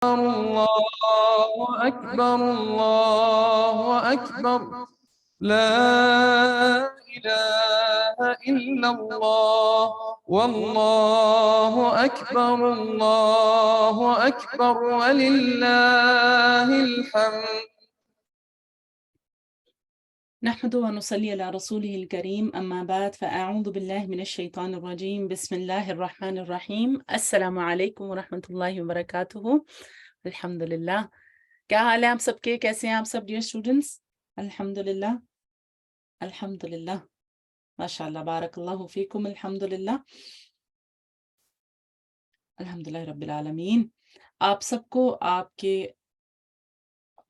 الله أكبر الله أكبر لا إله إلا الله والله أكبر الله أكبر ولله الحمد. نحمده ونصلي على رسوله الكريم أما بعد فأعوذ بالله من الشيطان الرجيم بسم الله الرحمن الرحیم. السلام علیکم ورحمۃ اللہ وبرکاتہ. الحمدللہ. کیا حال ہے آپ سب کے؟ کیسے ہیں آپ سب ڈیئر اسٹوڈنٹس؟ الحمدللہ الحمدللہ ماشاء اللہ بارک اللہ فیکم. الحمدللہ الحمدللہ رب العالمین. آپ سب کو آپ کے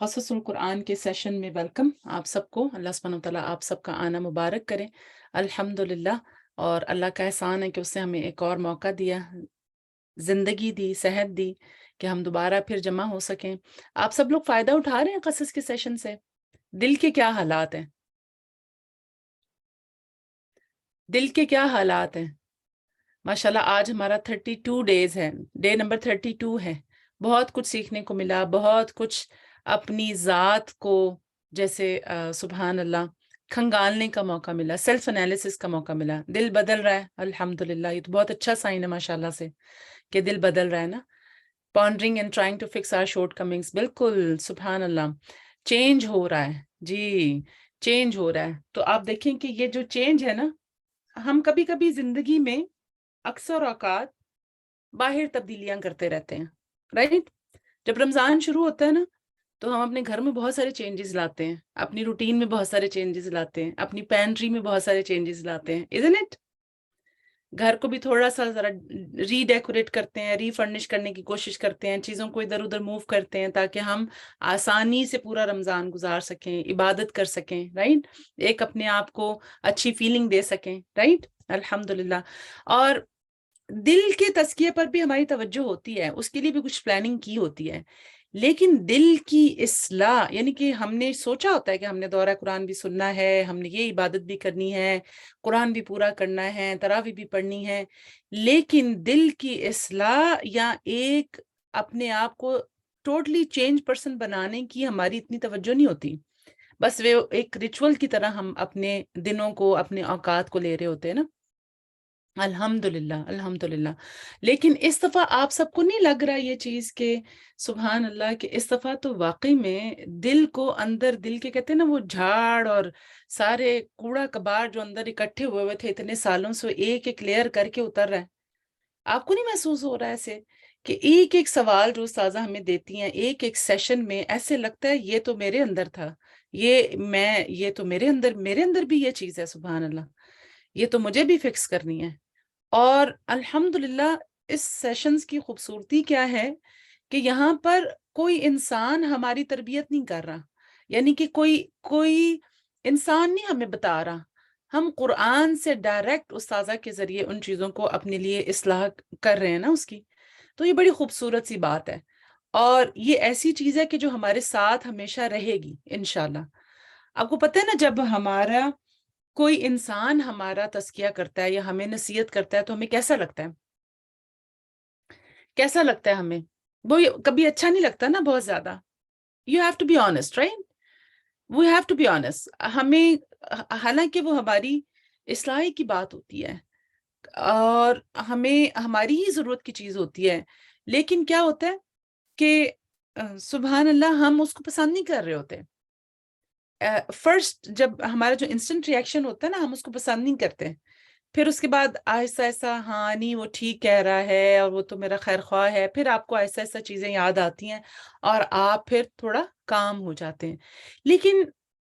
قصص القرآن کے سیشن میں ویلکم. آپ سب کو اللہ سبحانہ وتعالیٰ آپ سب کا آنا مبارک کرے الحمدللہ. اور اللہ کا احسان ہے کہ اس نے ہمیں ایک اور موقع دیا، زندگی دی، صحت دی کہ ہم دوبارہ پھر جمع ہو سکیں. آپ سب لوگ فائدہ اٹھا رہے ہیں قصص کے سیشن سے؟ دل کے کیا حالات ہیں؟ دل کے کیا حالات ہیں؟ ماشاءاللہ آج ہمارا 32 ڈیز ہے، ڈے نمبر 32 ہے. بہت کچھ سیکھنے کو ملا، بہت کچھ اپنی ذات کو جیسے سبحان اللہ کھنگالنے کا موقع ملا، سیلف انالیسس کا موقع ملا. دل بدل رہا ہے الحمدللہ. یہ تو بہت اچھا سائن ہے ماشاءاللہ سے کہ دل بدل رہا ہے نا. Pondering and trying to fix our shortcomings. بالکل سبحان اللہ چینج ہو رہا ہے جی، چینج ہو رہا ہے. تو آپ دیکھیں کہ یہ جو چینج ہے نا، ہم کبھی کبھی زندگی میں اکثر اوقات باہر تبدیلیاں کرتے رہتے ہیں، رائٹ؟ جب رمضان شروع ہوتا ہے نا تو ہم اپنے گھر میں بہت سارے چینجز لاتے ہیں، اپنی روٹین میں بہت سارے چینجز لاتے ہیں، اپنی پینٹری میں بہت سارے چینجز لاتے ہیں، isn't it؟ گھر کو بھی تھوڑا سا ذرا ری ڈیکوریٹ کرتے ہیں، ری فرنش کرنے کی کوشش کرتے ہیں، چیزوں کو ادھر ادھر موو کرتے ہیں تاکہ ہم آسانی سے پورا رمضان گزار سکیں، عبادت کر سکیں، رائٹ؟ ایک اپنے آپ کو اچھی فیلنگ دے سکیں، رائٹ؟ الحمدللہ. اور دل کے تزکیے پر بھی ہماری توجہ ہوتی ہے، اس کے لیے بھی کچھ پلاننگ کی ہوتی ہے. لیکن دل کی اصلاح یعنی کہ ہم نے سوچا ہوتا ہے کہ ہم نے دورہ قرآن بھی سننا ہے، ہم نے یہ عبادت بھی کرنی ہے، قرآن بھی پورا کرنا ہے، تراویح بھی پڑھنی ہے، لیکن دل کی اصلاح یا ایک اپنے آپ کو ٹوٹلی چینج پرسن بنانے کی ہماری اتنی توجہ نہیں ہوتی. بس وہ ایک ریچول کی طرح ہم اپنے دنوں کو، اپنے اوقات کو لے رہے ہوتے ہیں نا. الحمدللہ الحمدللہ. لیکن اس دفعہ آپ سب کو نہیں لگ رہا یہ چیز کہ سبحان اللہ کہ اس دفعہ تو واقعی میں دل کو اندر، دل کے کہتے ہیں نا وہ جھاڑ اور سارے کوڑا کباڑ جو اندر اکٹھے ہوئے ہوئے تھے اتنے سالوں سے، ایک ایک لیئر کر کے اتر رہا ہے؟ آپ کو نہیں محسوس ہو رہا ہے ایسے کہ ایک ایک سوال جو استاذہ ہمیں دیتی ہیں ایک ایک سیشن میں ایسے لگتا ہے یہ تو میرے اندر تھا، یہ تو میرے اندر بھی یہ چیز ہے، سبحان اللہ یہ تو مجھے بھی فکس کرنی ہے. اور الحمدللہ اس سیشنز کی خوبصورتی کیا ہے کہ یہاں پر کوئی انسان ہماری تربیت نہیں کر رہا، یعنی کہ کوئی انسان نہیں ہمیں بتا رہا، ہم قرآن سے ڈائریکٹ استاذہ کے ذریعے ان چیزوں کو اپنے لیے اصلاح کر رہے ہیں نا اس کی. تو یہ بڑی خوبصورت سی بات ہے اور یہ ایسی چیز ہے کہ جو ہمارے ساتھ ہمیشہ رہے گی انشاءاللہ. آپ کو پتہ ہے نا جب ہمارا کوئی انسان ہمارا تزکیہ کرتا ہے یا ہمیں نصیحت کرتا ہے تو ہمیں کیسا لگتا ہے؟ کیسا لگتا ہے ہمیں؟ وہ کبھی اچھا نہیں لگتا نا بہت زیادہ. You have to be honest, right? We have to be honest. ہمیں حالانکہ وہ ہماری اصلاح کی بات ہوتی ہے اور ہمیں ہماری ہی ضرورت کی چیز ہوتی ہے، لیکن کیا ہوتا ہے کہ سبحان اللہ ہم اس کو پسند نہیں کر رہے ہوتے. فرسٹ جب ہمارا جو انسٹنٹ ریئیکشن ہوتا ہے نا ہم اس کو پسند نہیں کرتے، پھر اس کے بعد آہستہ آہستہ ہاں نہیں وہ ٹھیک کہہ رہا ہے اور وہ تو میرا خیر خواہ ہے، پھر آپ کو آہستہ آہستہ چیزیں یاد آتی ہیں اور آپ پھر تھوڑا کام ہو جاتے ہیں. لیکن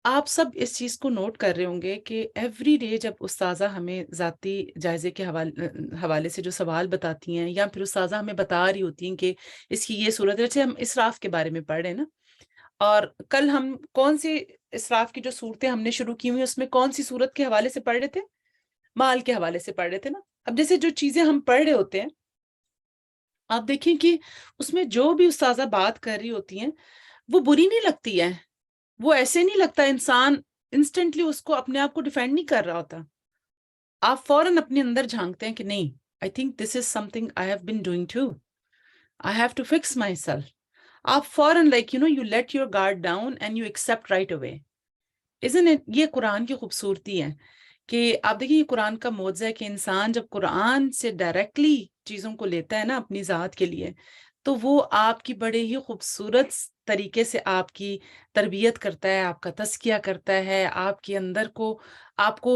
آپ سب اس چیز کو نوٹ کر رہے ہوں گے کہ ایوری ڈے جب استاذہ ہمیں ذاتی جائزے کے حوالے سے جو سوال بتاتی ہیں یا پھر استاذہ ہمیں بتا رہی ہوتی ہیں کہ اس کی یہ صورت ہے، جیسے ہم اسراف کے بارے میں پڑھ رہے ہیں نا، اور کل ہم کون سی اسراف کی جو صورتیں ہم نے شروع کی ہوئی اس میں کون سی صورت کے حوالے سے پڑھ رہے تھے؟ مال کے حوالے سے پڑھ رہے تھے نا. اب جیسے جو چیزیں ہم پڑھ رہے ہوتے ہیں آپ دیکھیں کہ اس میں جو بھی استاذہ بات کر رہی ہوتی ہیں وہ بری نہیں لگتی ہے، وہ ایسے نہیں لگتا انسان انسٹنٹلی اس کو اپنے آپ کو ڈیفینڈ نہیں کر رہا ہوتا. آپ فوراً اپنے اندر جھانکتے ہیں کہ نہیں، I think this is something I have been doing too. I have to fix myself. آپ فوراً like you know you let your guard down and you accept right away. isn't it؟ یہ قرآن کی خوبصورتی ہے کہ آپ دیکھیں یہ قرآن کا معجزہ ہے کہ انسان جب قرآن سے ڈائریکٹلی چیزوں کو لیتا ہے نا اپنی ذات کے لیے تو وہ آپ کی بڑے ہی خوبصورت طریقے سے آپ کی تربیت کرتا ہے, آپ کا تزکیہ کرتا ہے, آپ کے اندر کو آپ کو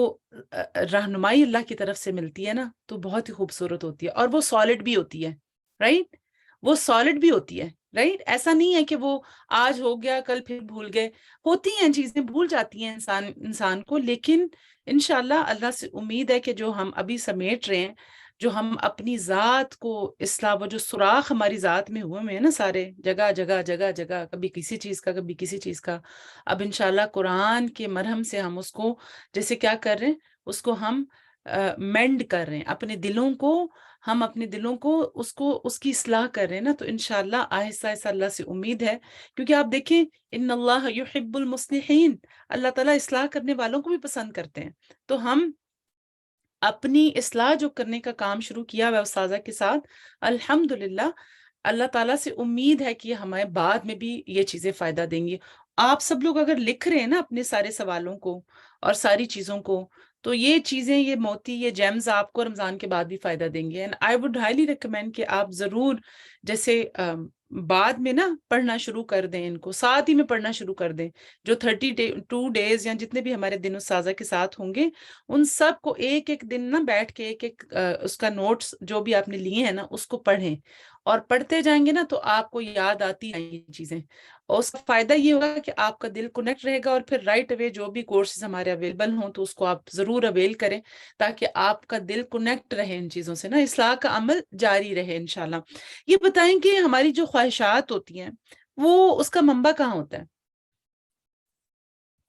رہنمائی اللہ کی طرف سے ملتی ہے نا, تو بہت ہی خوبصورت ہوتی ہے اور وہ سالڈ بھی ہوتی ہے, رائٹ, وہ سالڈ بھی ہوتی ہے, رائٹ. ایسا نہیں ہے کہ وہ آج ہو گیا کل پھر بھول گئے, ہوتی ہیں چیزیں, بھول جاتی ہیں انسان کو, لیکن انشاءاللہ اللہ سے امید ہے کہ جو ہم ابھی سمیٹ رہے ہیں, جو ہم اپنی ذات کو اصلاح, وہ جو سوراخ ہماری ذات میں ہوئے ہیں نا سارے جگہ جگہ جگہ جگہ, کبھی کسی چیز کا کبھی کسی چیز کا, اب انشاءاللہ قرآن کے مرہم سے ہم اس کو جیسے کیا کر رہے ہیں, اس کو ہم مینڈ کر رہے ہیں, اپنے دلوں کو ہم اپنے دلوں کو اس کی اصلاح کر رہے ہیں نا, تو انشاءاللہ آہستہ آہستہ اللہ سے امید ہے, کیونکہ آپ دیکھیں ان اللہ یحب المصلحین, اللہ تعالیٰ اصلاح کرنے والوں کو بھی پسند کرتے ہیں. تو ہم اپنی اصلاح جو کرنے کا کام شروع کیا ہوا استاذہ کے ساتھ, الحمدللہ اللہ تعالیٰ سے امید ہے کہ ہمیں بعد میں بھی یہ چیزیں فائدہ دیں گی. آپ سب لوگ اگر لکھ رہے ہیں نا اپنے سارے سوالوں کو اور ساری چیزوں کو, تو یہ چیزیں, یہ موتی, یہ جیمز آپ کو رمضان کے بعد بھی فائدہ دیں گے. And I would highly recommend کہ آپ ضرور جیسے بعد میں نا پڑھنا شروع کر دیں, ان کو ساتھ ہی میں پڑھنا شروع کر دیں. جو 32 ڈیز یا جتنے بھی ہمارے دن استاذہ کے ساتھ ہوں گے, ان سب کو ایک ایک دن نا بیٹھ کے ایک ایک اس کا نوٹس جو بھی آپ نے لیے ہیں نا اس کو پڑھیں, اور پڑھتے جائیں گے نا تو آپ کو یاد آتی ہیں یہ چیزیں, اور اس کا فائدہ یہ ہوگا کہ آپ کا دل کنیکٹ رہے گا, اور پھر رائٹ اوے جو بھی کورسز ہمارے اویلیبل ہوں تو اس کو آپ ضرور اویل کریں تاکہ آپ کا دل کنیکٹ رہے ان چیزوں سے نا, اصلاح کا عمل جاری رہے انشاءاللہ. یہ بتائیں کہ ہماری جو خواہشات ہوتی ہیں وہ اس کا منبع کہاں ہوتا ہے؟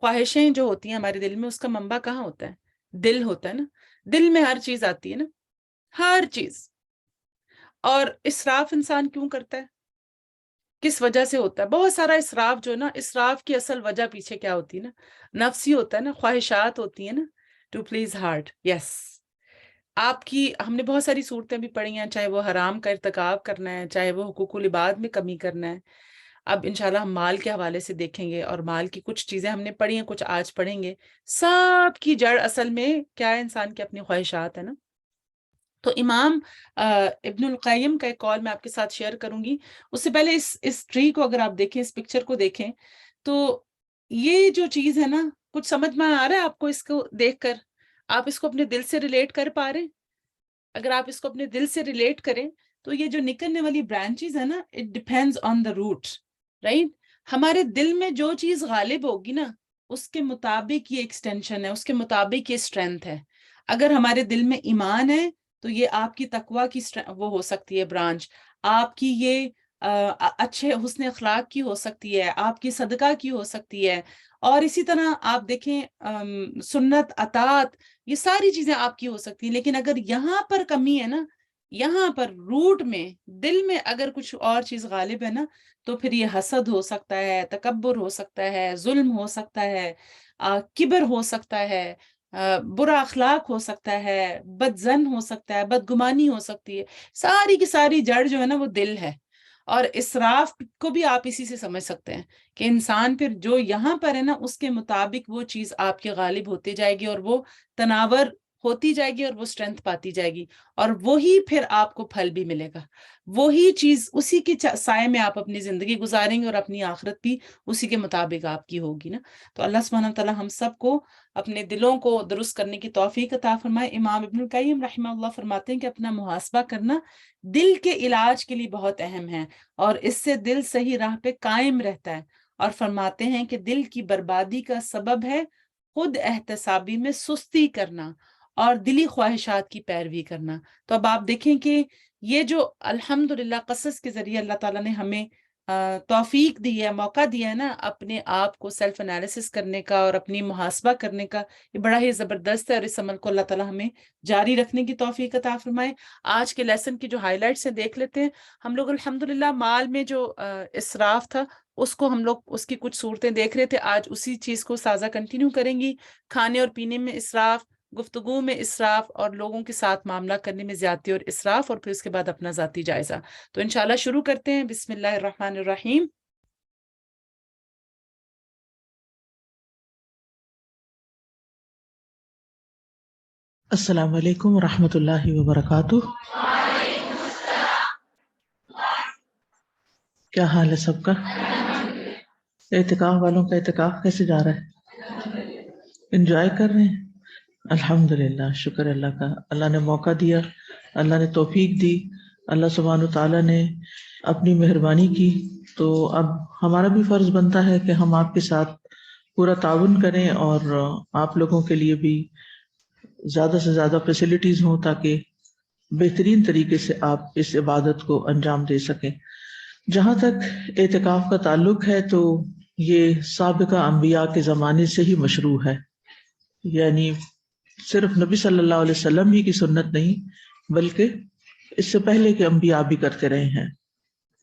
خواہشیں جو ہوتی ہیں ہمارے دل میں اس کا منبع کہاں ہوتا ہے؟ دل ہوتا ہے نا, دل میں ہر چیز آتی ہے نا, ہر چیز. اور اسراف انسان کیوں کرتا ہے, کس وجہ سے ہوتا ہے؟ بہت سارا اسراف جو ہے نا, اسراف کی اصل وجہ پیچھے کیا ہوتی ہے نا, نفسی ہوتا ہے نا, خواہشات ہوتی ہیں نا, ٹو پلیز ہارٹ. یس, آپ کی ہم نے بہت ساری صورتیں بھی پڑھی ہیں, چاہے وہ حرام کا ارتکاب کرنا ہے, چاہے وہ حقوق العباد میں کمی کرنا ہے. اب انشاءاللہ ہم مال کے حوالے سے دیکھیں گے, اور مال کی کچھ چیزیں ہم نے پڑھی ہیں, کچھ آج پڑھیں گے. سب کی جڑ اصل میں کیا ہے؟ انسان کی اپنی خواہشات ہے نا. تو امام ابن القیم کا ایک قول میں آپ کے ساتھ شیئر کروں گی. اس سے پہلے اس ٹری کو اگر آپ دیکھیں, اس پکچر کو دیکھیں, تو یہ جو چیز ہے نا, کچھ سمجھ میں آ رہا ہے آپ کو؟ اس کو دیکھ کر آپ اس کو اپنے دل سے ریلیٹ کر پا رہے ہیں؟ اگر آپ اس کو اپنے دل سے ریلیٹ کریں تو یہ جو نکلنے والی برانچز ہے نا, it depends on the root, right. ہمارے دل میں جو چیز غالب ہوگی نا, اس کے مطابق یہ ایکسٹینشن ہے, اس کے مطابق یہ اسٹرینتھ ہے. اگر ہمارے دل میں ایمان ہے تو یہ آپ کی تقویٰ کی وہ ہو سکتی ہے برانچ, آپ کی یہ اچھے حسن اخلاق کی ہو سکتی ہے, آپ کی صدقہ کی ہو سکتی ہے, اور اسی طرح آپ دیکھیں سنت, اطاعت, یہ ساری چیزیں آپ کی ہو سکتی ہیں. لیکن اگر یہاں پر کمی ہے نا, یہاں پر روٹ میں, دل میں اگر کچھ اور چیز غالب ہے نا, تو پھر یہ حسد ہو سکتا ہے, تکبر ہو سکتا ہے, ظلم ہو سکتا ہے, کبر ہو سکتا ہے, برا اخلاق ہو سکتا ہے, بد زن ہو سکتا ہے, بدگمانی ہو سکتی ہے. ساری کی ساری جڑ جو ہے نا وہ دل ہے. اور اسراف کو بھی آپ اسی سے سمجھ سکتے ہیں کہ انسان پھر جو یہاں پر ہے نا, اس کے مطابق وہ چیز آپ کے غالب ہوتی جائے گی, اور وہ تناور ہوتی جائے گی, اور وہ اسٹرینتھ پاتی جائے گی, اور وہی پھر آپ کو پھل بھی ملے گا. وہی چیز, اسی کے سائے میں آپ اپنی زندگی گزاریں گے, اور اپنی آخرت بھی اسی کے مطابق آپ کی ہوگی نا. تو اللہ سبحانہ وتعالی ہم سب کو اپنے دلوں کو درست کرنے کی توفیق عطا فرمائے. امام ابن القیم رحمہ اللہ فرماتے ہیں کہ اپنا محاسبہ کرنا دل کے علاج کے لیے بہت اہم ہے, اور اس سے دل صحیح راہ پہ قائم رہتا ہے. اور فرماتے ہیں کہ دل کی بربادی کا سبب ہے خود احتسابی میں سستی کرنا اور دلی خواہشات کی پیروی کرنا. تو اب آپ دیکھیں کہ یہ جو الحمدللہ قصص کے ذریعے اللہ تعالیٰ نے ہمیں توفیق دی ہے, موقع دیا ہے نا اپنے آپ کو سیلف انالیسس کرنے کا اور اپنی محاسبہ کرنے کا, یہ بڑا ہی زبردست ہے, اور اس عمل کو اللہ تعالیٰ ہمیں جاری رکھنے کی توفیق عطا فرمائے. آج کے لیسن کی جو ہائی لائٹس ہیں دیکھ لیتے ہیں ہم لوگ. الحمدللہ مال میں جو اسراف تھا اس کو ہم لوگ, اس کی کچھ صورتیں دیکھ رہے تھے. آج اسی چیز کو سازہ کنٹینیو کریں گی. کھانے اور پینے میں اسراف, گفتگو میں اسراف اور لوگوں کے ساتھ معاملہ کرنے میں زیادتی اور اسراف، اور پھر اس کے بعد اپنا ذاتی جائزہ۔ تو انشاءاللہ شروع کرتے ہیں۔ بسم اللہ الرحمن الرحیم۔ السلام علیکم ورحمۃ اللہ وبرکاتہ۔ کیا حال ہے سب کا؟ اعتکاف والوں کا اعتکاف کیسے جا رہا ہے؟ انجوائے کر رہے ہیں؟ الحمدللہ، شکر اللہ کا، اللہ نے موقع دیا، اللہ نے توفیق دی، اللہ سبحانہ تعالیٰ نے اپنی مہربانی کی، تو اب ہمارا بھی فرض بنتا ہے کہ ہم آپ کے ساتھ پورا تعاون کریں اور آپ لوگوں کے لیے بھی زیادہ سے زیادہ فیسلٹیز ہوں تاکہ بہترین طریقے سے آپ اس عبادت کو انجام دے سکیں۔ جہاں تک اعتکاف کا تعلق ہے تو یہ سابقہ انبیاء کے زمانے سے ہی مشروع ہے، یعنی صرف نبی صلی اللہ علیہ وسلم ہی کی سنت نہیں بلکہ اس سے پہلے کے انبیاء بھی کرتے رہے ہیں،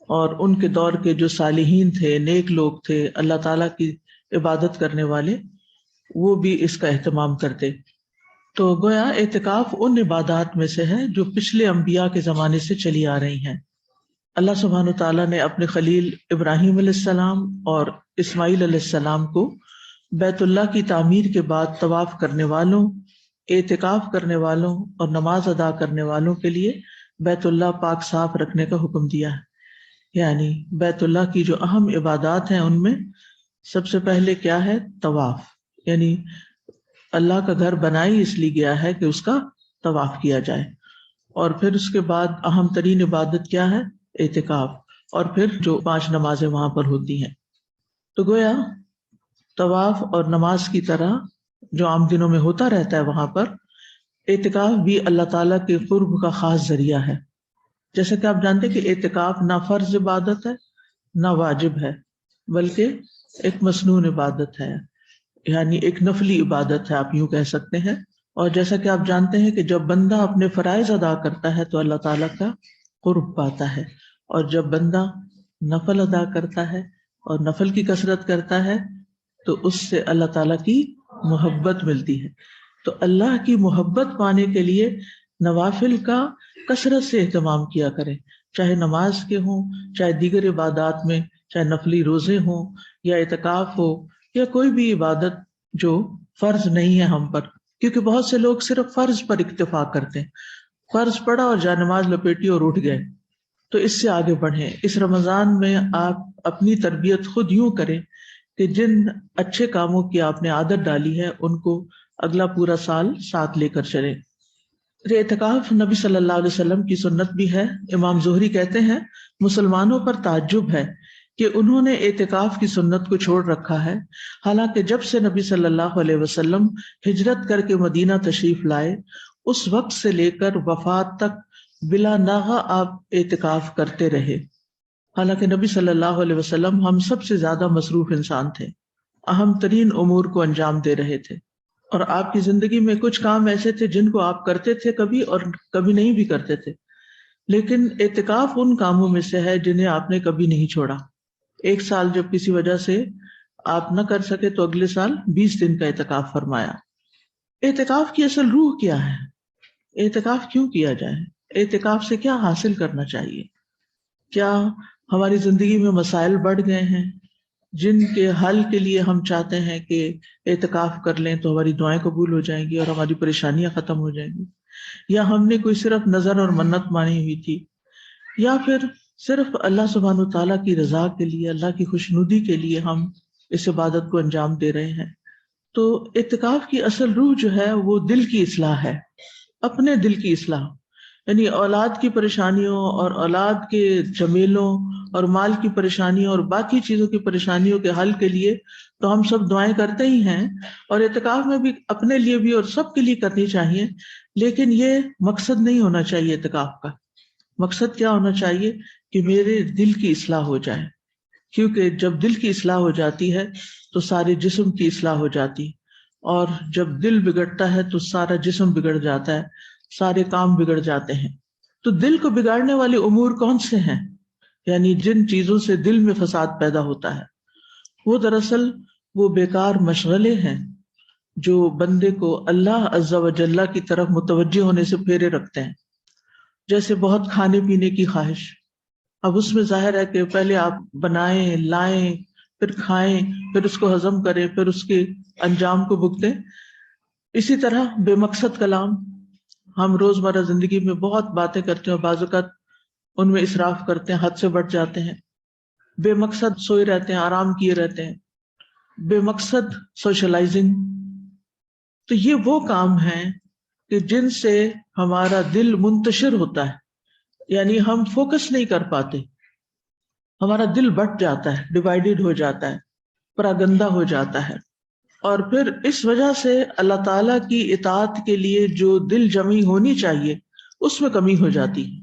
اور ان کے دور کے جو صالحین تھے، نیک لوگ تھے، اللہ تعالیٰ کی عبادت کرنے والے، وہ بھی اس کا اہتمام کرتے۔ تو گویا اعتکاف ان عبادات میں سے ہے جو پچھلے انبیاء کے زمانے سے چلی آ رہی ہیں۔ اللہ سبحانہ تعالیٰ نے اپنے خلیل ابراہیم علیہ السلام اور اسماعیل علیہ السلام کو بیت اللہ کی تعمیر کے بعد طواف کرنے والوں، اعتکاف کرنے والوں اور نماز ادا کرنے والوں کے لیے بیت اللہ پاک صاف رکھنے کا حکم دیا ہے۔ یعنی بیت اللہ کی جو اہم عبادات ہیں ان میں سب سے پہلے کیا ہے؟ طواف، یعنی اللہ کا گھر بنائی اس لیے گیا ہے کہ اس کا طواف کیا جائے، اور پھر اس کے بعد اہم ترین عبادت کیا ہے؟ اعتکاف، اور پھر جو 5 نمازیں وہاں پر ہوتی ہیں۔ تو گویا طواف اور نماز کی طرح جو عام دنوں میں ہوتا رہتا ہے وہاں پر، اعتکاف بھی اللہ تعالیٰ کے قرب کا خاص ذریعہ ہے۔ جیسا کہ آپ جانتے کہ اعتکاف نہ فرض عبادت ہے نہ واجب ہے، بلکہ ایک مسنون عبادت ہے، یعنی ایک نفلی عبادت ہے، آپ یوں کہہ سکتے ہیں۔ اور جیسا کہ آپ جانتے ہیں کہ جب بندہ اپنے فرائض ادا کرتا ہے تو اللہ تعالیٰ کا قرب پاتا ہے، اور جب بندہ نفل ادا کرتا ہے اور نفل کی کثرت کرتا ہے تو اس سے اللہ تعالیٰ کی محبت ملتی ہے۔ تو اللہ کی محبت پانے کے لیے نوافل کا کثرت سے اہتمام کیا کریں، چاہے نماز کے ہوں، چاہے دیگر عبادات میں، چاہے نفلی روزے ہوں یا اعتکاف ہو یا کوئی بھی عبادت جو فرض نہیں ہے ہم پر، کیونکہ بہت سے لوگ صرف فرض پر اکتفا کرتے ہیں، فرض پڑا اور جانماز لپیٹی اور اٹھ گئے۔ تو اس سے آگے بڑھیں۔ اس رمضان میں آپ اپنی تربیت خود یوں کریں کہ جن اچھے کاموں کی آپ نے عادت ڈالی ہے ان کو اگلا پورا سال ساتھ لے کر چلیں۔ اعتکاف نبی صلی اللہ علیہ وسلم کی سنت بھی ہے۔ امام زہری کہتے ہیں مسلمانوں پر تعجب ہے کہ انہوں نے اعتکاف کی سنت کو چھوڑ رکھا ہے، حالانکہ جب سے نبی صلی اللہ علیہ وسلم ہجرت کر کے مدینہ تشریف لائے اس وقت سے لے کر وفات تک بلا ناغہ آپ اعتکاف کرتے رہے۔ حالانکہ نبی صلی اللہ علیہ وسلم ہم سب سے زیادہ مصروف انسان تھے، اہم ترین امور کو انجام دے رہے تھے، اور آپ کی زندگی میں کچھ کام ایسے تھے جن کو آپ کرتے تھے کبھی اور کبھی نہیں بھی کرتے تھے، لیکن اعتکاف ان کاموں میں سے ہے جنہیں آپ نے کبھی نہیں چھوڑا۔ ایک سال جب کسی وجہ سے آپ نہ کر سکے تو اگلے سال 20 دن کا اعتکاف فرمایا۔ اعتکاف کی اصل روح کیا ہے؟ اعتکاف کیوں کیا جائے؟ اعتکاف سے کیا حاصل کرنا چاہیے؟ کیا ہماری زندگی میں مسائل بڑھ گئے ہیں جن کے حل کے لیے ہم چاہتے ہیں کہ اعتکاف کر لیں تو ہماری دعائیں قبول ہو جائیں گی اور ہماری پریشانیاں ختم ہو جائیں گی؟ یا ہم نے کوئی صرف نظر اور منت مانی ہوئی تھی، یا پھر صرف اللہ سبحانہ تعالیٰ کی رضا کے لیے، اللہ کی خوشنودی کے لیے ہم اس عبادت کو انجام دے رہے ہیں؟ تو اعتکاف کی اصل روح جو ہے وہ دل کی اصلاح ہے، اپنے دل کی اصلاح، یعنی اولاد کی پریشانیوں اور اولاد کے جمیلوں اور مال کی پریشانیوں اور باقی چیزوں کی پریشانیوں کے حل کے لیے تو ہم سب دعائیں کرتے ہی ہیں، اور اعتکاف میں بھی اپنے لیے بھی اور سب کے لیے کرنی چاہیے، لیکن یہ مقصد نہیں ہونا چاہیے اعتکاف کا۔ مقصد کیا ہونا چاہیے کہ میرے دل کی اصلاح ہو جائے، کیونکہ جب دل کی اصلاح ہو جاتی ہے تو سارے جسم کی اصلاح ہو جاتی، اور جب دل بگڑتا ہے تو سارا جسم بگڑ جاتا ہے، سارے کام بگڑ جاتے ہیں۔ تو دل کو بگاڑنے والے امور کون سے ہیں؟ یعنی جن چیزوں سے دل میں فساد پیدا ہوتا ہے وہ دراصل وہ بیکار مشغلے ہیں جو بندے کو اللہ عز و جل کی طرف متوجہ ہونے سے پھیرے رکھتے ہیں. جیسے بہت کھانے پینے کی خواہش، اب اس میں ظاہر ہے کہ پہلے آپ بنائیں، لائیں، پھر کھائیں، پھر اس کو ہضم کریں، پھر اس کے انجام کو بھگتیں. اسی طرح بے مقصد کلام، ہم روزمرہ زندگی میں بہت باتیں کرتے ہیں اور بعض اوقات ان میں اسراف کرتے ہیں، حد سے بڑھ جاتے ہیں. بے مقصد سوئے رہتے ہیں، آرام کیے رہتے ہیں، بے مقصد سوشلائزنگ. تو یہ وہ کام ہیں کہ جن سے ہمارا دل منتشر ہوتا ہے، یعنی ہم فوکس نہیں کر پاتے، ہمارا دل بٹ جاتا ہے، ڈیوائیڈڈ ہو جاتا ہے، پراگندہ ہو جاتا ہے. اور پھر اس وجہ سے اللہ تعالیٰ کی اطاعت کے لیے جو دل جمعی ہونی چاہیے اس میں کمی ہو جاتی ہے.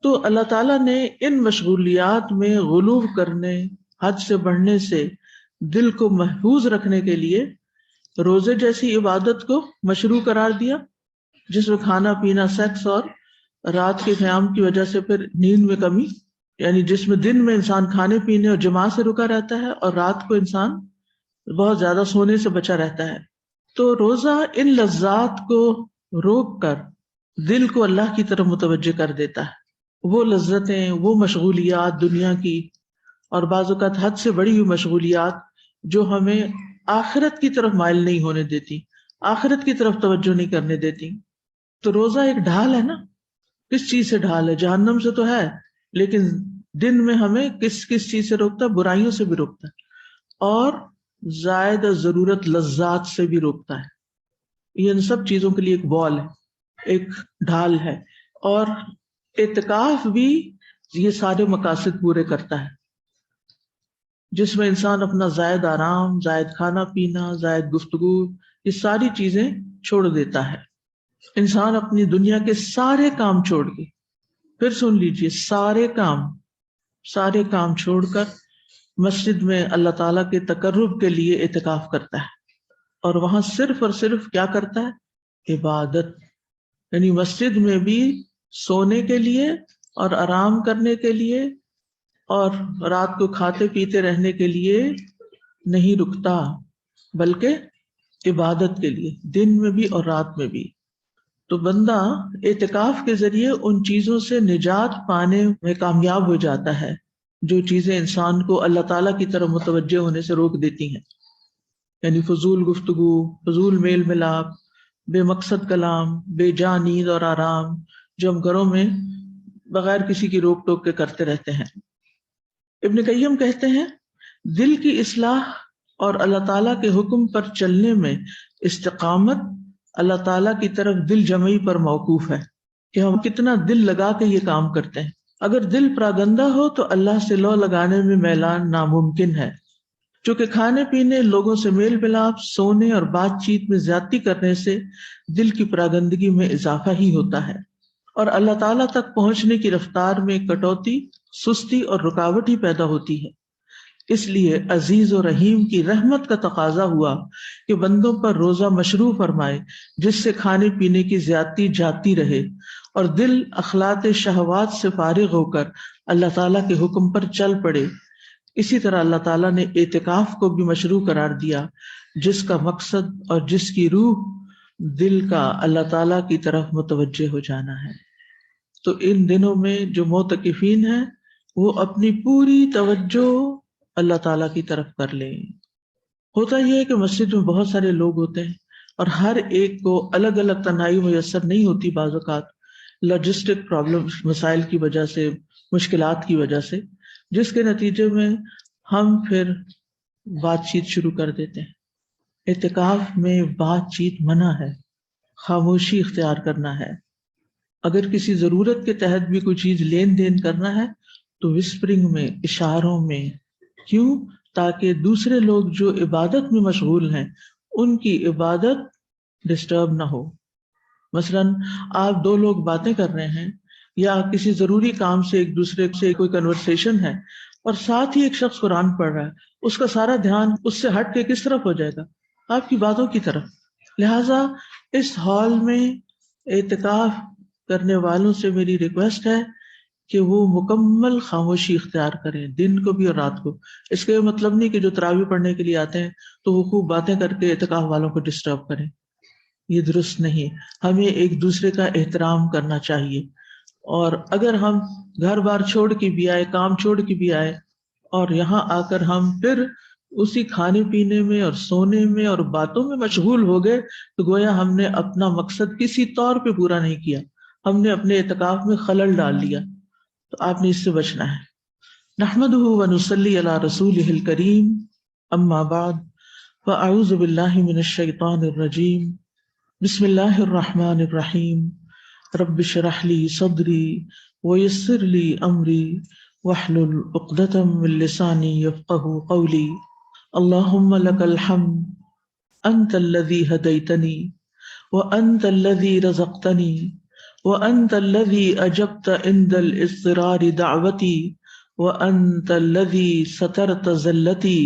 تو اللہ تعالیٰ نے ان مشغولیات میں غلو کرنے، حد سے بڑھنے سے دل کو محفوظ رکھنے کے لیے روزے جیسی عبادت کو مشروع قرار دیا، جس میں کھانا پینا، سیکس اور رات کے قیام کی وجہ سے پھر نیند میں کمی، یعنی جس میں دن میں انسان کھانے پینے اور جماع سے رکا رہتا ہے اور رات کو انسان بہت زیادہ سونے سے بچا رہتا ہے. تو روزہ ان لذات کو روک کر دل کو اللہ کی طرف متوجہ کر دیتا ہے. وہ لذتیں، وہ مشغولیات دنیا کی اور بعض اوقات حد سے بڑی ہوئی مشغولیات جو ہمیں آخرت کی طرف مائل نہیں ہونے دیتی، آخرت کی طرف توجہ نہیں کرنے دیتی. تو روزہ ایک ڈھال ہے نا. کس چیز سے ڈھال ہے؟ جہنم سے تو ہے، لیکن دن میں ہمیں کس کس چیز سے روکتا ہے؟ برائیوں سے بھی روکتا ہے اور زائد ضرورت لذات سے بھی روکتا ہے. یہ ان سب چیزوں کے لیے ایک بال ہے، ایک ڈھال ہے. اور اعتکاف بھی یہ سارے مقاصد پورے کرتا ہے، جس میں انسان اپنا زائد آرام، زائد کھانا پینا، زائد گفتگو، یہ ساری چیزیں چھوڑ دیتا ہے. انسان اپنی دنیا کے سارے کام چھوڑ کے، پھر سن لیجئے، سارے کام چھوڑ کر مسجد میں اللہ تعالیٰ کے تقرب کے لیے اعتکاف کرتا ہے. اور وہاں صرف اور صرف کیا کرتا ہے؟ عبادت. یعنی مسجد میں بھی سونے کے لیے اور آرام کرنے کے لیے اور رات کو کھاتے پیتے رہنے کے لیے نہیں رکتا، بلکہ عبادت کے لیے، دن میں بھی اور رات میں بھی. تو بندہ اعتکاف کے ذریعے ان چیزوں سے نجات پانے میں کامیاب ہو جاتا ہے جو چیزیں انسان کو اللہ تعالیٰ کی طرف متوجہ ہونے سے روک دیتی ہیں. یعنی فضول گفتگو، فضول میل ملاپ، بے مقصد کلام، بے جا نیند اور آرام جو ہم گھروں میں بغیر کسی کی روک ٹوک کے کرتے رہتے ہیں. ابن قیم کہتے ہیں دل کی اصلاح اور اللہ تعالیٰ کے حکم پر چلنے میں استقامت اللہ تعالیٰ کی طرف دل جمعی پر موقوف ہے کہ ہم کتنا دل لگا کے یہ کام کرتے ہیں. اگر دل پراگندہ ہو تو اللہ سے لو لگانے میں میلان ناممکن ہے. چونکہ کھانے پینے، لوگوں سے میل ملاپ، سونے اور بات چیت میں زیادتی کرنے سے دل کی پراگندگی میں اضافہ ہی ہوتا ہے اور اللہ تعالیٰ تک پہنچنے کی رفتار میں کٹوتی، سستی اور رکاوٹ ہی پیدا ہوتی ہے. اس لیے عزیز و رحیم کی رحمت کا تقاضا ہوا کہ بندوں پر روزہ مشروع فرمائے جس سے کھانے پینے کی زیادتی جاتی رہے اور دل اخلاط شہوات سے فارغ ہو کر اللہ تعالیٰ کے حکم پر چل پڑے. اسی طرح اللہ تعالیٰ نے اعتکاف کو بھی مشروع قرار دیا جس کا مقصد اور جس کی روح دل کا اللہ تعالیٰ کی طرف متوجہ ہو جانا ہے. تو ان دنوں میں جو معتکفین ہیں وہ اپنی پوری توجہ اللہ تعالیٰ کی طرف کر لیں. ہوتا یہ ہے کہ مسجد میں بہت سارے لوگ ہوتے ہیں اور ہر ایک کو الگ الگ تنہائی میسر نہیں ہوتی، بعض اوقات لاجسٹک پرابلم، مسائل کی وجہ سے، مشکلات کی وجہ سے، جس کے نتیجے میں ہم پھر بات چیت شروع کر دیتے ہیں. اعتکاف میں بات چیت منع ہے، خاموشی اختیار کرنا ہے. اگر کسی ضرورت کے تحت بھی کوئی چیز لین دین کرنا ہے تو وسپرنگ میں، اشاروں میں. کیوں؟ تاکہ دوسرے لوگ جو عبادت میں مشغول ہیں ان کی عبادت ڈسٹرب نہ ہو. مثلا آپ دو لوگ باتیں کر رہے ہیں یا کسی ضروری کام سے ایک دوسرے سے کوئی کنورسیشن ہے اور ساتھ ہی ایک شخص قرآن پڑھ رہا ہے، اس کا سارا دھیان اس سے ہٹ کے کس طرف ہو جائے گا؟ آپ کی باتوں کی طرف. لہٰذا اس ہال میں اعتکاف کرنے والوں سے میری ریکویسٹ ہے کہ وہ مکمل خاموشی اختیار کریں دن کو بھی اور رات کو. اس کا یہ مطلب نہیں کہ جو تراویح پڑھنے کے لیے آتے ہیں تو وہ خوب باتیں کر کے اعتکاف والوں کو ڈسٹرب کریں، یہ درست نہیں. ہمیں ایک دوسرے کا احترام کرنا چاہیے، اور اگر ہم گھر بار چھوڑ کے بھی آئے، کام چھوڑ کے بھی آئے، اور یہاں آ کر ہم پھر اسی کھانے پینے میں اور سونے میں اور باتوں میں مشغول ہو گئے تو گویا ہم نے اپنا مقصد کسی طور پہ پورا نہیں کیا، ہم نے اپنے اعتکاف میں خلل ڈال لیا. تو آپ نے اس سے بچنا ہے. نحمده ونصلی علی رسولہ الکریم، اما بعد فاعوذ باللہ من الشیطان الرجیم، بسم اللہ الرحمن الرحیم. رب اشرح لی صدری ویسر لی امری واحلل عقدۃ من لسانی یفقہوا قولی. اللہم لک الحمد انت الذی ہدیتنی وانت الذی رزقتنی وأنت الذي أجبت عند الاضطرار دعوتي وأنت الذي سترت زلتي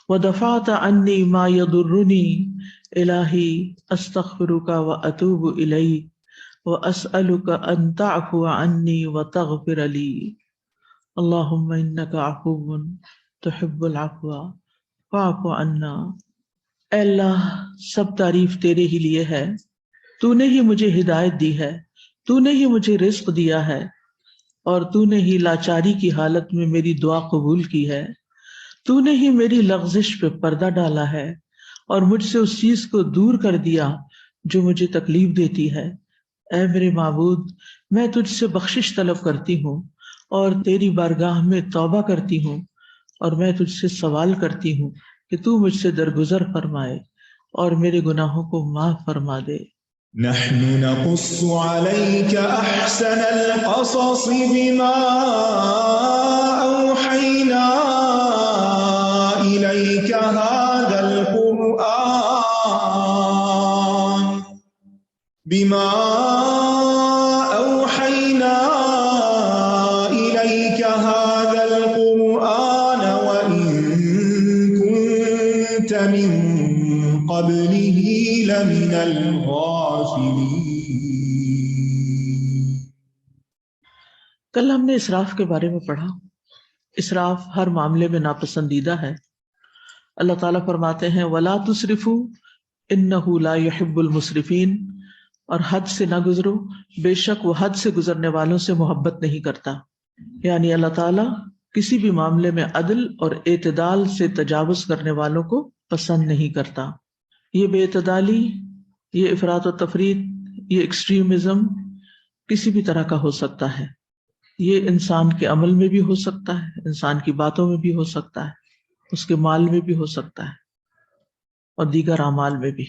ودفعت عني ما يضرني. إلهي أستغفرك وأتوب إليك وأسألك أن تعفو عني وتغفر لي. اللهم إنك عفو تحب العفو فاعف عنا. اے اللہ سب تعریف تیرے ہی لیے ہے، تو نے ہی مجھے ہدایت دی ہے، تو نے ہی مجھے رزق دیا ہے، اور تو نے ہی لاچاری کی حالت میں میری دعا قبول کی ہے. تو نے ہی میری لغزش پہ پردہ ڈالا ہے اور مجھ سے اس چیز کو دور کر دیا جو مجھے تکلیف دیتی ہے. اے میرے معبود، میں تجھ سے بخشش طلب کرتی ہوں اور تیری بارگاہ میں توبہ کرتی ہوں، اور میں تجھ سے سوال کرتی ہوں کہ تو مجھ سے درگزر فرمائے اور میرے گناہوں کو معاف فرما دے. نحن نقص عليك أحسن القصص بما أوحينا إليك هذا القرآن وإن كنت من قبله لمن الغافلين. کل ہم نے اسراف کے بارے میں پڑھا. اسراف ہر معاملے میں ناپسندیدہ ہے. اللہ تعالیٰ فرماتے ہیں وَلَا تُسْرِفُوا إِنَّهُ لَا يُحِبُّ الْمُسْرِفِينَ، اور حد سے نہ گزرو، بے شک وہ حد سے گزرنے والوں سے محبت نہیں کرتا. یعنی اللہ تعالیٰ کسی بھی معاملے میں عدل اور اعتدال سے تجاوز کرنے والوں کو پسند نہیں کرتا. یہ بے اعتدالی، یہ افراط و تفریط، یہ ایکسٹریمزم کسی بھی طرح کا ہو سکتا ہے. یہ انسان کے عمل میں بھی ہو سکتا ہے، انسان کی باتوں میں بھی ہو سکتا ہے، اس کے مال میں بھی ہو سکتا ہے، اور دیگر اعمال میں بھی.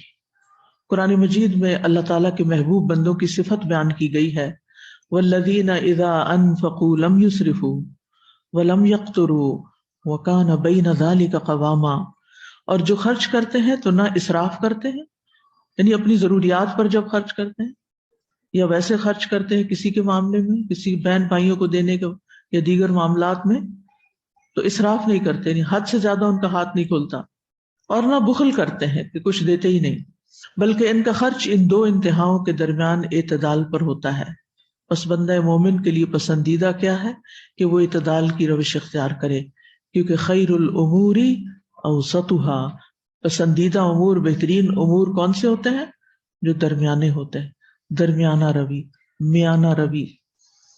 قرآن مجید میں اللہ تعالیٰ کے محبوب بندوں کی صفت بیان کی گئی ہے وَالَّذِينَ إِذَا أَنفَقُوا لَمْ يُسْرِفُوا وَلَمْ يَقْتُرُوا وَكَانَ بَيْنَ ذَلِكَ قَوَامًا. اور جو خرچ کرتے ہیں تو نہ اسراف کرتے ہیں، یعنی اپنی ضروریات پر جب خرچ کرتے ہیں یا ویسے خرچ کرتے ہیں کسی کے معاملے میں، کسی بہن بھائیوں کو دینے کا یا دیگر معاملات میں، تو اسراف نہیں کرتے، یعنی حد سے زیادہ ان کا ہاتھ نہیں کھلتا. اور نہ بخل کرتے ہیں کہ کچھ دیتے ہی نہیں، بلکہ ان کا خرچ ان دو انتہاؤں کے درمیان اعتدال پر ہوتا ہے. پس بندہ مومن کے لیے پسندیدہ کیا ہے کہ وہ اعتدال کی روش اختیار کرے، کیونکہ خیر الامور اوسطها، پسندیدہ امور، بہترین امور کون سے ہوتے ہیں؟ جو درمیانے ہوتے ہیں، درمیانہ روی، میانہ روی.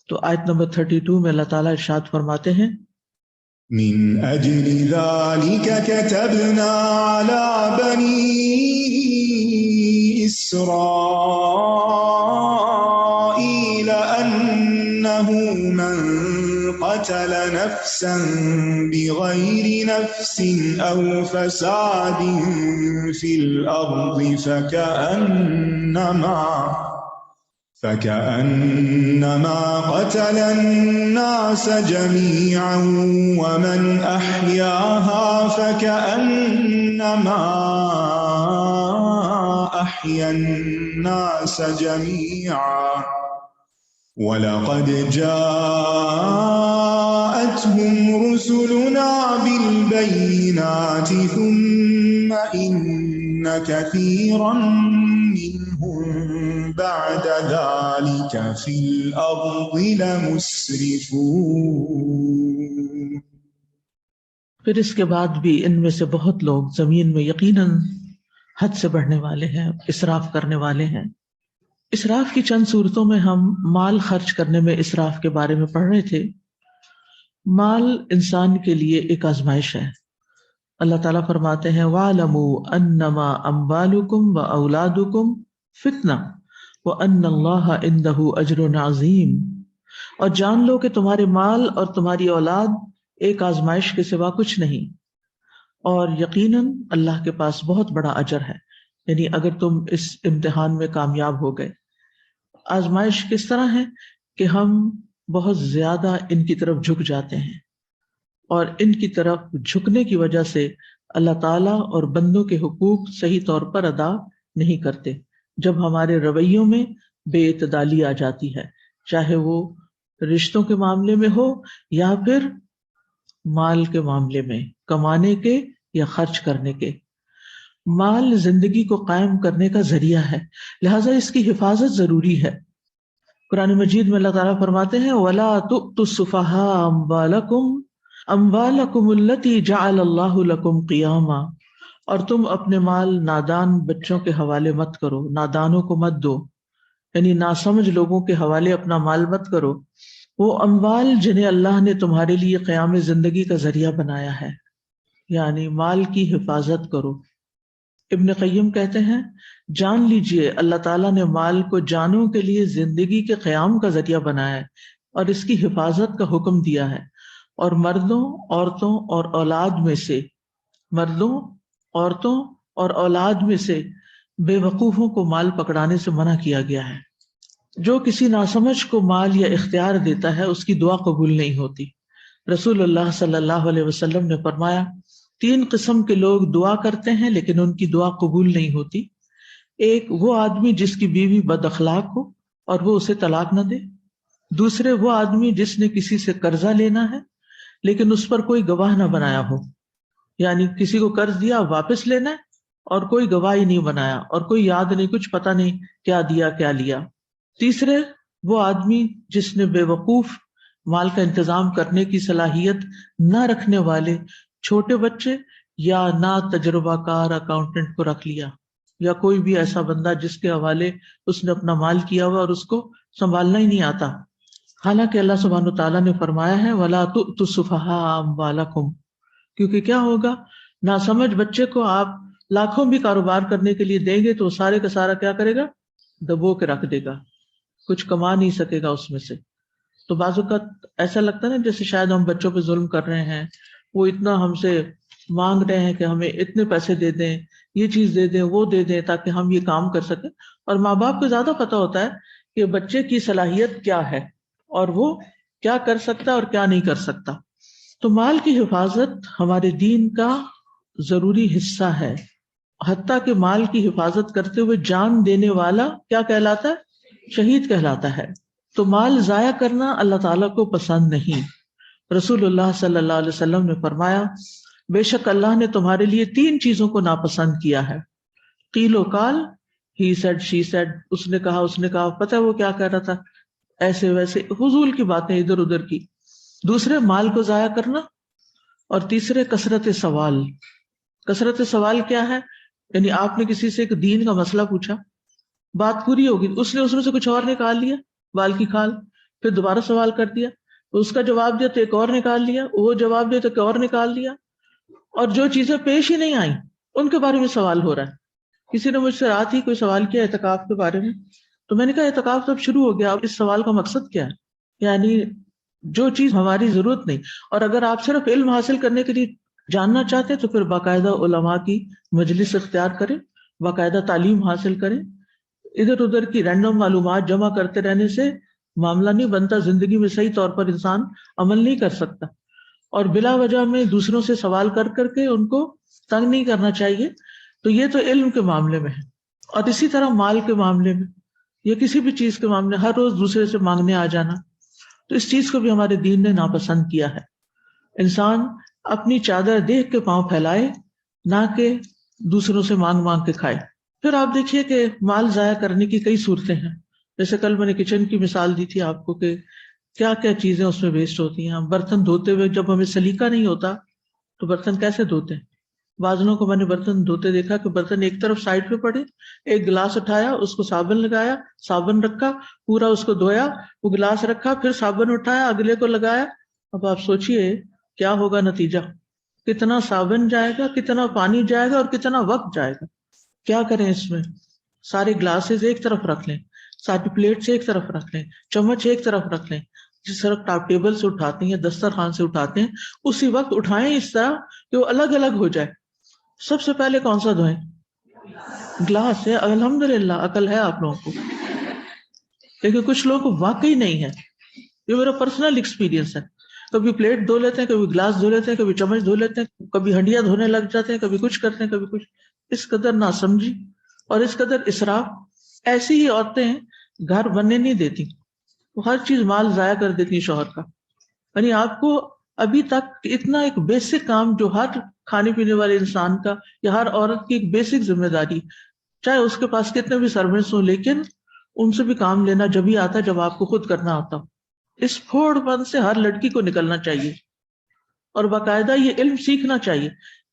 تو آیت نمبر 32 میں اللہ تعالیٰ ارشاد فرماتے ہیں من أجل ذلك كتبنا على بني إسرائيل أنه من قتل نفسا بغير نفس أو فساد في الأرض فكأنما قتل الناس جميعا ومن أحياها فكأنما أحيا الناس جميعا ولقد جاءتهم رسلنا بالبينات ثم إن كثيرا منهم إنهم بعد ذلك في الأرض لمسرفون. پھر اس کے بعد بھی ان میں سے بہت لوگ زمین میں یقیناً حد سے بڑھنے والے ہیں، اسراف کرنے والے ہیں. اسراف کی چند صورتوں میں ہم مال خرچ کرنے میں اسراف کے بارے میں پڑھ رہے تھے. مال انسان کے لیے ایک آزمائش ہے. اللہ تعالیٰ فرماتے ہیں وَاعْلَمُوا أَنَّمَا أَمْوَالُكُمْ وَأَوْلَادُكُمْ فِتْنَةٌ وَأَنَّ اللَّهَ عِندَهُ أَجْرٌ عَظِيمٌ. اور جان لو کہ تمہارے مال اور تمہاری اولاد ایک آزمائش کے سوا کچھ نہیں، اور یقیناً اللہ کے پاس بہت بڑا اجر ہے. یعنی اگر تم اس امتحان میں کامیاب ہو گئے. آزمائش کس طرح ہے کہ ہم بہت زیادہ ان کی طرف جھک جاتے ہیں، اور ان کی طرف جھکنے کی وجہ سے اللہ تعالیٰ اور بندوں کے حقوق صحیح طور پر ادا نہیں کرتے. جب ہمارے رویوں میں بے اعتدالی آ جاتی ہے، چاہے وہ رشتوں کے معاملے میں ہو یا پھر مال کے معاملے میں، کمانے کے یا خرچ کرنے کے. مال زندگی کو قائم کرنے کا ذریعہ ہے، لہٰذا اس کی حفاظت ضروری ہے. قرآن مجید میں اللہ تعالیٰ فرماتے ہیں وَلَا تُؤْتُوا السُّفَهَاءَ أَمْوَالَكُمْ الَّتِي جَعَلَ اللَّهُ لَكُمْ قِيَامًا. اور تم اپنے مال نادان بچوں کے حوالے مت کرو، نادانوں کو مت دو، یعنی ناسمجھ لوگوں کے حوالے اپنا مال مت کرو. وہ اموال جنہیں اللہ نے تمہارے لیے قیام زندگی کا ذریعہ بنایا ہے، یعنی مال کی حفاظت کرو. ابن قیم کہتے ہیں جان لیجئے اللہ تعالیٰ نے مال کو جانوں کے لیے زندگی کے قیام کا ذریعہ بنایا ہے اور اس کی حفاظت کا حکم دیا ہے. اور مردوں، عورتوں اور اولاد میں سے بے وقوفوں کو مال پکڑانے سے منع کیا گیا ہے. جو کسی ناسمجھ کو مال یا اختیار دیتا ہے اس کی دعا قبول نہیں ہوتی. رسول اللہ صلی اللہ علیہ وسلم نے فرمایا 3 قسم کے لوگ دعا کرتے ہیں لیکن ان کی دعا قبول نہیں ہوتی. ایک وہ آدمی جس کی بیوی بد اخلاق ہو اور وہ اسے طلاق نہ دے. دوسرے وہ آدمی جس نے کسی سے قرضہ لینا ہے لیکن اس پر کوئی گواہ نہ بنایا ہو، یعنی کسی کو قرض دیا واپس لینا ہے اور کوئی گواہی نہیں بنایا اور کوئی یاد نہیں، کچھ پتہ نہیں کیا دیا کیا لیا. تیسرے وہ آدمی جس نے بے وقوف مال کا انتظام کرنے کی صلاحیت نہ رکھنے والے چھوٹے بچے یا نا تجربہ کار اکاؤنٹنٹ کو رکھ لیا، یا کوئی بھی ایسا بندہ جس کے حوالے اس نے اپنا مال کیا ہوا اور اس کو سنبھالنا ہی نہیں آتا. حالانکہ اللہ سبحانہ وتعالیٰ نے فرمایا ہے وَلَا تُؤْتُوا السُّفَهَاءَ أَمْوَالَكُمْ، کیونکہ کیا ہوگا ناسمجھ بچے کو آپ لاکھوں بھی کاروبار کرنے کے لیے دیں گے تو سارے کا سارا کیا کرے گا؟ دبو کے رکھ دے گا، کچھ کما نہیں سکے گا اس میں سے. تو بعض اوقات ایسا لگتا ہے نا جیسے شاید ہم بچوں پہ ظلم کر رہے ہیں، وہ اتنا ہم سے مانگ رہے ہیں کہ ہمیں اتنے پیسے دے دیں، یہ چیز دے دیں، وہ دے دیں تاکہ ہم یہ کام کر سکیں. اور ماں باپ کو زیادہ پتہ ہوتا ہے کہ بچے کی صلاحیت کیا ہے اور وہ کیا کر سکتا اور کیا نہیں کر سکتا. تو مال کی حفاظت ہمارے دین کا ضروری حصہ ہے، حتیٰ کہ مال کی حفاظت کرتے ہوئے جان دینے والا کیا کہلاتا ہے؟ شہید کہلاتا ہے. تو مال ضائع کرنا اللہ تعالیٰ کو پسند نہیں. رسول اللہ صلی اللہ علیہ وسلم نے فرمایا بے شک اللہ نے تمہارے لیے 3 چیزوں کو ناپسند کیا ہے. قیل و قال، ہی سیڈ شی سیڈ، اس نے کہا پتہ ہے وہ کیا کہہ رہا تھا، ایسے ویسے فضول کی باتیں ادھر ادھر کی. دوسرے مال کو ضائع کرنا، اور تیسرے کثرت سوال. کثرت سوال کیا ہے؟ یعنی آپ نے کسی سے ایک دین کا مسئلہ پوچھا، بات پوری ہوگی، اس نے اس میں سے کچھ اور نکال لیا، بال کی کھال، پھر دوبارہ سوال کر دیا، اس کا جواب دیا تو ایک اور نکال لیا، وہ جواب دیا تو ایک اور نکال لیا، اور جو چیزیں پیش ہی نہیں آئیں ان کے بارے میں سوال ہو رہا ہے. کسی نے مجھ سے رات ہی کوئی سوال کیا اعتکاف کے بارے میں، تو میں نے کہا اعتکاف تو اب شروع ہو گیا، اب اس سوال کا مقصد کیا ہے؟ یعنی جو چیز ہماری ضرورت نہیں. اور اگر آپ صرف علم حاصل کرنے کے لیے جاننا چاہتے ہیں تو پھر باقاعدہ علماء کی مجلس اختیار کریں، باقاعدہ تعلیم حاصل کریں. ادھر ادھر کی رینڈم معلومات جمع کرتے رہنے سے معاملہ نہیں بنتا، زندگی میں صحیح طور پر انسان عمل نہیں کر سکتا. اور بلا وجہ میں دوسروں سے سوال کر کر کے ان کو تنگ نہیں کرنا چاہیے. تو یہ تو علم کے معاملے میں ہے. اور اسی طرح مال کے معاملے میں یا کسی بھی چیز کے معاملے ہر روز دوسرے سے مانگنے آ جانا، تو اس چیز کو بھی ہمارے دین نے ناپسند کیا ہے. انسان اپنی چادر دیکھ کے پاؤں پھیلائے، نہ کہ دوسروں سے مانگ مانگ کے کھائے. پھر آپ دیکھیے کہ مال ضائع کرنے کی کئی صورتیں ہیں. جیسے کل میں نے کچن کی مثال دی تھی آپ کو کہ کیا کیا چیزیں اس میں ویسٹ ہوتی ہیں. برتن دھوتے ہوئے جب ہمیں سلیقہ نہیں ہوتا تو برتن کیسے دھوتے ہیں. بعضوں کو میں نے برتن دھوتے دیکھا کہ برتن ایک طرف سائڈ پہ پڑے, ایک گلاس اٹھایا, اس کو صابن لگایا, صابن رکھا, پورا اس کو دھویا, وہ گلاس رکھا, پھر صابن اٹھایا, اگلے کو لگایا. اب آپ سوچئے کیا ہوگا نتیجہ, کتنا صابن جائے گا, کتنا پانی جائے گا اور کتنا وقت جائے گا. کیا کریں اس میں, سارے گلاسز ایک طرف رکھ لیں, ساری پلیٹس ایک طرف رکھ لیں, چمچ ایک طرف رکھ لیں. جس طرح ٹاپ ٹیبل سے اٹھاتے ہیں, دسترخوان سے اٹھاتے ہیں, اسی وقت اٹھائیں اس طرح کہ وہ الگ الگ ہو جائے. سب سے پہلے کون سا دھوئیں, گلاس ہے. الحمدللہ عقل ہے آپ لوگوں کو, لیکن کچھ لوگوں کو واقعی نہیں ہے. یہ میرا پرسنل ایکسپیرینس ہے. کبھی پلیٹ دھو لیتے ہیں, کبھی گلاس دھو لیتے ہیں, کبھی چمچ دھو لیتے ہیں, کبھی ہنڈیاں دھونے لگ جاتے ہیں, کبھی کچھ کرتے ہیں, کبھی کچھ. اس قدر ناسمجھی اور اس قدر اسراف. ایسی ہی عورتیں گھر بننے نہیں دیتی, وہ ہر چیز مال ضائع کر دیتی ہیں شوہر کا. یعنی آپ کو ابھی تک اتنا ایک بیسک کام جو ہر کھانے پینے والے انسان کا یا ہر عورت کی ایک بیسک ذمہ داری, چاہے اس کے پاس کتنے بھی سروینٹس ہوں, لیکن ان سے بھی کام لینا جبھی آتا ہے جب آپ کو خود کرنا آتا ہو. اس پھوڑ پن سے ہر لڑکی کو نکلنا چاہیے اور باقاعدہ یہ علم سیکھنا چاہیے.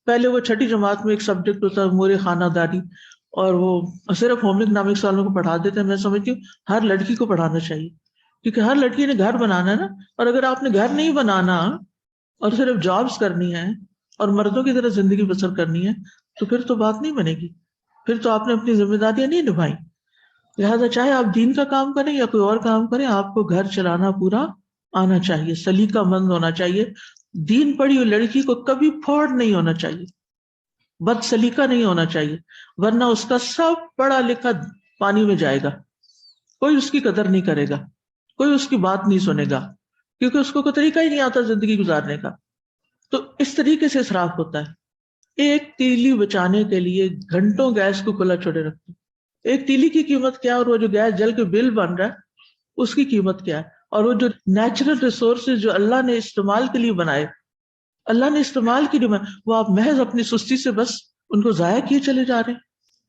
پہلے وہ چھٹی جماعت میں ایک سبجیکٹ ہوتا ہے امور خانہ داری, اور وہ صرف ہوم اکنامکس والوں کو پڑھا دیتے ہیں. میں سمجھتی ہوں ہر لڑکی کو پڑھانا چاہیے, کیونکہ ہر لڑکی نے گھر بنانا ہے نا. اور اگر آپ نے گھر نہیں بنانا اور صرف جابس کرنی ہے اور مردوں کی طرح زندگی بسر کرنی ہے تو پھر تو بات نہیں بنے گی, پھر تو آپ نے اپنی ذمہ داریاں نہیں نبھائی. لہٰذا چاہے آپ دین کا کام کریں یا کوئی اور کام کریں, آپ کو گھر چلانا پورا آنا چاہیے, سلیقہ مند ہونا چاہیے. دین پڑھی ہوئی لڑکی کو کبھی پھوڑ نہیں ہونا چاہیے, بد سلیقہ نہیں ہونا چاہیے, ورنہ اس کا سب پڑھا لکھا پانی میں جائے گا. کوئی اس کی قدر نہیں کرے گا, کوئی اس کی بات نہیں سنے گا, کیونکہ اس کو کوئی طریقہ ہی نہیں آتا زندگی گزارنے کا. تو اس طریقے سے اسراف ہوتا ہے. ایک تیلی بچانے کے لیے گھنٹوں گیس کو کھلا چھوڑے رکھتے. ایک تیلی کی قیمت کیا, اور وہ جو گیس جل کے بل بن رہا ہے اس کی قیمت کیا ہے. اور وہ جو نیچرل ریسورسز جو اللہ نے استعمال کے لیے بنائے, اللہ نے استعمال کی لیے وہ آپ محض اپنی سستی سے بس ان کو ضائع کیے چلے جا رہے ہیں.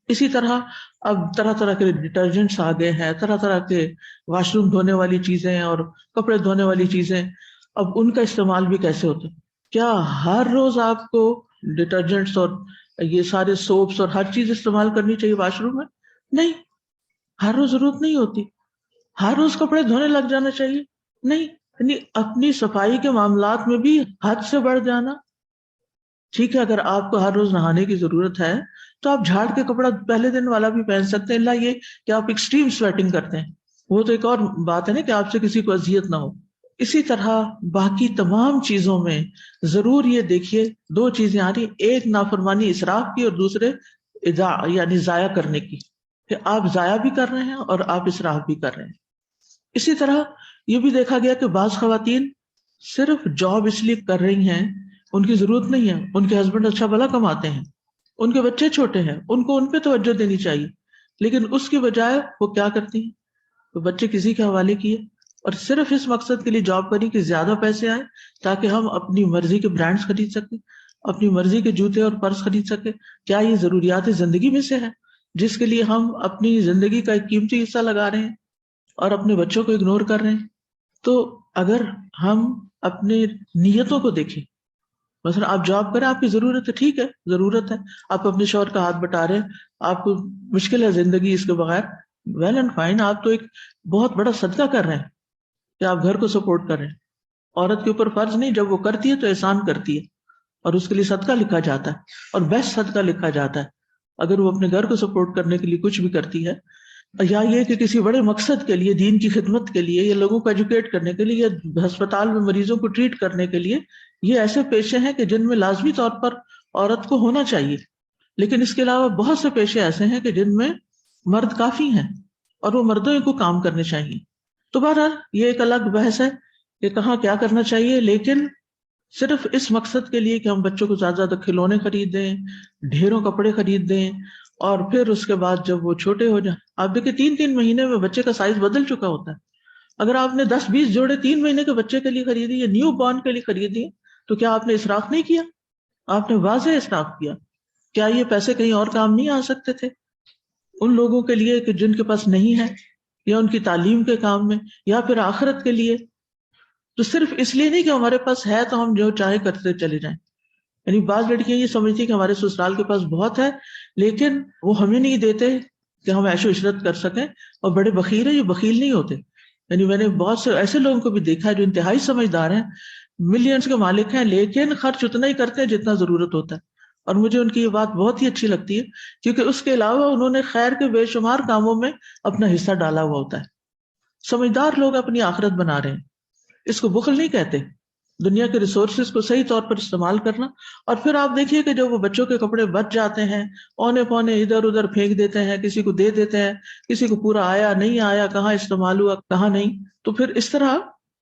اسی طرح اب طرح طرح کے ڈٹرجنٹس آ گئے ہیں, طرح طرح کے واش روم دھونے والی چیزیں اور کپڑے دھونے والی چیزیں. اب ان کا استعمال بھی کیسے ہوتا ہے. کیا ہر روز آپ کو ڈٹرجنٹس اور یہ سارے سوپس اور ہر چیز استعمال کرنی چاہیے واش روم میں؟ نہیں, ہر روز ضرورت نہیں ہوتی. ہر روز کپڑے دھونے لگ جانا چاہیے؟ نہیں. یعنی اپنی صفائی کے معاملات میں بھی حد سے بڑھ جانا. ٹھیک ہے, اگر آپ کو ہر روز نہانے کی ضرورت ہے تو آپ جھاڑ کے کپڑا پہلے دن والا بھی پہن سکتے ہیں, اللہ یہ کہ آپ ایکسٹریم سویٹنگ کرتے ہیں, وہ تو ایک اور بات ہے نا کہ آپ سے کسی کو اذیت نہ ہو. اسی طرح باقی تمام چیزوں میں ضرور یہ دیکھیے دو چیزیں آ رہی, ایک نافرمانی اسراف کی اور دوسرے یعنی ضائع کرنے کی, کہ آپ ضائع بھی کر رہے ہیں اور آپ اسراف بھی کر رہے ہیں. اسی طرح یہ بھی دیکھا گیا کہ بعض خواتین صرف جاب اس لیے کر رہی ہیں, ان کی ضرورت نہیں ہے, ان کے ہسبینڈ اچھا بھلا کماتے ہیں, ان کے بچے چھوٹے ہیں, ان کو ان پہ توجہ دینی چاہیے, لیکن اس کی بجائے وہ کیا کرتی ہیں, تو بچے کسی کے حوالے کیے اور صرف اس مقصد کے لیے جاب کری کہ زیادہ پیسے آئیں تاکہ ہم اپنی مرضی کے برانڈز خرید سکیں, اپنی مرضی کے جوتے اور پرس خرید سکیں. کیا یہ ضروریات زندگی میں سے ہے جس کے لیے ہم اپنی زندگی کا ایک قیمتی حصہ لگا رہے ہیں اور اپنے بچوں کو اگنور کر رہے ہیں؟ تو اگر ہم اپنے نیتوں کو دیکھیں, مثلا آپ جاب کریں, آپ کی ضرورت ہے, ٹھیک ہے ضرورت ہے, آپ اپنے شوہر کا ہاتھ بٹا رہے ہیں, آپ کو مشکل ہے زندگی اس کے بغیر, ویل اینڈ فائن, آپ تو ایک بہت بڑا صدقہ کر رہے ہیں کہ آپ گھر کو سپورٹ کر رہے ہیں. عورت کے اوپر فرض نہیں, جب وہ کرتی ہے تو احسان کرتی ہے اور اس کے لیے صدقہ لکھا جاتا ہے اور بیسٹ صدقہ لکھا جاتا ہے اگر وہ اپنے گھر کو سپورٹ کرنے کے لیے کچھ بھی کرتی ہے, یا یہ کہ کسی بڑے مقصد کے لیے, دین کی خدمت کے لیے, یا لوگوں کو ایجوکیٹ کرنے کے لیے, یا ہسپتال میں مریضوں کو ٹریٹ کرنے کے لیے. یہ ایسے پیشے ہیں کہ جن میں لازمی طور پر عورت کو ہونا چاہیے, لیکن اس کے علاوہ بہت سے پیشے ایسے ہیں کہ جن میں مرد کافی ہیں اور وہ مردوں کو کام کرنے چاہیے. تو بہرحال یہ ایک الگ بحث ہے کہ کہاں کیا کرنا چاہیے, لیکن صرف اس مقصد کے لیے کہ ہم بچوں کو زیادہ زیادہ کھلونے خرید دیں, ڈھیروں کپڑے خرید دیں, اور پھر اس کے بعد جب وہ چھوٹے ہو جائیں, آپ دیکھیں 3 مہینے میں بچے کا سائز بدل چکا ہوتا ہے. اگر آپ نے 10-20 جوڑے 3 مہینے کے بچے کے لیے خریدی یا نیو بورن کے لیے خریدی تو کیا آپ نے اسراف نہیں کیا؟ آپ نے واضح اسراف کیا. کیا یہ پیسے کہیں اور کام نہیں آ سکتے تھے؟ ان لوگوں کے لیے کہ جن کے پاس نہیں ہے، یا ان کی تعلیم کے کام میں، یا پھر آخرت کے لیے. تو صرف اس لیے نہیں کہ ہمارے پاس ہے تو ہم جو چاہے کرتے چلے جائیں. یعنی بعض لڑکیاں یہ سمجھتی کہ ہمارے سسرال کے پاس بہت ہے لیکن وہ ہمیں نہیں دیتے کہ ہم عیش و عشرت کر سکیں، اور بڑے بخیل ہیں. یہ بخیل نہیں ہوتے. یعنی میں نے بہت سے ایسے لوگوں کو بھی دیکھا ہے جو انتہائی سمجھدار ہیں، ملینز کے مالک ہیں، لیکن خرچ اتنا ہی کرتے ہیں جتنا ضرورت ہوتا ہے. اور مجھے ان کی یہ بات بہت ہی اچھی لگتی ہے کیونکہ اس کے علاوہ انہوں نے خیر کے بے شمار کاموں میں اپنا حصہ ڈالا ہوا ہوتا ہے. سمجھدار لوگ اپنی آخرت بنا رہے ہیں. اس کو بخل نہیں کہتے. دنیا کے ریسورسز کو صحیح طور پر استعمال کرنا. اور پھر آپ دیکھیے کہ جب وہ بچوں کے کپڑے بچ جاتے ہیں، اونے پونے ادھر ادھر پھینک دیتے ہیں، کسی کو دے دیتے ہیں، کسی کو پورا آیا نہیں آیا، کہاں استعمال ہوا کہاں نہیں. تو پھر اس طرح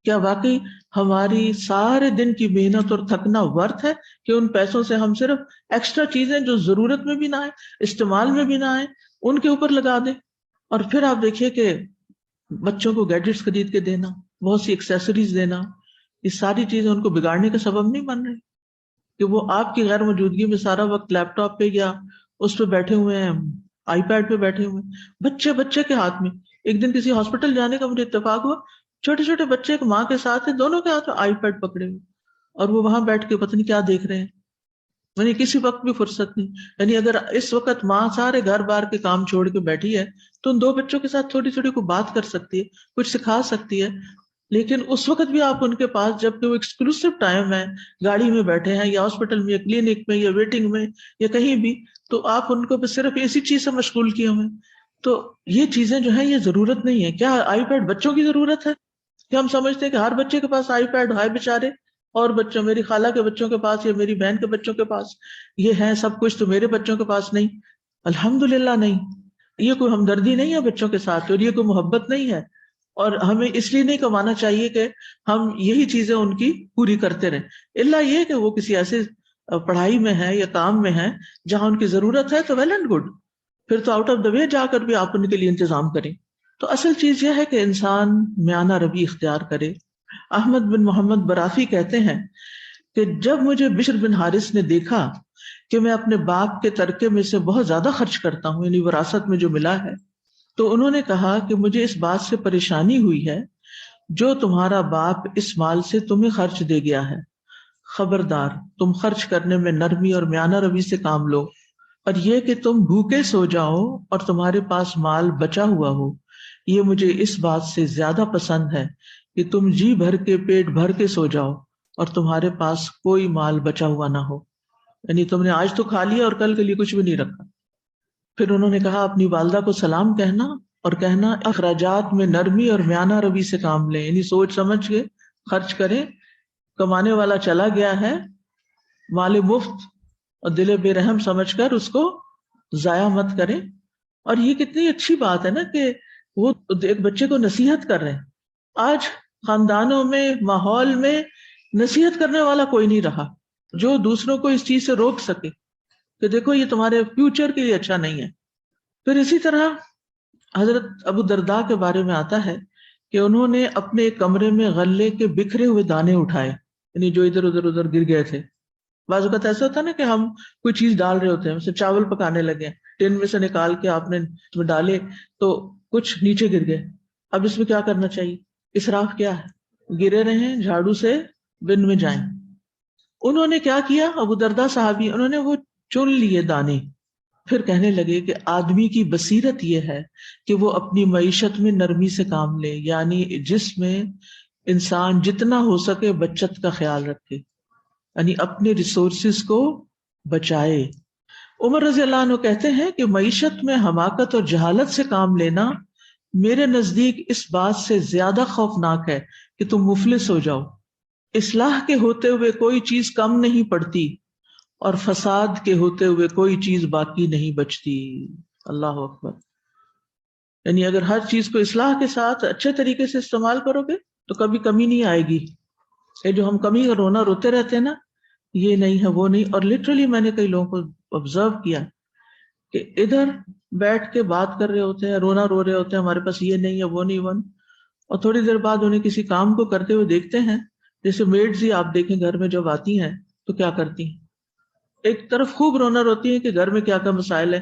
کیا واقعی ہماری سارے دن کی محنت اور تھکنا ورتھ ہے کہ ان پیسوں سے ہم صرف ایکسٹرا چیزیں جو ضرورت میں بھی نہ آئے، استعمال میں بھی نہ آئے، ان کے اوپر لگا دیں؟ اور پھر آپ دیکھیے کہ بچوں کو گیجٹس خرید کے دینا، بہت سی ایکسیسریز دینا، یہ ساری چیزیں ان کو بگاڑنے کا سبب نہیں بن رہی کہ وہ آپ کی غیر موجودگی میں سارا وقت لیپ ٹاپ پہ یا اس پہ بیٹھے ہوئے ہیں، آئی پیڈ پہ بیٹھے ہوئے ہیں. بچے کے ہاتھ میں. ایک دن کسی ہاسپٹل جانے کا مجھے اتفاق ہوا، چھوٹے چھوٹے بچے ایک ماں کے ساتھ ہیں، دونوں کے ہاتھ میں آئی پیڈ پکڑے ہوئے، اور وہ وہاں بیٹھ کے پتہ نہیں کیا دیکھ رہے ہیں. یعنی کسی وقت بھی فرصت نہیں. یعنی اگر اس وقت ماں سارے گھر بار کے کام چھوڑ کے بیٹھی ہے تو ان دو بچوں کے ساتھ تھوڑی تھوڑی کوئی بات کر سکتی ہے، کچھ سکھا سکتی ہے. لیکن اس وقت بھی آپ ان کے پاس، جب کہ وہ ایکسکلوسیو ٹائم ہے، گاڑی میں بیٹھے ہیں یا ہاسپٹل میں یا کلینک میں یا ویٹنگ میں یا کہیں بھی، تو آپ ان کو صرف اسی چیز سے مشغول کیے ہوئے. تو یہ چیزیں جو ہیں یہ ضرورت نہیں ہے. کیا آئی پیڈ بچوں کی ضرورت ہے؟ کہ ہم سمجھتے ہیں کہ ہر بچے کے پاس آئی پیڈ ہے بیچارے، اور بچوں، میری خالہ کے بچوں کے پاس یا میری بہن کے بچوں کے پاس یہ ہے سب کچھ، تو میرے بچوں کے پاس نہیں. الحمدللہ نہیں. یہ کوئی ہمدردی نہیں ہے بچوں کے ساتھ، اور یہ کوئی محبت نہیں ہے. اور ہمیں اس لیے نہیں کمانا چاہیے کہ ہم یہی چیزیں ان کی پوری کرتے رہیں، الا یہ کہ وہ کسی ایسے پڑھائی میں ہے یا کام میں ہے جہاں ان کی ضرورت ہے، تو ویل اینڈ گڈ. پھر تو آؤٹ آف دا وے جا کر بھی آپ ان کے لیے انتظام کریں. تو اصل چیز یہ ہے کہ انسان میانہ روی اختیار کرے. احمد بن محمد برافی کہتے ہیں کہ جب مجھے بشر بن حارث نے دیکھا کہ میں اپنے باپ کے ترکے میں سے بہت زیادہ خرچ کرتا ہوں، یعنی وراثت میں جو ملا ہے، تو انہوں نے کہا کہ مجھے اس بات سے پریشانی ہوئی ہے جو تمہارا باپ اس مال سے تمہیں خرچ دے گیا ہے. خبردار تم خرچ کرنے میں نرمی اور میانہ روی سے کام لو، اور یہ کہ تم بھوکے سو جاؤ اور تمہارے پاس مال بچا ہوا ہو، یہ مجھے اس بات سے زیادہ پسند ہے کہ تم جی بھر کے پیٹ بھر کے سو جاؤ اور تمہارے پاس کوئی مال بچا ہوا نہ ہو. یعنی تم نے آج تو کھا لیا اور کل کے لیے کچھ بھی نہیں رکھا. پھر انہوں نے کہا اپنی والدہ کو سلام کہنا اور کہنا اخراجات میں نرمی اور میانہ روی سے کام لیں، یعنی سوچ سمجھ کے خرچ کریں. کمانے والا چلا گیا ہے، مال مفت اور دل بے رحم سمجھ کر اس کو ضائع مت کریں. اور یہ کتنی اچھی بات ہے نا کہ وہ ایک بچے کو نصیحت کر رہے ہیں. آج خاندانوں میں، ماحول میں نصیحت کرنے والا کوئی نہیں رہا جو دوسروں کو اس چیز سے روک سکے کہ دیکھو یہ تمہارے فیوچر کے لیے اچھا نہیں ہے. پھر اسی طرح حضرت ابو درداء کے بارے میں آتا ہے کہ انہوں نے اپنے ایک کمرے میں غلے کے بکھرے ہوئے دانے اٹھائے، یعنی جو ادھر ادھر گر گئے تھے. بعض اوقات ایسا ہوتا ہے نا کہ ہم کوئی چیز ڈال رہے ہوتے ہیں، جیسے چاول پکانے لگے، ٹین میں سے نکال کے آپ نے اس میں ڈالے تو کچھ نیچے گر گئے. اب اس میں کیا کرنا چاہیے؟ اسراف کیا ہے؟ گرے رہیں، جھاڑو سے بن میں جائیں. انہوں نے کیا کیا؟ ابو درداء صحابی، انہوں نے وہ چن لیے دانے. پھر کہنے لگے کہ آدمی کی بصیرت یہ ہے کہ وہ اپنی معیشت میں نرمی سے کام لے، یعنی جس میں انسان جتنا ہو سکے بچت کا خیال رکھے، یعنی اپنے ریسورسز کو بچائے. عمر رضی اللہ عنہ کہتے ہیں کہ معیشت میں حماقت اور جہالت سے کام لینا میرے نزدیک اس بات سے زیادہ خوفناک ہے کہ تم مفلس ہو جاؤ. اصلاح کے ہوتے ہوئے کوئی چیز کم نہیں پڑتی اور فساد کے ہوتے ہوئے کوئی چیز باقی نہیں بچتی. اللہ اکبر. یعنی اگر ہر چیز کو اصلاح کے ساتھ اچھے طریقے سے استعمال کرو گے تو کبھی کمی نہیں آئے گی. یہ جو ہم کمی اور رونا روتے رہتے ہیں نا، یہ نہیں ہے وہ نہیں. اور لٹرلی میں نے کئی لوگوں کو آبزرو کیا کہ ادھر بیٹھ کے بات کر رہے ہوتے ہیں، رونا رو رہے ہوتے ہیں، ہمارے پاس یہ نہیں ہے وہ نہیں ون، اور تھوڑی دیر بعد انہیں کسی کام کو کرتے ہوئے دیکھتے ہیں. جیسے میڈز ہی آپ دیکھیں گھر میں جب آتی ہیں تو کیا کرتی ہیں، ایک طرف خوب رونا روتی ہیں کہ گھر میں کیا کیا مسائل ہیں،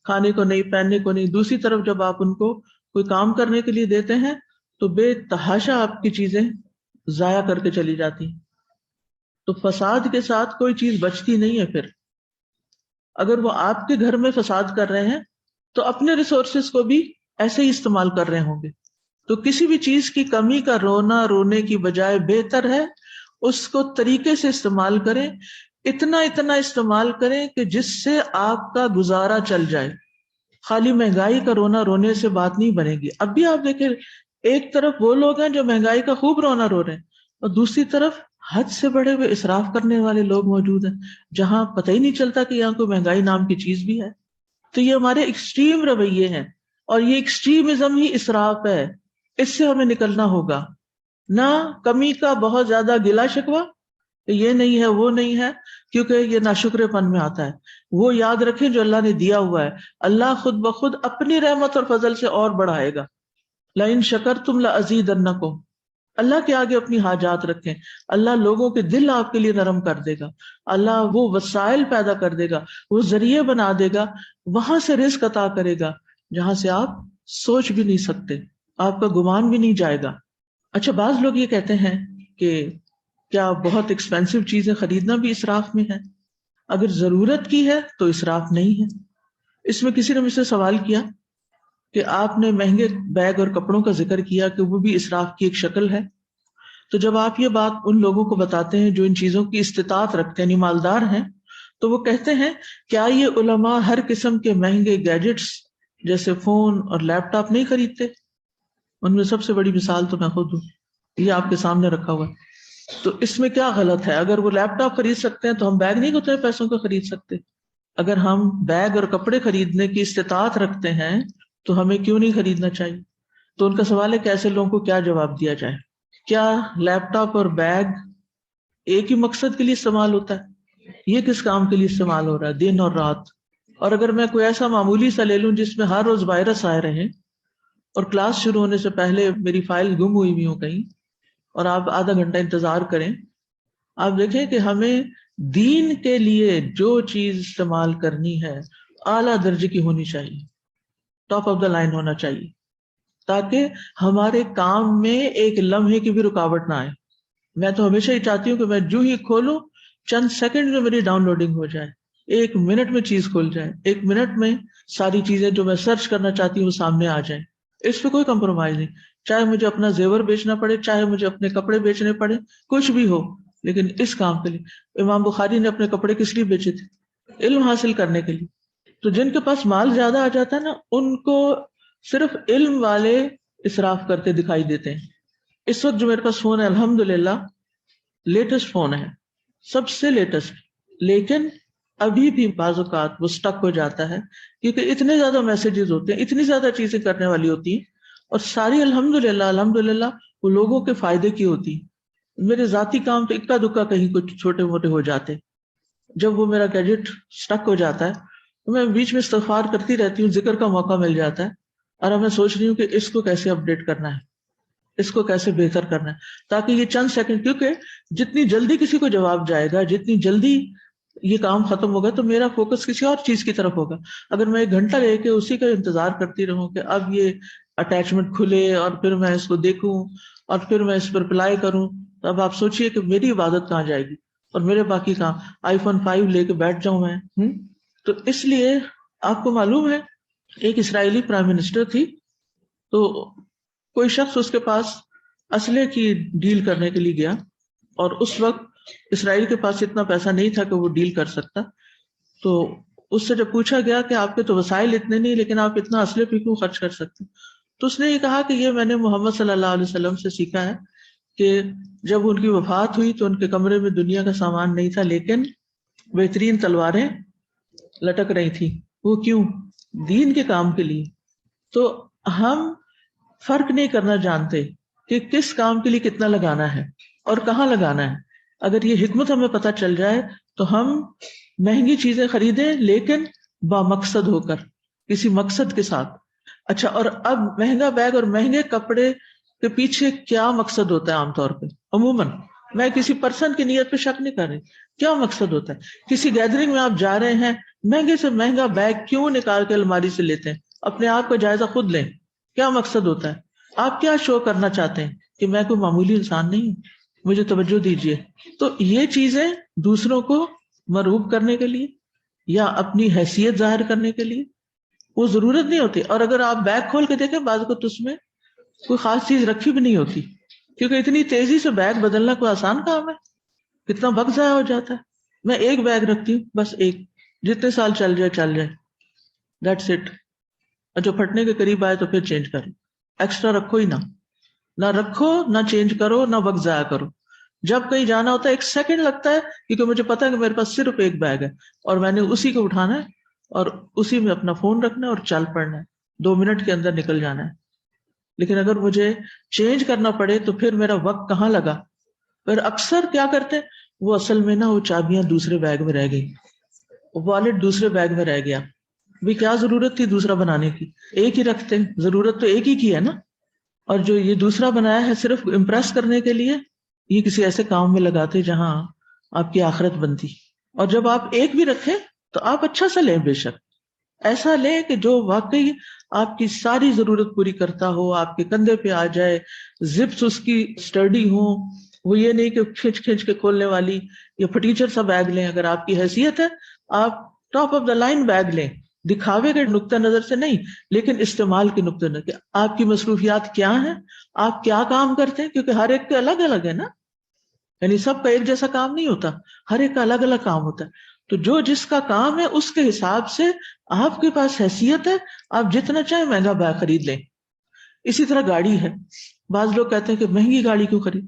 کھانے کو نہیں، پہننے کو نہیں. دوسری طرف جب آپ ان کو کوئی کام کرنے کے لیے دیتے ہیں تو بے تحاشا آپ کی چیزیں ضائع کر کے چلی جاتی ہیں. تو فساد کے ساتھ کوئی چیز بچتی نہیں ہے. پھر اگر وہ آپ کے گھر میں فساد کر رہے ہیں تو اپنے ریسورسز کو بھی ایسے ہی استعمال کر رہے ہوں گے. تو کسی بھی چیز کی کمی کا رونے کی بجائے بہتر ہے اس کو طریقے سے استعمال کریں، اتنا استعمال کریں کہ جس سے آپ کا گزارا چل جائے. خالی مہنگائی کا رونے سے بات نہیں بنے گی. اب بھی آپ دیکھیں ایک طرف وہ لوگ ہیں جو مہنگائی کا خوب رونا رو رہے ہیں اور دوسری طرف حد سے بڑے ہوئے اسراف کرنے والے لوگ موجود ہیں جہاں پتہ ہی نہیں چلتا کہ یہاں کوئی مہنگائی نام کی چیز بھی ہے. تو یہ ہمارے ایکسٹریم رویے ہیں اور یہ ایکسٹریمزم ہی اسراف ہے. اس سے ہمیں نکلنا ہوگا. نہ کمی کا بہت زیادہ گلا شکوہ کہ یہ نہیں ہے وہ نہیں ہے، کیونکہ یہ ناشکرے پن میں آتا ہے. وہ یاد رکھیں جو اللہ نے دیا ہوا ہے اللہ خود بخود اپنی رحمت اور فضل سے اور بڑھائے گا. لئن شکرتم لازیدنکم. اللہ کے آگے اپنی حاجات رکھیں. اللہ لوگوں کے دل آپ کے لیے نرم کر دے گا. اللہ وہ وسائل پیدا کر دے گا، وہ ذریعے بنا دے گا، وہاں سے رزق عطا کرے گا جہاں سے آپ سوچ بھی نہیں سکتے، آپ کا گمان بھی نہیں جائے گا. اچھا، بعض لوگ یہ کہتے ہیں کہ کیا بہت ایکسپینسو چیزیں خریدنا بھی اسراف میں ہے؟ اگر ضرورت کی ہے تو اسراف نہیں ہے. اس میں کسی نے مجھ سے سوال کیا کہ آپ نے مہنگے بیگ اور کپڑوں کا ذکر کیا کہ وہ بھی اسراف کی ایک شکل ہے. تو جب آپ یہ بات ان لوگوں کو بتاتے ہیں جو ان چیزوں کی استطاعت رکھتے ہیں، یعنی مالدار ہیں، تو وہ کہتے ہیں کیا یہ علماء ہر قسم کے مہنگے گیجٹس جیسے فون اور لیپ ٹاپ نہیں خریدتے؟ ان میں سب سے بڑی مثال تو میں خود ہوں، یہ آپ کے سامنے رکھا ہوا ہے. تو اس میں کیا غلط ہے؟ اگر وہ لیپ ٹاپ خرید سکتے ہیں تو ہم بیگ نہیں اتنے پیسوں کا خرید سکتے؟ اگر ہم بیگ اور کپڑے خریدنے کی استطاعت رکھتے ہیں تو ہمیں کیوں نہیں خریدنا چاہیے؟ تو ان کا سوال ہے کہ ایسے لوگوں کو کیا جواب دیا جائے؟ کیا لیپ ٹاپ اور بیگ ایک ہی مقصد کے لیے استعمال ہوتا ہے؟ یہ کس کام کے لیے استعمال ہو رہا ہے دن اور رات؟ اور اگر میں کوئی ایسا معمولی سا لے لوں جس میں ہر روز وائرس آئے رہے اور کلاس شروع ہونے سے پہلے میری فائل گم ہوئی بھی ہو کہیں اور آپ آدھا گھنٹہ انتظار کریں، آپ دیکھیں کہ ہمیں دین کے لیے جو چیز استعمال کرنی ہے اعلیٰ درجے کی ہونی چاہیے، ٹاپ آف دا لائن ہونا چاہیے، تاکہ ہمارے کام میں ایک لمحے کی بھی رکاوٹ نہ آئے. میں تو ہمیشہ ہی چاہتی ہوں کہ میں جو ہی کھولوں چند سیکنڈ میں میری ڈاؤن لوڈنگ ہو جائے، 1 منٹ میں چیز کھول جائے، 1 منٹ میں ساری چیزیں جو میں سرچ کرنا چاہتی ہوں وہ سامنے آ جائیں. اس پہ کوئی کمپرومائز نہیں، چاہے مجھے اپنا زیور بیچنا پڑے، چاہے مجھے اپنے کپڑے بیچنے پڑے، کچھ بھی ہو، لیکن اس کام کے لیے. امام بخاری نے اپنے کپڑے کس لیے بیچے تھے؟ علم حاصل کرنے کے لیے. تو جن کے پاس مال زیادہ آ جاتا ہے نا، ان کو صرف علم والے اسراف کرتے دکھائی دیتے ہیں. اس وقت جو میرے پاس فون ہے الحمدللہ لیٹسٹ فون ہے، سب سے لیٹسٹ، لیکن ابھی بھی بعض اوقات وہ سٹک ہو جاتا ہے کیونکہ اتنے زیادہ میسیجز ہوتے ہیں، اتنی زیادہ چیزیں کرنے والی ہوتی ہیں، اور ساری الحمدللہ وہ لوگوں کے فائدے کی ہوتی. میرے ذاتی کام تو اکا دکا کہیں کچھ چھوٹے موٹے ہو جاتے. جب وہ میرا گیجٹ سٹک ہو جاتا ہے تو میں بیچ میں استغفار کرتی رہتی ہوں، ذکر کا موقع مل جاتا ہے، اور اب میں سوچ رہی ہوں کہ اس کو کیسے اپڈیٹ کرنا ہے، اس کو کیسے بہتر کرنا ہے، تاکہ یہ چند سیکنڈ، کیونکہ جتنی جلدی کسی کو جواب جائے گا، جتنی جلدی یہ کام ختم ہوگا تو میرا فوکس کسی اور چیز کی طرف ہوگا. اگر میں 1 گھنٹہ لے کے اسی کا انتظار کرتی رہوں کہ اب یہ اٹیچمنٹ کھلے اور پھر میں اس کو دیکھوں اور پھر میں اس پر اپلائی کروں، تو اب آپ سوچئے کہ میری عبادت کہاں جائے گی اور میرے باقی کام. iPhone 5 لے کے بیٹھ جاؤں میں. تو اس لیے آپ کو معلوم ہے ایک اسرائیلی پرائم منسٹر تھی، تو کوئی شخص اس کے پاس اسلحے کی ڈیل کرنے کے لیے گیا، اور اس وقت اسرائیل کے پاس اتنا پیسہ نہیں تھا کہ وہ ڈیل کر سکتا. تو اس سے جب پوچھا گیا کہ آپ کے تو وسائل اتنے نہیں، لیکن آپ اتنا اسلحے پہ کیوں خرچ کر سکتے، تو اس نے یہ کہا کہ یہ میں نے محمد صلی اللہ علیہ وسلم سے سیکھا ہے کہ جب ان کی وفات ہوئی تو ان کے کمرے میں دنیا کا سامان نہیں تھا، لیکن بہترین تلواریں لٹک رہی تھی. وہ کیوں؟ دین کے کام کے لیے. تو ہم فرق نہیں کرنا جانتے کہ کس کام کے لیے کتنا لگانا ہے اور کہاں لگانا ہے. اگر یہ حکمت ہمیں پتہ چل جائے تو ہم مہنگی چیزیں خریدیں، لیکن با مقصد ہو کر، کسی مقصد کے ساتھ. اچھا، اور اب مہنگا بیگ اور مہنگے کپڑے کے پیچھے کیا مقصد ہوتا ہے عام طور پہ؟ عموماً میں کسی پرسن کی نیت پہ شک نہیں کر رہی. کیا مقصد ہوتا ہے؟ کسی گیدرنگ میں آپ جا رہے ہیں, مہنگے سے مہنگا بیگ کیوں نکال کے الماری سے لیتے ہیں؟ اپنے آپ کا جائزہ خود لیں. کیا مقصد ہوتا ہے؟ آپ کیا شو کرنا چاہتے ہیں کہ میں کوئی معمولی انسان نہیں ہوں, مجھے توجہ دیجیے. تو یہ چیزیں دوسروں کو مرغوب کرنے کے لیے یا اپنی حیثیت ظاہر کرنے کے لیے وہ ضرورت نہیں ہوتی. اور اگر آپ بیگ کھول کے دیکھیں بعض کو تو اس میں کوئی خاص چیز رکھی بھی نہیں ہوتی, کیونکہ اتنی تیزی سے بیگ بدلنا کوئی آسان کام ہے؟ کتنا وقت ضائع ہو جاتا ہے. میں ایک بیگ رکھتی ہوں, بس ایک, جتنے سال چل جائے, دیٹس اٹ. اور جو پھٹنے کے قریب آئے تو پھر چینج کرو. ایکسٹرا رکھو ہی نہ رکھو, نہ چینج کرو, نہ وقت ضائع کرو. جب کہیں جانا ہوتا ہے 1 سیکنڈ لگتا ہے, کیونکہ مجھے پتا ہے کہ میرے پاس صرف ایک بیگ ہے اور میں نے اسی کو اٹھانا ہے اور اسی میں اپنا فون رکھنا ہے اور چل پڑنا ہے, 2 منٹ کے اندر نکل جانا ہے. لیکن اگر مجھے چینج کرنا پڑے تو پھر میرا وقت کہاں لگا. پھر اکثر کیا کرتے ہیں, وہ اصل میں نا وہ چابیاں دوسرے بیگ میں رہ گئی, والیٹ دوسرے بیگ میں رہ گیا. بھی کیا ضرورت تھی دوسرا بنانے کی, ایک ہی رکھتے, ضرورت تو ایک ہی کی ہے نا. اور جو یہ دوسرا بنایا ہے صرف امپریس کرنے کے لیے, یہ کسی ایسے کام میں لگاتے جہاں آپ کی آخرت بنتی. اور جب آپ ایک بھی رکھیں تو آپ اچھا سا لیں, بے شک ایسا لیں کہ جو واقعی آپ کی ساری ضرورت پوری کرتا ہو, آپ کے کندھے پہ آ جائے, زپس اس کی اسٹرڈی ہو, وہ یہ نہیں کہ کھینچ کے کھولنے والی یا پھٹیچر سا بیگ لیں. اگر آپ کی حیثیت ہے آپ top of the line bag لیں, دکھاوے کے نقطہ نظر سے نہیں لیکن استعمال کے نقطہ نظر کہ آپ کی مصروفیات کیا ہیں, آپ کیا کام کرتے ہیں, کیونکہ ہر ایک کے الگ الگ ہے نا, یعنی سب کا ایک جیسا کام نہیں ہوتا, ہر ایک کا الگ الگ کام ہوتا ہے. تو جو جس کا کام ہے اس کے حساب سے آپ کے پاس حیثیت ہے, آپ جتنا چاہے مہنگا بیگ خرید لیں. اسی طرح گاڑی ہے, بعض لوگ کہتے ہیں کہ مہنگی گاڑی کیوں خرید.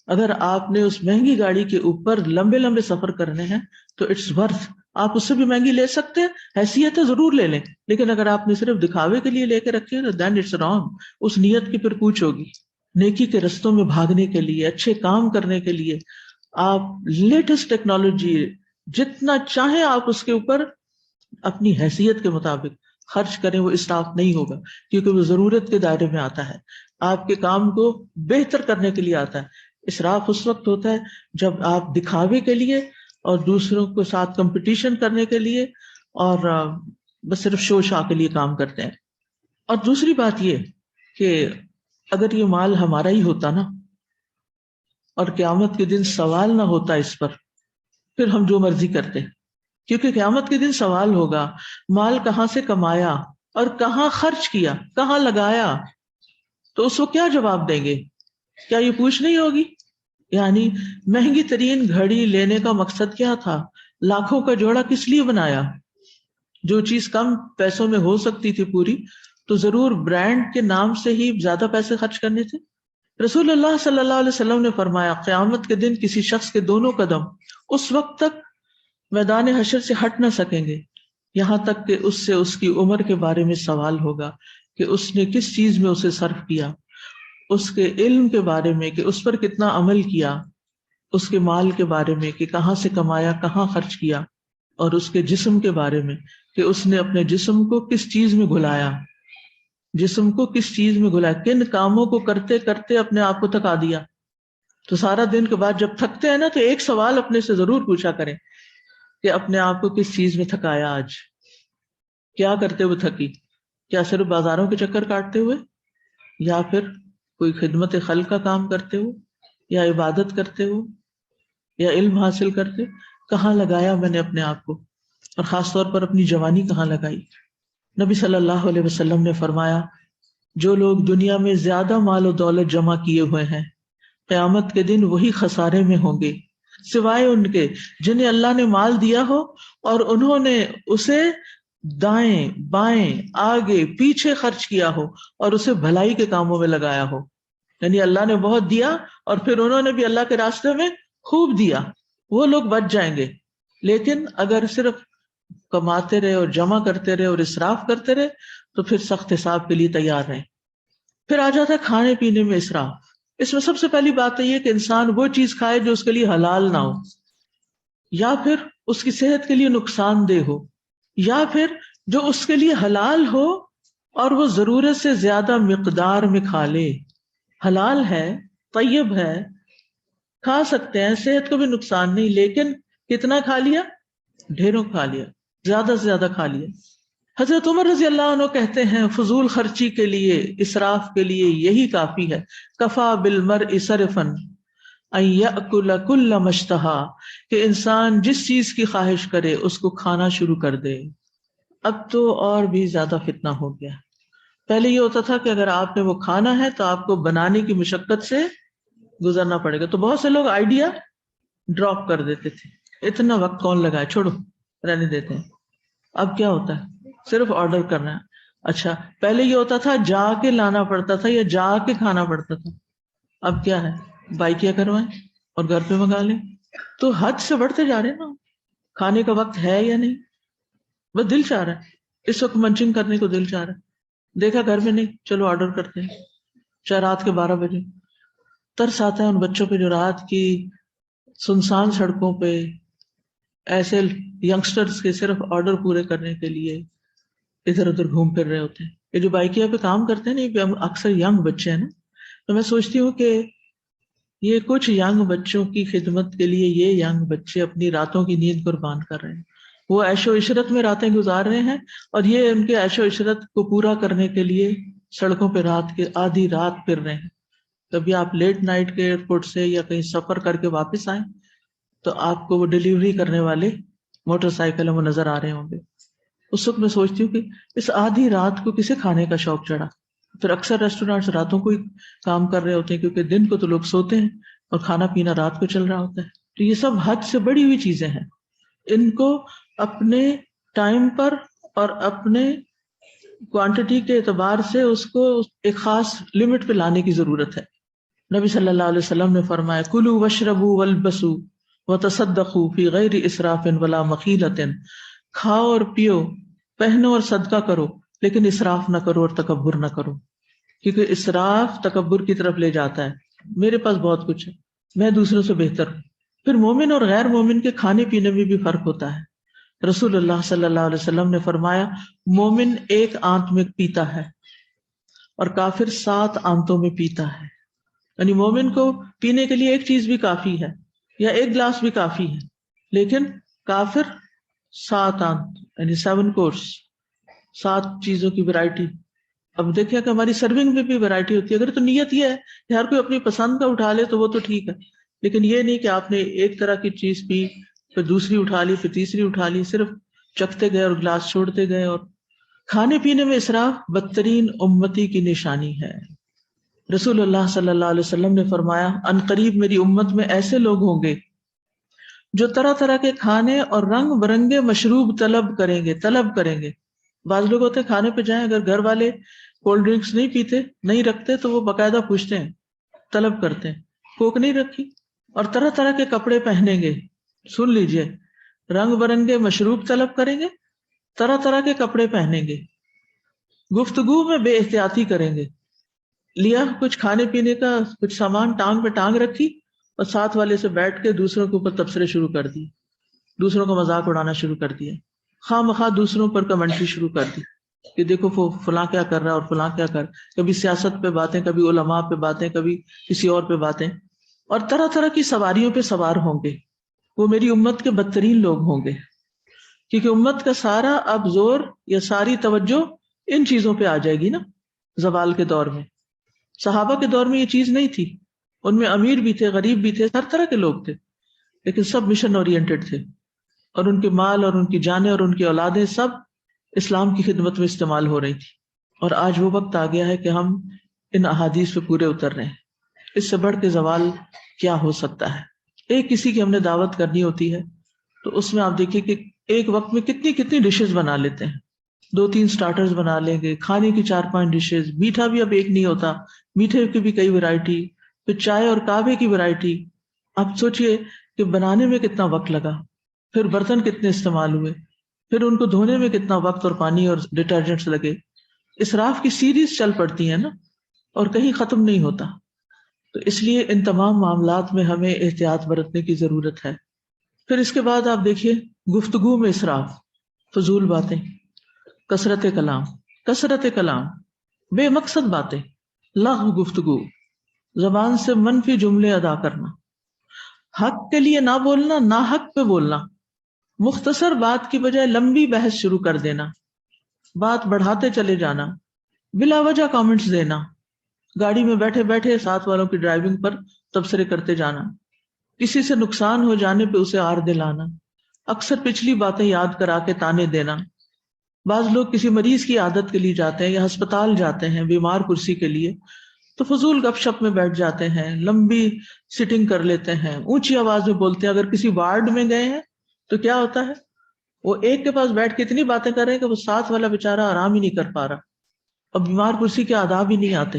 اگر آپ نے اس مہنگی گاڑی کے اوپر لمبے لمبے سفر کرنے ہیں تو اٹس ورتھ, آپ اس سے بھی مہنگی لے سکتے ہیں, حیثیت ہے ضرور لے لیں. لیکن اگر آپ نے صرف دکھاوے کے لیے لے کے رکھے تو دین اٹس رانگ. اس نیت کی پھر پوچھ ہوگی. نیکی کے رستوں میں بھاگنے کے لیے, اچھے کام کرنے کے لیے آپ لیٹسٹ ٹیکنالوجی جتنا چاہیں آپ اس کے اوپر اپنی حیثیت کے مطابق خرچ کریں, وہ اسراف نہیں ہوگا کیونکہ وہ ضرورت کے دائرے میں آتا ہے, آپ کے کام کو بہتر کرنے کے لیے آتا ہے. اسراف اس وقت ہوتا ہے جب آپ دکھاوے کے لیے اور دوسروں کے ساتھ کمپٹیشن کرنے کے لیے اور بس صرف شو شاہ کے لیے کام کرتے ہیں. اور دوسری بات یہ کہ اگر یہ مال ہمارا ہی ہوتا نا اور قیامت کے دن سوال نہ ہوتا اس پر, پھر ہم جو مرضی کرتے, کیونکہ قیامت کے دن سوال ہوگا مال کہاں سے کمایا اور کہاں خرچ کیا, کہاں لگایا. تو اس کو کیا جواب دیں گے؟ کیا یہ پوچھ نہیں ہوگی؟ یعنی مہنگی ترین گھڑی لینے کا مقصد کیا تھا, لاکھوں کا جوڑا کس لیے بنایا؟ جو چیز کم پیسوں میں ہو سکتی تھی پوری, تو ضرور برانڈ کے نام سے ہی زیادہ پیسے خرچ کرنے تھے. رسول اللہ صلی اللہ علیہ وسلم نے فرمایا قیامت کے دن کسی شخص کے دونوں قدم اس وقت تک میدان حشر سے ہٹ نہ سکیں گے یہاں تک کہ اس سے اس کی عمر کے بارے میں سوال ہوگا کہ اس نے کس چیز میں اسے صرف کیا, اس کے علم کے بارے میں کہ اس پر کتنا عمل کیا, اس کے مال کے بارے میں کہ کہاں سے کمایا, کہاں خرچ کیا, اور اس کے جسم کے بارے میں کہ اس نے اپنے جسم کو کس چیز میں گھلایا, کن کاموں کو کرتے کرتے اپنے آپ کو تھکا دیا. تو سارا دن کے بعد جب تھکتے ہیں نا تو ایک سوال اپنے سے ضرور پوچھا کریں کہ اپنے آپ کو کس چیز میں تھکایا, آج کیا کرتے ہوئے تھکی, کیا صرف بازاروں کے چکر کاٹتے ہوئے یا پھر کوئی خدمت خلق کا کام کرتے ہوئے یا عبادت کرتے ہوئے یا علم حاصل کرتے, کہاں لگایا میں نے اپنے آپ کو, اور خاص طور پر اپنی جوانی کہاں لگائی. نبی صلی اللہ علیہ وسلم نے فرمایا جو لوگ دنیا میں زیادہ مال و دولت جمع کیے ہوئے ہیں قیامت کے دن وہی خسارے میں ہوں گے, سوائے ان کے جنہیں اللہ نے مال دیا ہو اور انہوں نے اسے دائیں بائیں آگے پیچھے خرچ کیا ہو اور اسے بھلائی کے کاموں میں لگایا ہو. یعنی اللہ نے بہت دیا اور پھر انہوں نے بھی اللہ کے راستے میں خوب دیا, وہ لوگ بچ جائیں گے. لیکن اگر صرف کماتے رہے اور جمع کرتے رہے اور اسراف کرتے رہے تو پھر سخت حساب کے لیے تیار رہے. پھر آ جاتا ہے کھانے پینے میں اسراف. اس میں سب سے پہلی بات تو یہ کہ انسان وہ چیز کھائے جو اس کے لیے حلال نہ ہو, یا پھر اس کی صحت کے لیے نقصان دہ ہو, یا پھر جو اس کے لیے حلال ہو اور وہ ضرورت سے زیادہ مقدار میں کھا لے. حلال ہے, طیب ہے, کھا سکتے ہیں، صحت کو بھی نقصان نہیں، لیکن کتنا کھا لیا؟ ڈھیروں کھا لیا، زیادہ سے زیادہ کھا لیا۔ حضرت عمر رضی اللہ عنہ کہتے ہیں فضول خرچی کے لیے، اسراف کے لیے یہی کافی ہے، کفا بالمرء سرفا ان یأکل کل ما اشتہا، کہ انسان جس چیز کی خواہش کرے اس کو کھانا شروع کر دے۔ اب تو اور بھی زیادہ فتنہ ہو گیا۔ پہلے یہ ہوتا تھا کہ اگر آپ نے وہ کھانا ہے تو آپ کو بنانے کی مشقت سے گزرنا پڑے گا، تو بہت سے لوگ آئیڈیا ڈراپ کر دیتے تھے، اتنا وقت کون لگائے، چھوڑو رہنے دیتے ہیں۔ اب کیا ہوتا ہے؟ صرف آرڈر کرنا ہے۔ اچھا، پہلے یہ ہوتا تھا جا کے لانا پڑتا تھا یا جا کے کھانا پڑتا تھا، اب کیا ہے؟ بائکیا کروائیں اور گھر پہ منگا لیں۔ تو حد سے بڑھتے جا رہے ہیں نا، کھانے کا وقت ہے یا نہیں، بس دل چاہ رہا ہے، اس وقت منچنگ کرنے کو دل چاہ رہا ہے، دیکھا گھر میں نہیں، چلو آرڈر کرتے ہیں، چاہے رات کے 12 بجے۔ ترس آتا ہے ان بچوں پہ جو رات کی سنسان سڑکوں پہ ایسے ینگسٹرز کے صرف آرڈر پورے کرنے کے لیے ادھر ادھر گھوم پھر رہے ہوتے ہیں۔ یہ جو بائکیا پہ کام کرتے ہیں نا، یہ اکثر ینگ بچے ہیں نا، تو میں سوچتی ہوں کہ یہ کچھ ینگ بچوں کی خدمت کے لیے یہ ینگ بچے اپنی راتوں کی نیند قربان کر رہے ہیں، وہ عیش و عشرت میں راتیں گزار رہے ہیں، اور یہ ان کے عیش و عشرت کو پورا کرنے کے لیے سڑکوں پہ رات کے آدھی رات پھر رہے ہیں۔ کبھی آپ لیٹ نائٹ کے ایئرپورٹ سے یا کہیں سفر کر کے واپس آئیں تو آپ کو وہ ڈیلیوری کرنے والے موٹر سائیکل وہ نظر آ رہے ہوں گے۔ اس وقت میں سوچتی ہوں کہ اس آدھی رات کو کسے کھانے کا شوق چڑھا۔ پھر اکثر ریسٹورینٹس راتوں کو ہی کام کر رہے ہوتے ہیں، کیونکہ دن کو تو لوگ سوتے ہیں اور کھانا پینا رات کو چل رہا ہوتا ہے۔ تو یہ سب حد سے بڑی ہوئی چیزیں ہیں، ان کو اپنے ٹائم پر اور اپنے کوانٹٹی کے اعتبار سے اس کو ایک خاص لمٹ پہ لانے کی ضرورت ہے۔ نبی صلی اللہ علیہ وسلم نے فرمایا کلوا واشربوا والبسوا وتصدقوا فی غیر اسراف ولا مخیلۃ، کھاؤ اور پیو، پہنو اور صدقہ کرو، لیکن اسراف نہ کرو اور تکبر نہ کرو، کیونکہ اسراف تکبر کی طرف لے جاتا ہے۔ میرے پاس بہت کچھ ہے، میں دوسروں سے بہتر ہوں۔ پھر مومن اور غیر مومن کے کھانے پینے میں بھی فرق ہوتا ہے۔ رسول اللہ صلی اللہ علیہ وسلم نے فرمایا مومن ایک آنت میں پیتا ہے اور کافر 7 آنتوں میں پیتا ہے، یعنی مومن کو پینے کے لیے ایک چیز بھی کافی ہے یا ایک گلاس بھی کافی ہے، لیکن کافر 7 آنت یعنی 7 کورس، 7 چیزوں کی ویرائٹی۔ اب دیکھیں کہ ہماری سرونگ میں بھی ویرائٹی ہوتی ہے، اگر تو نیت یہ ہے کہ ہر کوئی اپنی پسند کا اٹھا لے تو وہ تو ٹھیک ہے، لیکن یہ نہیں کہ آپ نے ایک طرح کی چیز پی پھر دوسری اٹھا لی پھر تیسری اٹھا لی، صرف چکھتے گئے اور گلاس چھوڑتے گئے۔ اور کھانے پینے میں اسراف بدترین امتی کی نشانی ہے۔ رسول اللہ صلی اللہ علیہ وسلم نے فرمایا ان قریب میری امت میں ایسے لوگ ہوں گے جو طرح طرح کے کھانے اور رنگ برنگے مشروب طلب کریں گے۔ بعض لوگ ہوتے ہیں کھانے پہ جائیں، اگر گھر والے کولڈ ڈرنکس نہیں پیتے نہیں رکھتے تو وہ باقاعدہ پوچھتے ہیں، طلب کرتے ہیں کوک نہیں رکھی، اور طرح طرح کے کپڑے پہنیں گے۔ سن لیجئے، رنگ برنگے مشروب طلب کریں گے، طرح طرح کے کپڑے پہنیں گے، گفتگو میں بے احتیاطی کریں گے، لیا کچھ کھانے پینے کا کچھ سامان ٹانگ پہ ٹانگ رکھی اور ساتھ والے سے بیٹھ کے دوسروں کے اوپر تبصرے شروع کر دی، دوسروں کا مذاق اڑانا شروع کر دیا، خواہ مخواہ دوسروں پر کمنٹری شروع کر دی کہ دیکھو فلاں کیا کر رہا ہے اور فلاں کیا کر، کبھی سیاست پہ باتیں، کبھی علماء پہ باتیں، کبھی کسی اور پہ باتیں، اور طرح طرح کی سواریوں پہ سوار ہوں گے۔ وہ میری امت کے بدترین لوگ ہوں گے، کیونکہ امت کا سارا اب زور یا ساری توجہ ان چیزوں پہ آ جائے گی نا۔ زوال کے دور میں، صحابہ کے دور میں یہ چیز نہیں تھی، ان میں امیر بھی تھے، غریب بھی تھے، ہر طرح کے لوگ تھے، لیکن سب مشن اورینٹڈ تھے، اور ان کے مال اور ان کی جانیں اور ان کی اولادیں سب اسلام کی خدمت میں استعمال ہو رہی تھی۔ اور آج وہ وقت آ گیا ہے کہ ہم ان احادیث پہ پورے اتر رہے ہیں۔ اس سے بڑھ کے زوال کیا ہو سکتا ہے؟ ایک کسی کی ہم نے دعوت کرنی ہوتی ہے تو اس میں آپ دیکھیے کہ ایک وقت میں کتنی ڈشز بنا لیتے ہیں، 2-3 سٹارٹرز بنا لیں گے، کھانے کی 4-5 ڈشز، میٹھا بھی اب ایک نہیں ہوتا، میٹھے کی بھی کئی ویرائٹی، پھر چائے اور کعوے کی ویرائٹی۔ آپ سوچئے کہ بنانے میں کتنا وقت لگا، پھر برتن کتنے استعمال ہوئے، پھر ان کو دھونے میں کتنا وقت اور پانی اور ڈٹرجنٹس لگے۔ اسراف کی سیریز چل پڑتی ہے نا، اور کہیں ختم نہیں ہوتا۔ تو اس لیے ان تمام معاملات میں ہمیں احتیاط برتنے کی ضرورت ہے۔ پھر اس کے بعد آپ دیکھیے گفتگو میں اسراف، فضول باتیں، کثرت کلام، بے مقصد باتیں، لغو گفتگو، زبان سے منفی جملے ادا کرنا، حق کے لیے نہ بولنا، نہ حق پہ بولنا، مختصر بات کی بجائے لمبی بحث شروع کر دینا، بات بڑھاتے چلے جانا، بلا وجہ کامنٹس دینا، گاڑی میں بیٹھے بیٹھے ساتھ والوں کی ڈرائیونگ پر تبصرے کرتے جانا، کسی سے نقصان ہو جانے پہ اسے آر دلانا، اکثر پچھلی باتیں یاد کرا کے تانے دینا۔ بعض لوگ کسی مریض کی عادت کے لیے جاتے ہیں یا ہسپتال جاتے ہیں بیمار کرسی کے لیے، تو فضول گپ شپ میں بیٹھ جاتے ہیں، لمبی سٹنگ کر لیتے ہیں، اونچی آواز میں بولتے ہیں۔ اگر کسی وارڈ میں گئے ہیں تو کیا ہوتا ہے، وہ ایک کے پاس بیٹھ کے اتنی باتیں کر رہے ہیں کہ وہ ساتھ والا بیچارہ آرام ہی نہیں کر پا رہا، اور بیمار کرسی کے آداب ہی نہیں آتے۔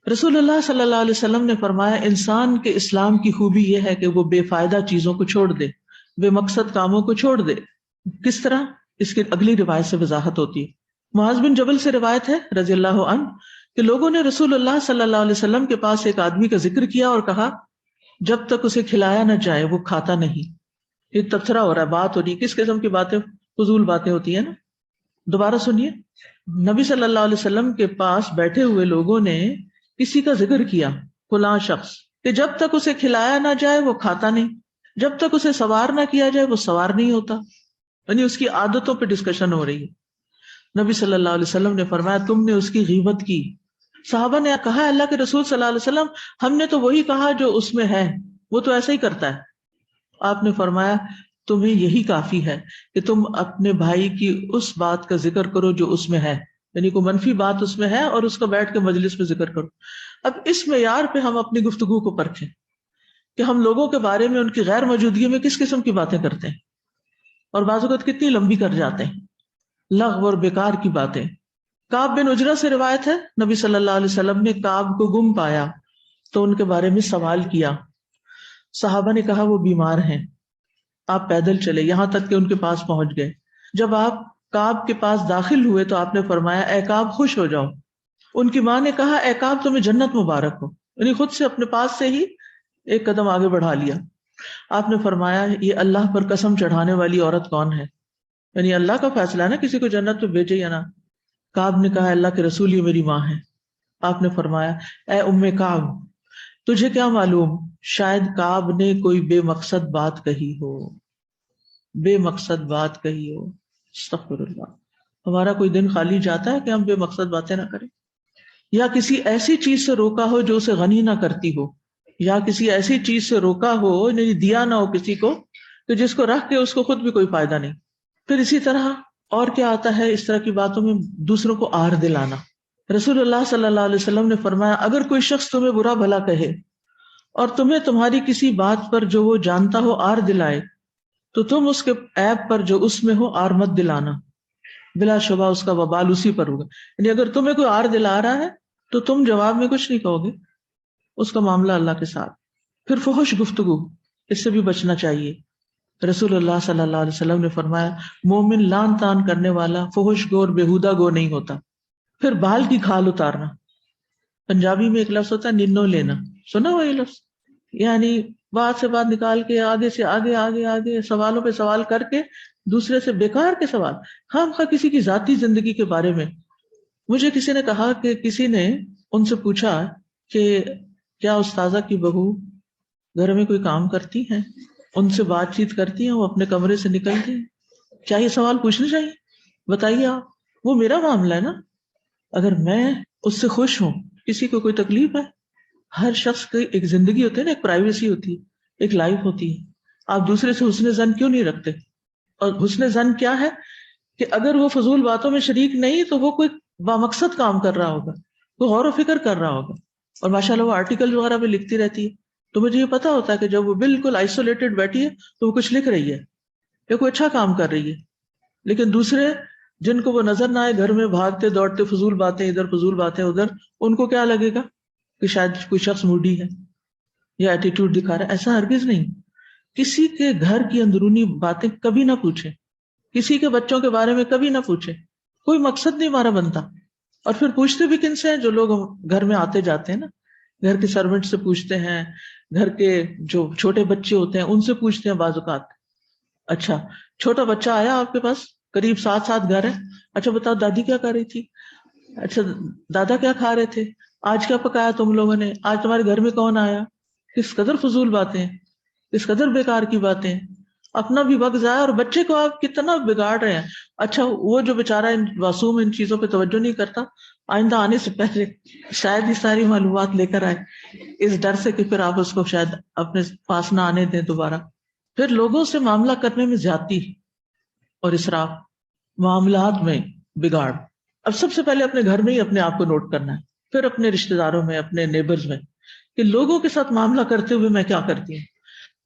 رسول اللہ صلی اللہ علیہ وسلم نے فرمایا انسان کے اسلام کی خوبی یہ ہے کہ وہ بے فائدہ چیزوں کو چھوڑ دے، بے مقصد کاموں کو چھوڑ دے۔ کس طرح؟ اس کی اگلی روایت سے وضاحت ہوتی ہے۔ معاذ بن جبل سے روایت ہے رضی اللہ عنہ کہ لوگوں نے رسول اللہ صلی اللہ علیہ وسلم کے پاس ایک آدمی کا ذکر کیا اور کہا جب تک اسے کھلایا نہ جائے وہ کھاتا نہیں۔ یہ تبصرہ ہو رہا ہے، بات ہو رہی ہے، کس قسم کی باتیں؟ فضول باتیں ہوتی ہیں نا۔ دوبارہ سنیے، نبی صلی اللہ علیہ وسلم کے پاس بیٹھے ہوئے لوگوں نے کسی کا ذکر کیا، فلاں شخص، کہ جب تک اسے کھلایا نہ جائے وہ کھاتا نہیں، جب تک اسے سوار نہ کیا جائے وہ سوار نہیں ہوتا، یعنی اس کی عادتوں پہ ڈسکشن ہو رہی ہے۔ نبی صلی اللہ علیہ وسلم نے فرمایا تم نے اس کی غیبت کی۔ صحابہ نے کہا اللہ کے رسول صلی اللہ علیہ وسلم ہم نے تو وہی کہا جو اس میں ہے، وہ تو ایسا ہی کرتا ہے۔ آپ نے فرمایا تمہیں یہی کافی ہے کہ تم اپنے بھائی کی اس بات کا ذکر کرو جو اس میں ہے، یعنی کوئی منفی بات اس میں ہے اور اس کو بیٹھ کے مجلس میں ذکر کرو۔ اب اس معیار پہ ہم اپنی گفتگو کو پرکھیں کہ ہم لوگوں کے بارے میں ان کی غیر موجودگی میں کس قسم کی باتیں کرتے ہیں، اور بعض اوقات کتنی لمبی کر جاتے ہیں، لغو اور بیکار کی باتیں۔ کعب بن عجرہ سے روایت ہے نبی صلی اللہ علیہ وسلم نے کعب کو گم پایا تو ان کے بارے میں سوال کیا۔ صحابہ نے کہا وہ بیمار ہیں۔ آپ پیدل چلے یہاں تک کہ ان کے پاس پہنچ گئے۔ جب آپ کعب کے پاس داخل ہوئے تو آپ نے فرمایا اے کعب خوش ہو جاؤ۔ ان کی ماں نے کہا اے کعب تمہیں جنت مبارک ہو، یعنی خود سے اپنے پاس سے ہی ایک قدم آگے بڑھا لیا۔ آپ نے فرمایا یہ اللہ پر قسم چڑھانے والی عورت کون ہے، یعنی اللہ کا فیصلہ ہے نا کسی کو جنت پہ بھیجے یا نہ۔ کعب نے کہا اللہ کے رسول یہ میری ماں ہے۔ آپ نے فرمایا اے ام کعب تجھے کیا معلوم شاید کعب نے کوئی بے مقصد بات کہی ہو، بے مقصد بات کہی ہو۔ استغفر اللہ، ہمارا کوئی دن خالی جاتا ہے کہ ہم بے مقصد باتیں نہ کریں، یا کسی ایسی چیز سے روکا ہو جو اسے غنی نہ کرتی ہو، یا کسی ایسی چیز سے روکا ہو یعنی دیا نہ ہو کسی کو کہ جس کو رکھ کے اس کو خود بھی کوئی فائدہ نہیں۔ پھر اسی طرح اور کیا آتا ہے اس طرح کی باتوں میں، دوسروں کو آر دلانا۔ رسول اللہ صلی اللہ علیہ وسلم نے فرمایا اگر کوئی شخص تمہیں برا بھلا کہے اور تمہیں تمہاری کسی بات پر جو وہ جانتا ہو آر دلائے تو تم اس کے عیب پر جو اس میں ہو آر مت دلانا، بلا شبہ اس کا وبال اسی پر ہوگا۔ یعنی اگر تمہیں کوئی آر دلا رہا ہے تو تم جواب میں کچھ نہیں کہو گے، اس کا معاملہ اللہ کے ساتھ۔ پھر فحش گفتگو، اس سے بھی بچنا چاہیے۔ رسول اللہ صلی اللہ علیہ وسلم نے فرمایا مومن لان تان کرنے والا فحش گو اور بےہودہ گو نہیں ہوتا۔ پھر بال کی کھال اتارنا، پنجابی میں ایک لفظ ہوتا ہے ننو لینا، سنا ہوا یہ لفظ؟ یعنی بات سے بات نکال کے آگے سے آگے آگے آگے سوالوں پہ سوال کر کے دوسرے سے بیکار کے سوال، خام خواہ کسی کی ذاتی زندگی کے بارے میں۔ مجھے کسی نے کہا کہ کسی نے ان سے پوچھا کہ کیا استاذہ کی بہو گھر میں کوئی کام کرتی ہیں، ان سے بات چیت کرتی ہیں، وہ اپنے کمرے سے نکلتی ہیں، کیا یہ سوال پوچھنا چاہیے؟ بتائیے آپ، وہ میرا معاملہ ہے نا، اگر میں اس سے خوش ہوں، کسی کو کوئی تکلیف ہے؟ ہر شخص کی ایک زندگی ہوتی ہے نا، ایک پرائیویسی ہوتی ہے، ایک لائف ہوتی ہے، آپ دوسرے سے حسن ظن کیوں نہیں رکھتے؟ اور حسن ظن کیا ہے کہ اگر وہ فضول باتوں میں شریک نہیں تو وہ کوئی بامقصد کام کر رہا ہوگا، کوئی غور و فکر کر رہا ہوگا، اور ماشاءاللہ وہ آرٹیکل وغیرہ پہ لکھتی رہتی ہے، تو مجھے یہ پتا ہوتا ہے کہ جب وہ بالکل آئسولیٹڈ بیٹھی ہے تو وہ کچھ لکھ رہی ہے یا کوئی اچھا کام کر رہی ہے۔ لیکن دوسرے جن کو وہ نظر نہ آئے گھر میں بھاگتے دوڑتے فضول باتیں ادھر فضول باتیں ادھر، ان کو کیا لگے گا کہ شاید کوئی شخص موڈی ہے یا ایٹیٹیوڈ دکھا رہا ہے۔ ایسا ہرگز نہیں۔ کسی کے گھر کی اندرونی باتیں کبھی نہ پوچھیں، کسی کے بچوں کے بارے میں کبھی نہ پوچھیں، کوئی مقصد نہیں ہمارا بنتا۔ اور پھر پوچھتے بھی کن سے ہیں؟ جو لوگ گھر میں آتے جاتے ہیں نا، گھر کے سرونٹ سے پوچھتے ہیں، گھر کے جو چھوٹے بچے ہوتے ہیں ان سے پوچھتے ہیں بعض اوقات۔ اچھا چھوٹا بچہ آیا آپ کے پاس، قریب 7 گھر ہے، اچھا بتاؤ دادی کیا کر رہی تھی، اچھا دادا کیا کھا رہے تھے، آج کیا پکایا تم لوگوں نے، آج تمہارے گھر میں کون آیا؟ کس قدر فضول باتیں ہیں۔ اس قدر بیکار کی باتیں ہیں. اپنا بھی وقت ضائع اور بچے کو آپ کتنا بگاڑ رہے ہیں. اچھا وہ جو بیچارہ معصوم ان چیزوں پہ توجہ نہیں کرتا، آئندہ آنے سے پہلے شاید یہ ساری معلومات لے کر آئے، اس ڈر سے کہ پھر آپ اس کو شاید اپنے پاس نہ آنے دیں دوبارہ. پھر لوگوں سے معاملہ کرنے میں زیادتی اور اسراف، معاملات میں بگاڑ. اب سب سے پہلے اپنے گھر میں ہی اپنے آپ کو نوٹ کرنا ہے، پھر اپنے رشتہ داروں میں، اپنے نیبرز میں، کہ لوگوں کے ساتھ معاملہ کرتے ہوئے میں کیا کرتی ہوں.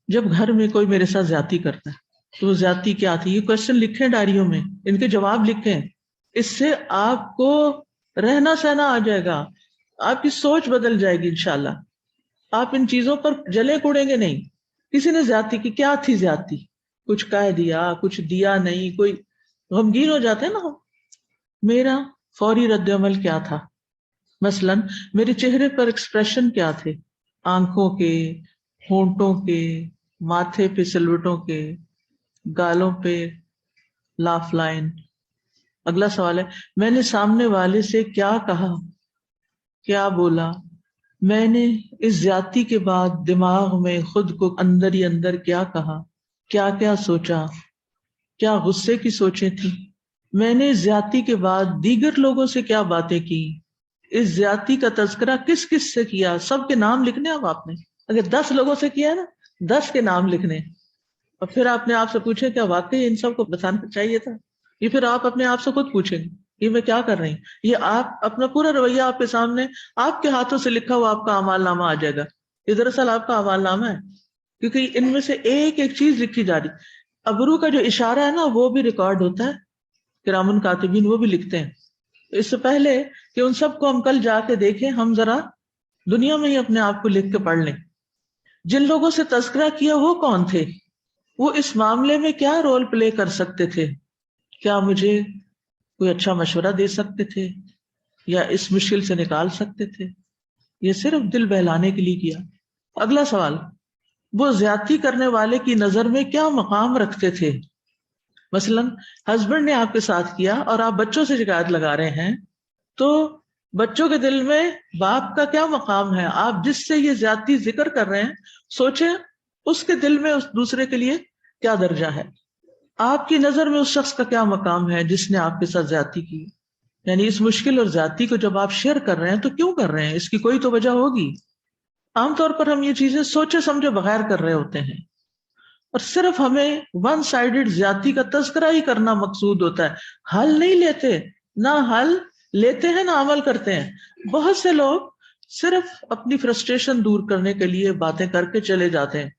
جب گھر میں کوئی میرے ساتھ زیادتی کرتا ہے تو وہ زیادتی کیا تھی، یہ کوشچن لکھیں ڈائریوں میں، ان کے جواب لکھیں. اس سے آپ کو رہنا سہنا آ جائے گا، آپ کی سوچ بدل جائے گی انشاءاللہ. آپ ان چیزوں پر جلیں کوڑیں گے نہیں. کسی نے زیادتی کی، کیا تھی زیادتی؟ کچھ کہہ دیا، کچھ دیا نہیں، کوئی غمگین ہو جاتے ہیں نا. میرا فوری رد عمل کیا تھا؟ مثلا میرے چہرے پر ایکسپریشن کیا تھے، آنکھوں کے، ہونٹوں کے، ماتھے پہ سلوٹوں کے، گالوں پہ لاف لائن. اگلا سوال ہے میں نے سامنے والے سے کیا کہا، کیا بولا. میں نے اس زیادتی کے بعد دماغ میں خود کو اندر ہی اندر کیا کہا، کیا کیا سوچا، کیا غصے کی سوچیں تھیں. میں نے اس زیادتی کے بعد دیگر لوگوں سے کیا باتیں کی، اس زیادتی کا تذکرہ کس کس سے کیا. سب کے نام لکھنے. اب آپ نے اگر 10 لوگوں سے کیا ہے نا، 10 کے نام لکھنے، اور پھر آپ نے آپ سے پوچھے کیا واقعی ان سب کو بتانا چاہیے تھا. یہ پھر آپ اپنے آپ سے خود پوچھیں گے یہ میں کیا کر رہی ہوں. یہ آپ اپنا پورا رویہ آپ کے سامنے آپ کے ہاتھوں سے لکھا ہوا آپ کا اعمال نامہ آ جائے گا. یہ دراصل آپ کا اعمال نامہ ہے، کیونکہ ان میں سے ایک ایک چیز لکھی جا رہی. ابرو کا جو اشارہ ہے نا وہ بھی ریکارڈ ہوتا ہے، کرام کاتبین وہ بھی لکھتے ہیں. اس سے پہلے کہ ان سب کو ہم کل جا کے دیکھیں، ہم ذرا دنیا میں ہی اپنے آپ کو لکھ کے پڑھ لیں. جن لوگوں سے تذکرہ کیا وہ کون تھے، وہ اس معاملے میں کیا رول پلے کر سکتے تھے، کیا مجھے کوئی اچھا مشورہ دے سکتے تھے یا اس مشکل سے نکال سکتے تھے. یہ صرف دل بہلانے کے لیے کیا. اگلا سوال، وہ زیادتی کرنے والے کی نظر میں کیا مقام رکھتے تھے. مثلا ہسبینڈ نے آپ کے ساتھ کیا اور آپ بچوں سے شکایت لگا رہے ہیں، تو بچوں کے دل میں باپ کا کیا مقام ہے. آپ جس سے یہ زیادتی ذکر کر رہے ہیں سوچیں اس کے دل میں اس دوسرے کے لیے کیا درجہ ہے. آپ کی نظر میں اس شخص کا کیا مقام ہے جس نے آپ کے ساتھ زیادتی کی. یعنی اس مشکل اور زیادتی کو جب آپ شیئر کر رہے ہیں تو کیوں کر رہے ہیں، اس کی کوئی تو وجہ ہوگی. عام طور پر ہم یہ چیزیں سوچے سمجھے بغیر کر رہے ہوتے ہیں، اور صرف ہمیں ون سائیڈڈ زیادتی کا تذکرہ ہی کرنا مقصود ہوتا ہے. حل نہیں لیتے، نہ حل لیتے ہیں نہ عمل کرتے ہیں. بہت سے لوگ صرف اپنی فرسٹریشن دور کرنے کے لیے باتیں کر کے چلے جاتے ہیں.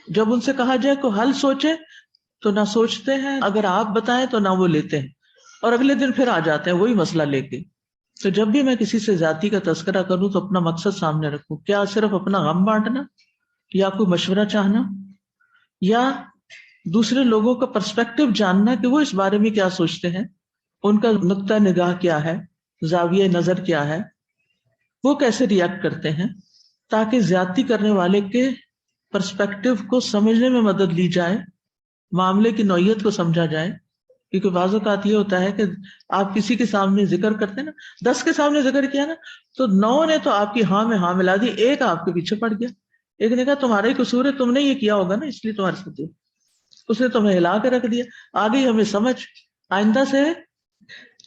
جب ان سے کہا جائے کہ حل سوچے تو نہ سوچتے ہیں، اگر آپ بتائیں تو نہ وہ لیتے ہیں، اور اگلے دن پھر آ جاتے ہیں وہی مسئلہ لے کے. تو جب بھی میں کسی سے ذاتی کا تذکرہ کروں تو اپنا مقصد سامنے رکھوں. کیا صرف اپنا غم بانٹنا، یا کوئی مشورہ چاہنا، یا دوسرے لوگوں کا پرسپیکٹو جاننا کہ وہ اس بارے میں کیا سوچتے ہیں، ان کا نقطہ نگاہ کیا ہے، زاویہ نظر کیا ہے، وہ کیسے ریئیکٹ کرتے ہیں، تاکہ زیادتی کرنے والے کے پرسپیکٹو کو سمجھنے میں مدد لی جائے، معاملے کی نوعیت کو سمجھا جائے. کیونکہ بعض اوقات یہ ہوتا ہے کہ آپ کسی کے سامنے ذکر کرتے ہیں نا، 10 کے سامنے ذکر کیا نا تو 9 نے تو آپ کی ہاں میں ہاں ملا دی، ایک آپ کے پیچھے پڑ گیا. ایک نے کہا تمہارا ہی قصور ہے، تم نے یہ کیا ہوگا نا اس لیے تمہارے ساتھ، اس نے تمہیں ہلا کے رکھ دیا. آگے ہمیں سمجھ، آئندہ سے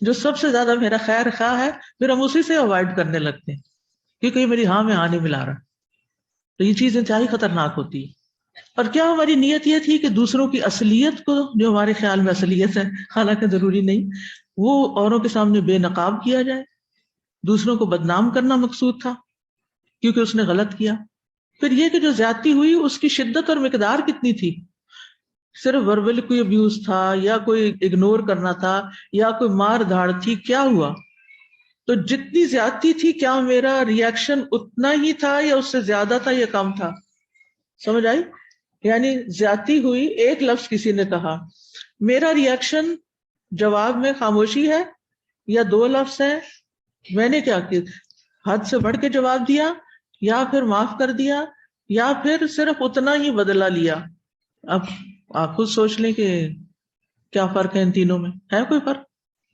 جو سب سے زیادہ میرا خیر خواہ ہے پھر ہم اسی سے اوائڈ کرنے لگتے ہیں، کیونکہ یہ میری ہاں میں ہاں نہیں ملا رہا. تو یہ چیز انتہائی خطرناک ہوتی ہے. اور کیا ہماری نیت یہ تھی کہ دوسروں کی اصلیت کو، جو ہمارے خیال میں اصلیت ہے حالانکہ ضروری نہیں، وہ اوروں کے سامنے بے نقاب کیا جائے، دوسروں کو بدنام کرنا مقصود تھا کیونکہ اس نے غلط کیا. پھر یہ کہ جو زیادتی ہوئی اس کی شدت اور مقدار کتنی تھی، صرف وربل کوئی ابیوز تھا یا کوئی اگنور کرنا تھا یا کوئی مار دھاڑ تھی، کیا ہوا. تو جتنی زیادتی تھی کیا میرا ریئیکشن اتنا ہی تھا یا اس سے زیادہ تھا یا کم تھا. سمجھ آئی؟ یعنی زیادتی ہوئی، ایک لفظ کسی نے کہا، میرا ریئیکشن جواب میں خاموشی ہے یا 2 لفظ ہے، میں نے کیا کیا، حد سے بڑھ کے جواب دیا یا پھر معاف کر دیا یا پھر صرف اتنا ہی بدلہ لیا. اب آپ خود سوچ لیں کہ کیا فرق ہے ان تینوں میں. ہے کوئی فرق؟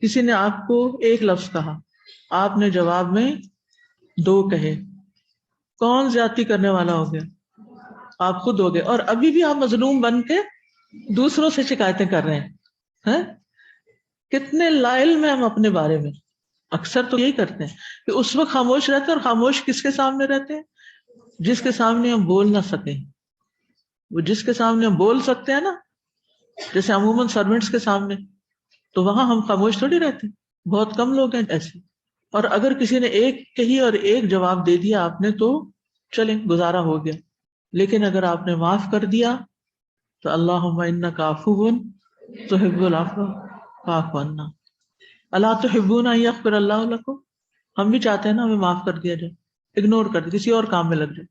کسی نے آپ کو ایک لفظ کہا، آپ نے جواب میں 2 کہے، کون زیادتی کرنے والا ہو گیا؟ آپ خود ہو گئے، اور ابھی بھی آپ مظلوم بن کے دوسروں سے شکایتیں کر رہے ہیں۔ کتنے لا علم ہیں ہم اپنے بارے میں۔ اکثر تو یہی کرتے ہیں کہ اس وقت خاموش رہتے ہیں، اور خاموش کس کے سامنے رہتے ہیں؟ جس کے سامنے ہم بول نہ سکیں۔ وہ جس کے سامنے ہم بول سکتے ہیں نا، جیسے عموماً سرونٹس کے سامنے، تو وہاں ہم خاموش تھوڑی رہتے ہیں، بہت کم لوگ ہیں ایسے۔ اور اگر کسی نے ایک کہی اور ایک جواب دے دیا آپ نے تو چلیں گزارا ہو گیا، لیکن اگر آپ نے معاف کر دیا تو اللہم انک عفو تحب العفو فاعف عنا، الا تحبون ان یغفر اللہ لکم، ہم بھی چاہتے ہیں نا ہمیں معاف کر دیا جائے، اگنور کر دے، کسی اور کام میں لگ جائے۔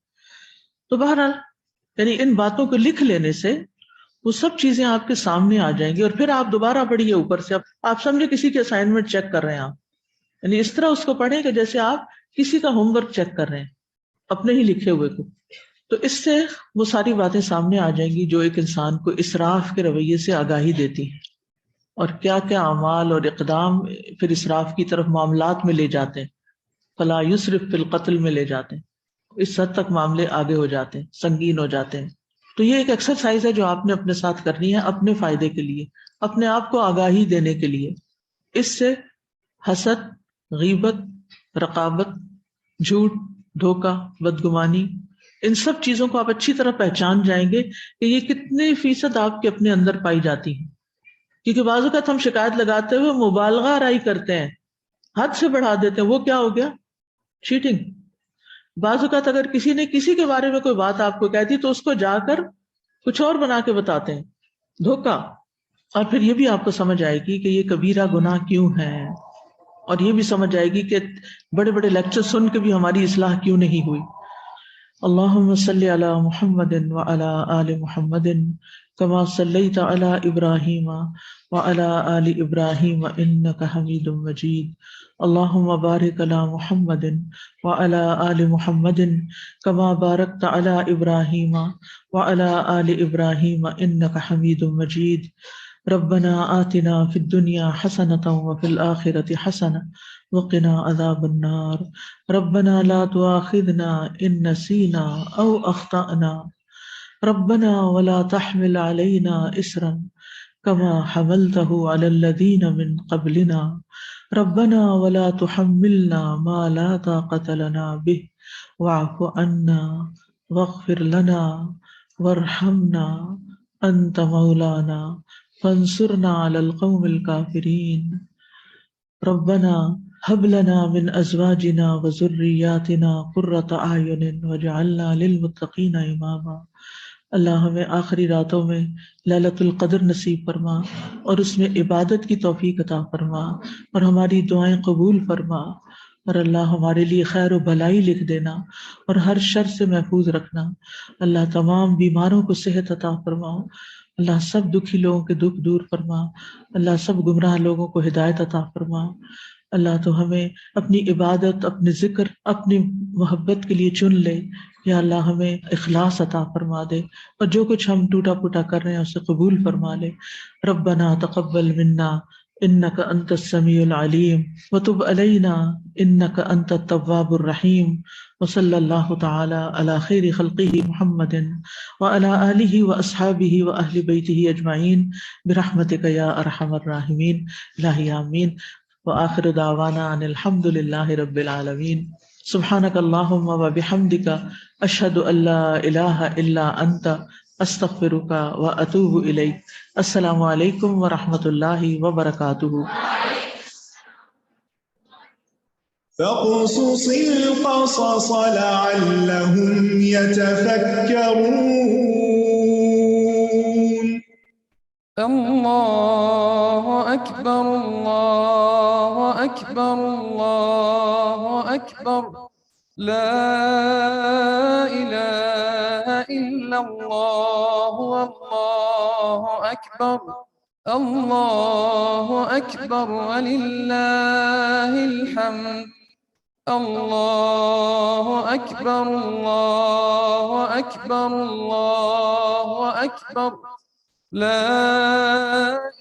تو بہرحال یعنی ان باتوں کو لکھ لینے سے وہ سب چیزیں آپ کے سامنے آ جائیں گی، اور پھر آپ دوبارہ پڑھیے اوپر سے، آپ سمجھے کسی کی اسائنمنٹ چیک کر رہے ہیں آپ، یعنی اس طرح اس کو پڑھیں کہ جیسے آپ کسی کا ہوم ورک چیک کر رہے ہیں اپنے ہی لکھے ہوئے کو۔ تو اس سے وہ ساری باتیں سامنے آ جائیں گی جو ایک انسان کو اسراف کے رویے سے آگاہی دیتی ہیں، اور کیا کیا اعمال اور اقدام پھر اسراف کی طرف معاملات میں لے جاتے ہیں، فلا یسرف فی القتل میں لے جاتے ہیں، اس حد تک معاملے آگے ہو جاتے ہیں، سنگین ہو جاتے ہیں۔ تو یہ ایک ایکسرسائز ہے جو آپ نے اپنے ساتھ کرنی ہے، اپنے فائدے کے لیے، اپنے آپ کو آگاہی دینے کے لیے۔ اس سے حسد، غیبت، رقابت، جھوٹ، دھوکہ، بدگمانی، ان سب چیزوں کو آپ اچھی طرح پہچان جائیں گے کہ یہ کتنے فیصد آپ کے اپنے اندر پائی جاتی ہیں۔ کیونکہ بعض اوقات ہم شکایت لگاتے ہوئے مبالغہ آرائی کرتے ہیں، حد سے بڑھا دیتے ہیں، وہ کیا ہو گیا؟ چیٹنگ۔ بعض اوقات اگر کسی نے کسی کے بارے میں کوئی بات آپ کو کہہ دی تو اس کو جا کر کچھ اور بنا کے بتاتے ہیں، دھوکہ۔ اور پھر یہ بھی آپ کو سمجھ آئے گی کہ یہ کبیرہ گناہ کیوں ہے، اور یہ بھی سمجھ آئے گی کہ بڑے بڑے لیکچر سن کے بھی ہماری اصلاح کیوں نہیں ہوئی۔ اللہم صلی علی محمد وعلی آل محمد کما صلیت علی ابراہیم وعلی آل ابراہیم انک حمید مجید۔ اللہم بارک علی محمد وعلی آل محمد کما بارکت علی ابراہیم وعلی آل ابراہیم انک حمید مجید۔ ربنا آتنا فی الدنیا حسنۃ وفی الآخرۃ حسنۃ وقنا عذاب النار۔ ربنا لا تؤاخذنا ان نسینا او اخطأنا، ربنا ولا تحمل علينا إصرا كما حملته على الذين من قبلنا، ربنا ولا تحملنا ما لا طاقة لنا به واعف عنا واغفر لنا وارحمنا أنت مولانا فانصرنا على القوم الكافرين، ربنا هب لنا من ازواجنا وذرياتنا قرة اعین واجعلنا للمتقین اماما۔ اللہ ہمیں آخری راتوں میں لیلۃ القدر نصیب فرما، اور اس میں عبادت کی توفیق عطا فرما، اور ہماری دعائیں قبول فرما، اور اللہ ہمارے لیے خیر و بھلائی لکھ دینا، اور ہر شر سے محفوظ رکھنا۔ اللہ تمام بیماروں کو صحت عطا فرما، اللہ سب دکھی لوگوں کے دکھ دور فرما، اللہ سب گمراہ لوگوں کو ہدایت عطا فرما۔ اللہ تو ہمیں اپنی عبادت، اپنے ذکر، اپنی محبت کے لیے چن لے، یا اللہ ہمیں اخلاص عطا فرما دے، اور جو کچھ ہم ٹوٹا پھوٹا کر رہے ہیں اسے قبول فرما لے۔ ربنا تقبل منا انک انت السمیع العلیم وتب علینا انک انت التواب الرحیم، وصلی اللہ تعالی علی خیر خلقہ محمد وعلی آلہ واصحابہ واہل بیتہ اجمعین برحمتک یا ارحم الراحمین۔ الہی آمین۔ وآخر دعوانا ان الحمد للہ رب العالمین۔ سبحانک اللہم وبحمدک اشہد ان لا الہ الا انت استغفرک واتوب الیک۔ السلام علیکم ورحمۃ اللہ وبرکاتہ۔ فاقصص القصص لعلهم يتفكرون۔ اللہ اکبر اللہ اکبر اللہ اکبر، لا الہ الا اللہ واللہ اکبر، اللہ اکبر وللہ الحمد، اللہ اکبر اللہ اکبر اللہ اکبر، لا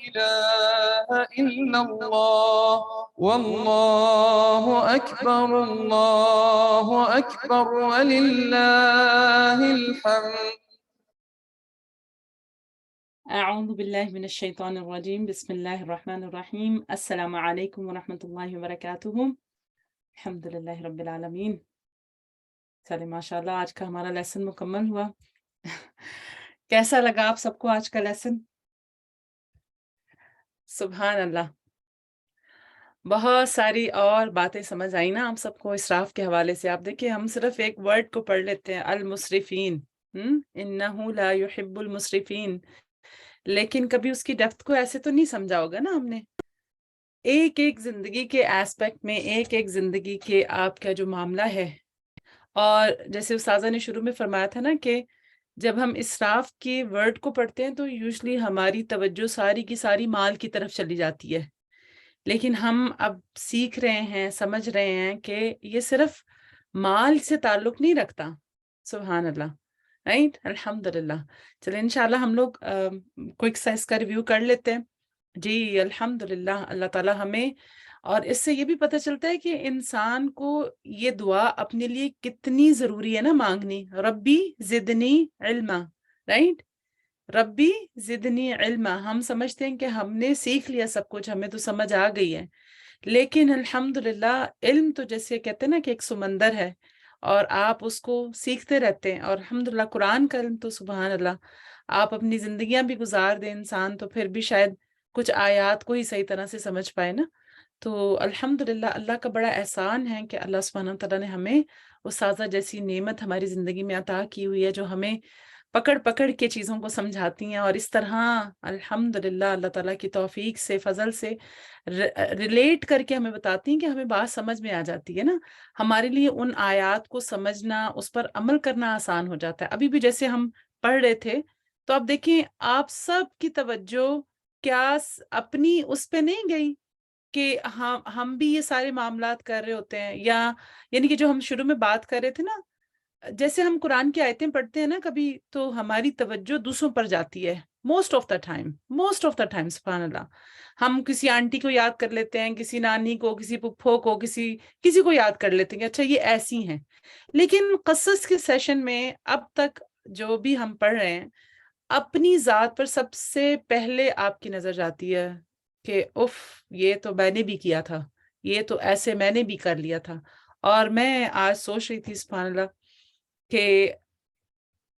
الہ الا اللہ واللہ اکبر، اللہ اکبر وللہ الحمد۔ اعوذ باللہ من الشیطان الرجیم بسم اللہ الرحمن الرحیم السلام علیکم ورحمۃ اللہ وبرکاتہ الحمد للہ رب العالمین. چلے ماشاء اللہ آج کا ہمارا لیسن مکمل ہوا. کیسا لگا آپ سب کو آج کا لیسن؟ سبحان اللہ، بہت ساری اور باتیں سمجھ آئی نا آپ سب کو اسراف کے حوالے سے. آپ دیکھیں ہم صرف ایک ورڈ کو پڑھ لیتے ہیں، المسرفین، انہ لا یحب المسرفین، لیکن کبھی اس کی ڈیپتھ کو ایسے تو نہیں سمجھا ہوگا نا ہم نے. ایک ایک زندگی کے ایسپیکٹ میں، ایک ایک زندگی کے آپ کا جو معاملہ ہے، اور جیسے استاذہ نے شروع میں فرمایا تھا نا کہ جب ہم اسراف کے ورڈ کو پڑھتے ہیں تو یوزلی ہماری توجہ ساری کی ساری مال کی طرف چلی جاتی ہے، لیکن ہم اب سیکھ رہے ہیں، سمجھ رہے ہیں کہ یہ صرف مال سے تعلق نہیں رکھتا. سبحان اللہ، رائٹ، الحمدللہ. چلیں انشاءاللہ ہم لوگ کوئک سا اس کا ریویو کر لیتے ہیں. جی الحمدللہ، اللہ تعالیٰ ہمیں، اور اس سے یہ بھی پتہ چلتا ہے کہ انسان کو یہ دعا اپنے لیے کتنی ضروری ہے نا مانگنی. ربی زدنی علما، رائٹ، ربی زدنی علما. ہم سمجھتے ہیں کہ ہم نے سیکھ لیا سب کچھ، ہمیں تو سمجھ آ گئی ہے، لیکن الحمدللہ علم تو جیسے کہتے ہیں نا کہ ایک سمندر ہے، اور آپ اس کو سیکھتے رہتے ہیں. اور الحمدللہ قرآن کا علم تو سبحان اللہ، آپ اپنی زندگیاں بھی گزار دیں انسان تو پھر بھی شاید کچھ آیات کو ہی صحیح طرح سے سمجھ پائے نا. تو الحمدللہ اللہ کا بڑا احسان ہے کہ اللہ سبحانہ تعالیٰ نے ہمیں استاذہ جیسی نعمت ہماری زندگی میں عطا کی ہوئی ہے، جو ہمیں پکڑ پکڑ کے چیزوں کو سمجھاتی ہیں، اور اس طرح الحمدللہ اللہ تعالیٰ کی توفیق سے، فضل سے ریلیٹ کر کے ہمیں بتاتی ہیں کہ ہمیں بات سمجھ میں آ جاتی ہے نا. ہمارے لیے ان آیات کو سمجھنا، اس پر عمل کرنا آسان ہو جاتا ہے. ابھی بھی جیسے ہم پڑھ رہے تھے تو آپ دیکھیں آپ سب کی توجہ کیا اپنی اس پہ نہیں گئی کہ ہم بھی یہ سارے معاملات کر رہے ہوتے ہیں، یا یعنی کہ جو ہم شروع میں بات کر رہے تھے نا، جیسے ہم قرآن کی آیتیں پڑھتے ہیں نا کبھی تو ہماری توجہ دوسروں پر جاتی ہے. موسٹ آف دا ٹائم سبحان اللہ، ہم کسی آنٹی کو یاد کر لیتے ہیں، کسی نانی کو، کسی پھپھو کو، کسی کو یاد کر لیتے ہیں کہ اچھا یہ ایسی ہیں. لیکن قصص کے سیشن میں اب تک جو بھی ہم پڑھ رہے ہیں، اپنی ذات پر سب سے پہلے آپ کی نظر جاتی ہے کہ اف یہ تو میں نے بھی کیا تھا، یہ تو ایسے میں نے بھی کر لیا تھا. اور میں آج سوچ رہی تھی سبحان اللہ کہ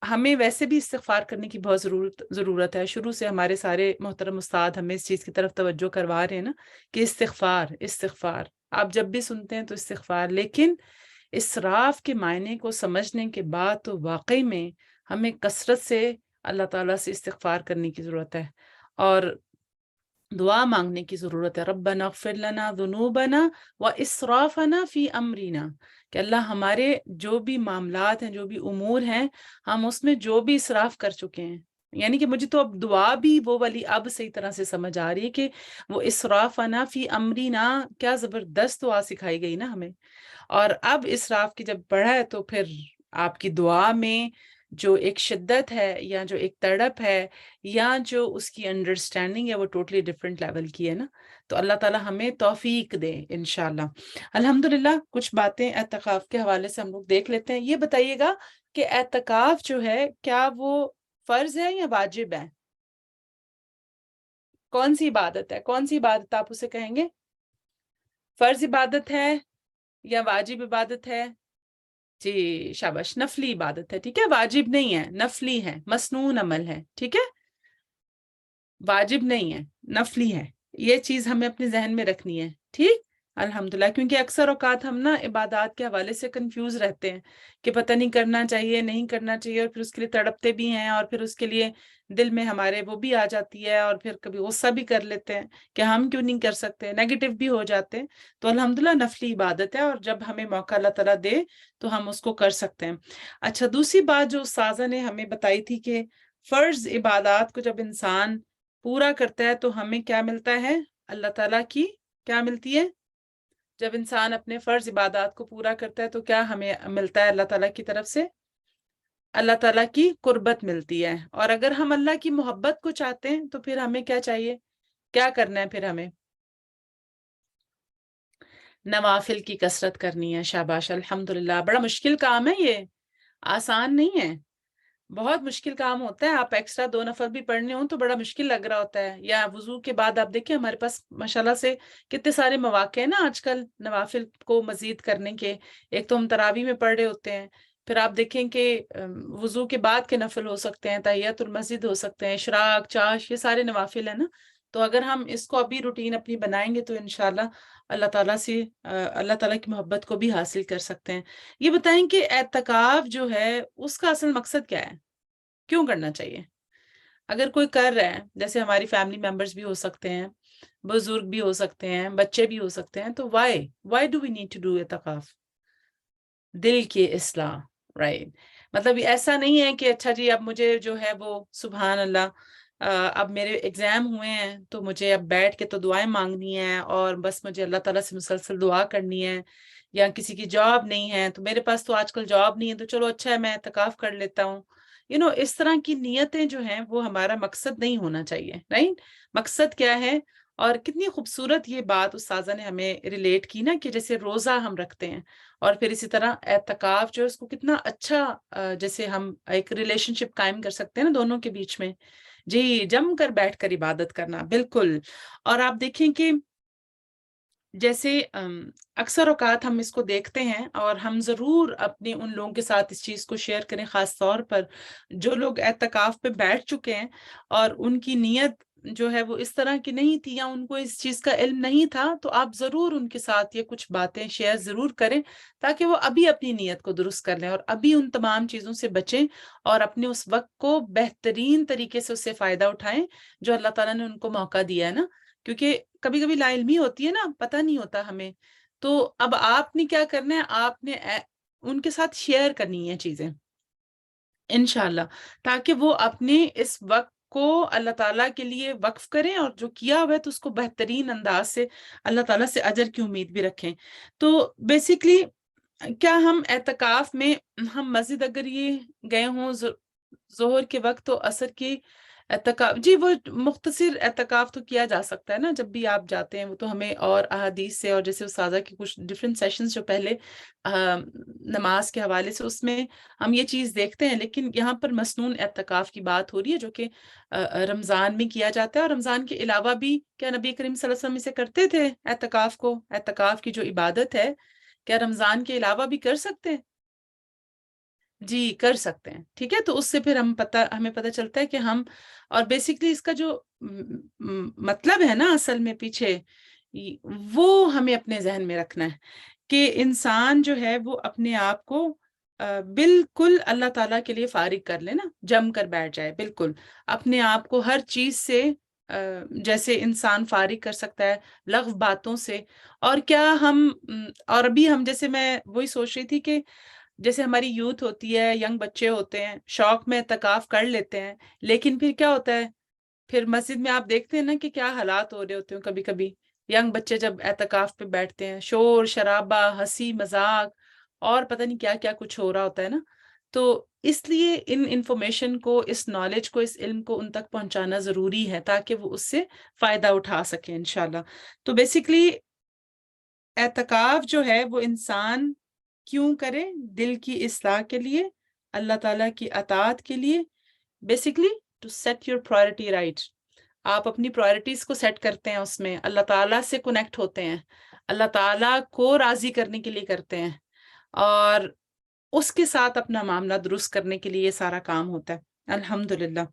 ہمیں ویسے بھی استغفار کرنے کی بہت ضرورت ہے. شروع سے ہمارے سارے محترم استاد ہمیں اس چیز کی طرف توجہ کروا رہے ہیں نا کہ استغفار آپ جب بھی سنتے ہیں تو استغفار. لیکن اسراف کے معنی کو سمجھنے کے بعد تو واقعی میں ہمیں کثرت سے اللہ تعالیٰ سے استغفار کرنے کی ضرورت ہے اور دعا مانگنے کی ضرورت ہے. ربنا اغفر لنا ذنوبنا واسرافنا فی امرنا، کہ اللہ ہمارے جو بھی معاملات ہیں، جو بھی امور ہیں، ہم اس میں جو بھی اسراف کر چکے ہیں. یعنی کہ مجھے تو اب دعا بھی وہ والی اب صحیح طرح سے سمجھ آ رہی ہے کہ وہ اسرافنا فی امرنا، کیا زبردست دعا سکھائی گئی نا ہمیں. اور اب اسراف کی جب پڑھا ہے تو پھر آپ کی دعا میں جو ایک شدت ہے، یا جو ایک تڑپ ہے، یا جو اس کی انڈرسٹینڈنگ ہے، وہ ٹوٹلی ڈفرینٹ لیول کی ہے نا. تو اللہ تعالیٰ ہمیں توفیق دے انشاءاللہ. الحمدللہ کچھ باتیں اعتکاف کے حوالے سے ہم لوگ دیکھ لیتے ہیں. یہ بتائیے گا کہ اعتکاف جو ہے کیا وہ فرض ہے یا واجب ہے؟ کون سی عبادت ہے؟ کون سی عبادت آپ اسے کہیں گے؟ فرض عبادت ہے یا واجب عبادت ہے؟ جی شاباش، نفلی عبادت ہے. ٹھیک ہے، واجب نہیں ہے، نفلی ہے، مسنون عمل ہے. ٹھیک ہے، واجب نہیں ہے، نفلی ہے. یہ چیز ہمیں اپنے ذہن میں رکھنی ہے. ٹھیک، الحمدللہ. کیونکہ اکثر اوقات ہم نا عبادات کے حوالے سے کنفیوز رہتے ہیں کہ پتہ نہیں کرنا چاہیے، نہیں کرنا چاہیے، اور پھر اس کے لیے تڑپتے بھی ہیں، اور پھر اس کے لیے دل میں ہمارے وہ بھی آ جاتی ہے، اور پھر کبھی غصہ بھی کر لیتے ہیں کہ ہم کیوں نہیں کر سکتے، نیگیٹو بھی ہو جاتے ہیں. تو الحمدللہ نفلی عبادت ہے، اور جب ہمیں موقع اللہ تعالیٰ دے تو ہم اس کو کر سکتے ہیں. اچھا، دوسری بات جو استاذہ نے ہمیں بتائی تھی کہ فرض عبادات کو جب انسان پورا کرتا ہے تو ہمیں کیا ملتا ہے؟ اللہ تعالیٰ کی کیا ملتی ہے؟ جب انسان اپنے فرض عبادات کو پورا کرتا ہے تو کیا ہمیں ملتا ہے اللہ تعالیٰ کی طرف سے؟ اللہ تعالیٰ کی قربت ملتی ہے. اور اگر ہم اللہ کی محبت کو چاہتے ہیں تو پھر ہمیں کیا چاہیے؟ کیا کرنا ہے پھر ہمیں؟ نوافل کی کثرت کرنی ہے. شاباش، الحمدللہ. بڑا مشکل کام ہے یہ، آسان نہیں ہے، بہت مشکل کام ہوتا ہے. آپ ایکسٹرا 2 نفل بھی پڑھنے ہوں تو بڑا مشکل لگ رہا ہوتا ہے. یا وضو کے بعد آپ دیکھیں ہمارے پاس ماشاءاللہ سے کتنے سارے مواقع ہیں نا آج کل نوافل کو مزید کرنے کے. ایک تو ہم تراویح میں پڑھ رہے ہوتے ہیں, پھر آپ دیکھیں کہ وضو کے بعد کے نفل ہو سکتے ہیں, تحیت المسجد ہو سکتے ہیں, اشراق, چاش, یہ سارے نوافل ہیں نا. تو اگر ہم اس کو ابھی روٹین اپنی بنائیں گے تو انشاءاللہ اللہ تعالیٰ سے اللہ تعالیٰ کی محبت کو بھی حاصل کر سکتے ہیں. یہ بتائیں کہ اعتکاف جو ہے اس کا اصل مقصد کیا ہے, کیوں کرنا چاہیے؟ اگر کوئی کر رہا ہے, جیسے ہماری فیملی ممبرز بھی ہو سکتے ہیں, بزرگ بھی ہو سکتے ہیں, بچے بھی ہو سکتے ہیں, تو why do we need to do اعتکاف؟ دل کی اصلاح, رائٹ. مطلب ایسا نہیں ہے کہ اچھا جی اب مجھے جو ہے وہ سبحان اللہ اب میرے ایگزام ہوئے ہیں تو مجھے اب بیٹھ کے تو دعائیں مانگنی ہیں اور بس مجھے اللہ تعالیٰ سے مسلسل دعا کرنی ہے, یا کسی کی جاب نہیں ہے تو میرے پاس تو آج کل جاب نہیں ہے تو چلو اچھا ہے میں اعتکاف کر لیتا ہوں. اس طرح کی نیتیں جو ہیں وہ ہمارا مقصد نہیں ہونا چاہیے, رائٹ. مقصد کیا ہے؟ اور کتنی خوبصورت یہ بات استاذہ نے ہمیں ریلیٹ کی نا, کہ جیسے روزہ ہم رکھتے ہیں اور پھر اسی طرح اعتکاف جو ہے اس کو کتنا اچھا جیسے ہم ایک ریلیشن شپ قائم کر سکتے ہیں نا دونوں کے بیچ میں, جی جم کر بیٹھ کر عبادت کرنا, بالکل. اور آپ دیکھیں کہ جیسے اکثر اوقات ہم اس کو دیکھتے ہیں اور ہم ضرور اپنے ان لوگوں کے ساتھ اس چیز کو شیئر کریں, خاص طور پر جو لوگ اعتکاف پہ بیٹھ چکے ہیں اور ان کی نیت جو ہے وہ اس طرح کی نہیں تھی یا ان کو اس چیز کا علم نہیں تھا, تو آپ ضرور ان کے ساتھ یہ کچھ باتیں شیئر ضرور کریں تاکہ وہ ابھی اپنی نیت کو درست کر لیں اور ابھی ان تمام چیزوں سے بچیں اور اپنے اس وقت کو بہترین طریقے سے اس سے فائدہ اٹھائیں جو اللہ تعالیٰ نے ان کو موقع دیا ہے نا. کیونکہ کبھی کبھی لا علمی ہوتی ہے نا, پتہ نہیں ہوتا ہمیں, تو اب آپ نے کیا کرنا ہے, آپ نے ان کے ساتھ شیئر کرنی ہے چیزیں انشاءاللہ, تاکہ وہ اپنے اس وقت کو اللہ تعالیٰ کے لیے وقف کریں اور جو کیا ہوا ہے تو اس کو بہترین انداز سے اللہ تعالیٰ سے اجر کی امید بھی رکھیں. تو بیسیکلی کیا ہم اعتکاف میں ہم مسجد اگر یہ گئے ہوں ظہر کے وقت تو عصر کی اعتکاف, جی وہ مختصر اعتکاف تو کیا جا سکتا ہے نا جب بھی آپ جاتے ہیں. وہ تو ہمیں اور احادیث سے اور جیسے استاذہ کے کچھ ڈفرینٹ سیشنز جو پہلے نماز کے حوالے سے اس میں ہم یہ چیز دیکھتے ہیں, لیکن یہاں پر مسنون اعتکاف کی بات ہو رہی ہے جو کہ رمضان میں کیا جاتا ہے. اور رمضان کے علاوہ بھی کیا نبی کریم صلی اللہ علیہ وسلم اسے کرتے تھے اعتکاف کو؟ اعتکاف کی جو عبادت ہے کیا رمضان کے علاوہ بھی کر سکتے ہیں؟ جی کر سکتے ہیں, ٹھیک ہے. تو اس سے پھر ہمیں پتہ چلتا ہے کہ ہم, اور بیسکلی اس کا جو مطلب ہے نا اصل میں پیچھے, وہ ہمیں اپنے ذہن میں رکھنا ہے کہ انسان جو ہے وہ اپنے آپ کو بالکل اللہ تعالیٰ کے لیے فارغ کر لے نا, جم کر بیٹھ جائے, بالکل اپنے آپ کو ہر چیز سے جیسے انسان فارغ کر سکتا ہے لغو باتوں سے. اور کیا ہم اور ابھی ہم جیسے میں وہی سوچ رہی تھی کہ جیسے ہماری یوتھ ہوتی ہے, ینگ بچے ہوتے ہیں, شوق میں اعتکاف کر لیتے ہیں, لیکن پھر کیا ہوتا ہے, پھر مسجد میں آپ دیکھتے ہیں نا کہ کیا حالات ہو رہے ہوتے ہیں. کبھی کبھی ینگ بچے جب اعتکاف پہ بیٹھتے ہیں, شور شرابہ, ہنسی مذاق اور پتہ نہیں کیا کیا کچھ ہو رہا ہوتا ہے نا. تو اس لیے ان انفارمیشن کو, اس نالج کو, اس علم کو ان تک پہنچانا ضروری ہے تاکہ وہ اس سے فائدہ اٹھا سکیں انشاءاللہ. تو بیسیکلی اعتکاف جو ہے وہ انسان کیوں کرے؟ دل کی اصلاح کے لیے, اللہ تعالیٰ کی اطاعت کے لیے, basically to set your priority right. آپ اپنی پرائرٹیز کو سیٹ کرتے ہیں, اس میں اللہ تعالیٰ سے کنیکٹ ہوتے ہیں, اللہ تعالیٰ کو راضی کرنے کے لیے کرتے ہیں اور اس کے ساتھ اپنا معاملہ درست کرنے کے لیے یہ سارا کام ہوتا ہے الحمدللہ.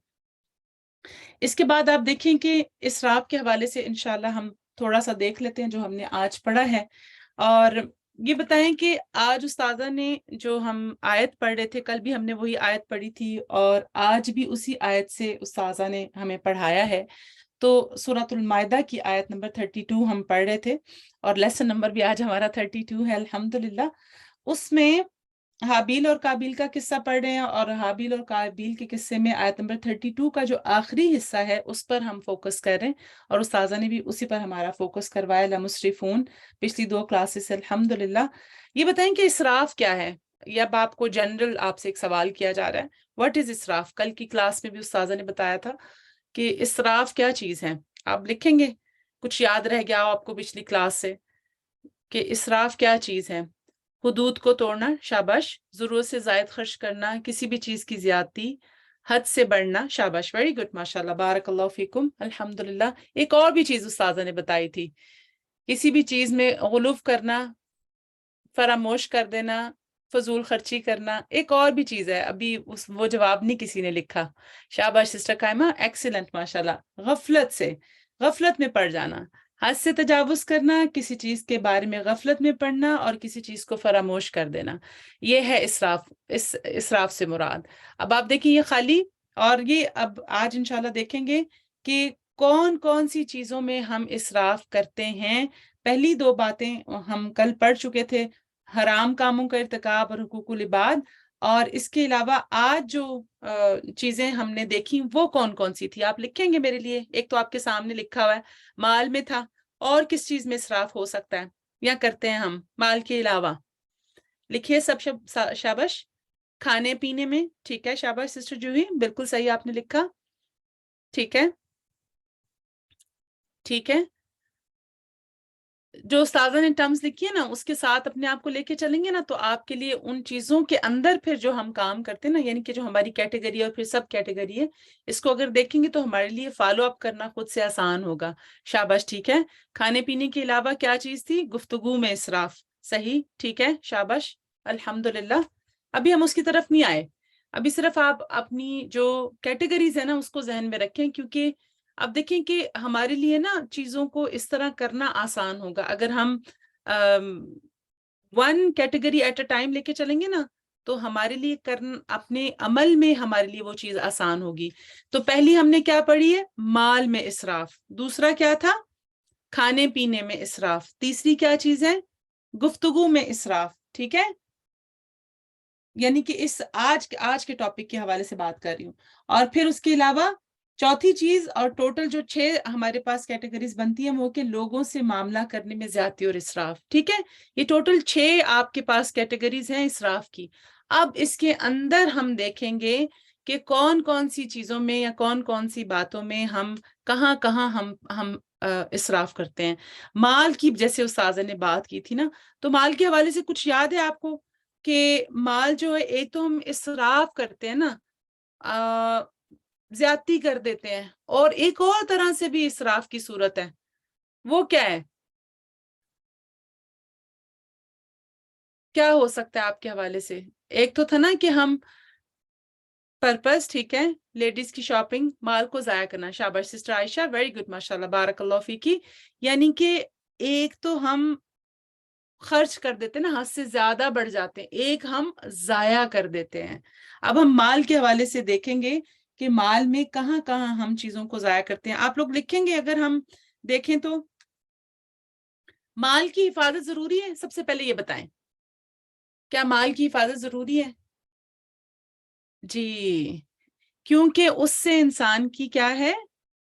اس کے بعد آپ دیکھیں کہ اسراف کے حوالے سے انشاءاللہ ہم تھوڑا سا دیکھ لیتے ہیں جو ہم نے آج پڑھا ہے. اور یہ بتائیں کہ آج استاذہ نے جو ہم آیت پڑھ رہے تھے, کل بھی ہم نے وہی آیت پڑھی تھی اور آج بھی اسی آیت سے استاذہ نے ہمیں پڑھایا ہے. تو سورۃ المائدہ کی آیت نمبر 32 ہم پڑھ رہے تھے اور لیسن نمبر بھی آج ہمارا 32 ہے الحمدللہ. اس میں حابیل اور قابیل کا قصہ پڑھ رہے ہیں اور حابیل اور قابیل کے قصے میں آیت نمبر 32 کا جو آخری حصہ ہے اس پر ہم فوکس کر رہے ہیں اور استاذہ نے بھی اسی پر ہمارا فوکس کروایا لمسرفون پچھلی 2 کلاسز سے الحمدللہ. یہ بتائیں کہ اسراف کیا ہے؟ یا اب آپ کو جنرل آپ سے ایک سوال کیا جا رہا ہے, واٹ از اسراف؟ کل کی کلاس میں بھی استاذہ نے بتایا تھا کہ اسراف کیا چیز ہے. آپ لکھیں گے, کچھ یاد رہ گیا آپ کو پچھلی کلاس سے کہ اسراف کیا چیز ہے؟ حدود کو توڑنا، شاباش. ضرورت سے زائد خرچ کرنا، کسی بھی چیز کی زیادتی، حد سے بڑھنا، شاباش. ویری گڈ، ماشاء اللہ، بارک اللہ فیکم. الحمدللہ. ایک اور بھی چیز استاذہ نے بتائی تھی، کسی بھی چیز میں غلو کرنا، فراموش کر دینا، فضول خرچی کرنا. ایک اور بھی چیز ہے، ابھی وہ جواب نہیں کسی نے لکھا. شاباش سسٹر قائمہ، ایکسیلنٹ ماشاءاللہ. غفلت میں پڑ جانا، حد سے تجاوز کرنا، کسی چیز کے بارے میں غفلت میں پڑنا اور کسی چیز کو فراموش کر دینا، یہ ہے اسراف. اسراف سے مراد. اب آپ دیکھیں یہ خالی، اور یہ اب آج انشاءاللہ دیکھیں گے کہ کون کون سی چیزوں میں ہم اسراف کرتے ہیں. پہلی دو باتیں ہم کل پڑھ چکے تھے، حرام کاموں کا ارتکاب اور حقوق العباد. اور اس کے علاوہ آج جو چیزیں ہم نے دیکھی وہ کون کون سی تھی، آپ لکھیں گے میرے لیے؟ ایک تو آپ کے سامنے لکھا ہوا ہے، مال میں تھا. اور کس چیز میں اسراف ہو سکتا ہے یا کرتے ہیں ہم مال کے علاوہ؟ لکھیے سب شاباش. کھانے پینے میں، ٹھیک ہے، شاباش سسٹر جوہی، بالکل صحیح آپ نے لکھا. ٹھیک ہے، ٹھیک ہے. جو استاذہ نے ٹرمز لکھی ہے نا اس کے ساتھ اپنے آپ کو لے کے چلیں گے نا، تو آپ کے لیے ان چیزوں کے اندر پھر جو ہم کام کرتے ہیں نا، یعنی کہ جو ہماری کیٹیگری ہے اور پھر سب کیٹیگری ہے، اس کو اگر دیکھیں گے تو ہمارے لیے فالو اپ کرنا خود سے آسان ہوگا. شاباش. ٹھیک ہے. کھانے پینے کے علاوہ کیا چیز تھی؟ گفتگو میں اسراف. صحیح، ٹھیک ہے، شاباش. الحمدللہ. ابھی ہم اس کی طرف نہیں آئے، ابھی صرف آپ اپنی جو کیٹیگریز ہے نا اس کو ذہن میں رکھیں، کیونکہ اب دیکھیں کہ ہمارے لیے نا چیزوں کو اس طرح کرنا آسان ہوگا اگر ہم one category at a time لے کے چلیں گے نا، تو ہمارے لیے اپنے عمل میں ہمارے لیے وہ چیز آسان ہوگی. تو پہلی ہم نے کیا پڑھی ہے؟ مال میں اسراف. دوسرا کیا تھا؟ کھانے پینے میں اسراف. تیسری کیا چیز ہے؟ گفتگو میں اسراف. ٹھیک ہے، یعنی کہ اس آج کے ٹاپک کے حوالے سے بات کر رہی ہوں. اور پھر اس کے علاوہ چوتھی چیز، اور ٹوٹل جو 6 ہمارے پاس کیٹیگریز بنتی ہیں وہ کہ لوگوں سے معاملہ کرنے میں زیادتی اور اسراف. ٹھیک ہے، یہ ٹوٹل 6 آپ کے پاس کیٹیگریز ہیں اسراف کی. اب اس کے اندر ہم دیکھیں گے کہ کون کون سی چیزوں میں یا کون کون سی باتوں میں ہم کہاں ہم اسراف کرتے ہیں. مال کی جیسے استاذہ نے بات کی تھی نا، تو مال کے حوالے سے کچھ یاد ہے آپ کو کہ مال جو ہے ایک تو ہم اسراف کرتے ہیں نا، زیادتی کر دیتے ہیں، اور ایک اور طرح سے بھی اسراف کی صورت ہے. وہ کیا ہے؟ کیا ہو سکتا ہے آپ کے حوالے سے؟ ایک تو تھا نا کہ ہم پرپس، ٹھیک ہے، لیڈیز کی شاپنگ، مال کو ضائع کرنا. شاباش سسٹر عائشہ، ویری گڈ ماشاءاللہ، بارک اللہ فیکی. یعنی کہ ایک تو ہم خرچ کر دیتے ہیں نا، حد سے زیادہ بڑھ جاتے ہیں، ایک ہم ضائع کر دیتے ہیں. اب ہم مال کے حوالے سے دیکھیں گے کہ مال میں کہاں ہم چیزوں کو ضائع کرتے ہیں. آپ لوگ لکھیں گے اگر ہم دیکھیں تو مال کی حفاظت ضروری ہے؟ سب سے پہلے یہ بتائیں، کیا مال کی حفاظت ضروری ہے؟ جی، کیونکہ اس سے انسان کی کیا ہے؟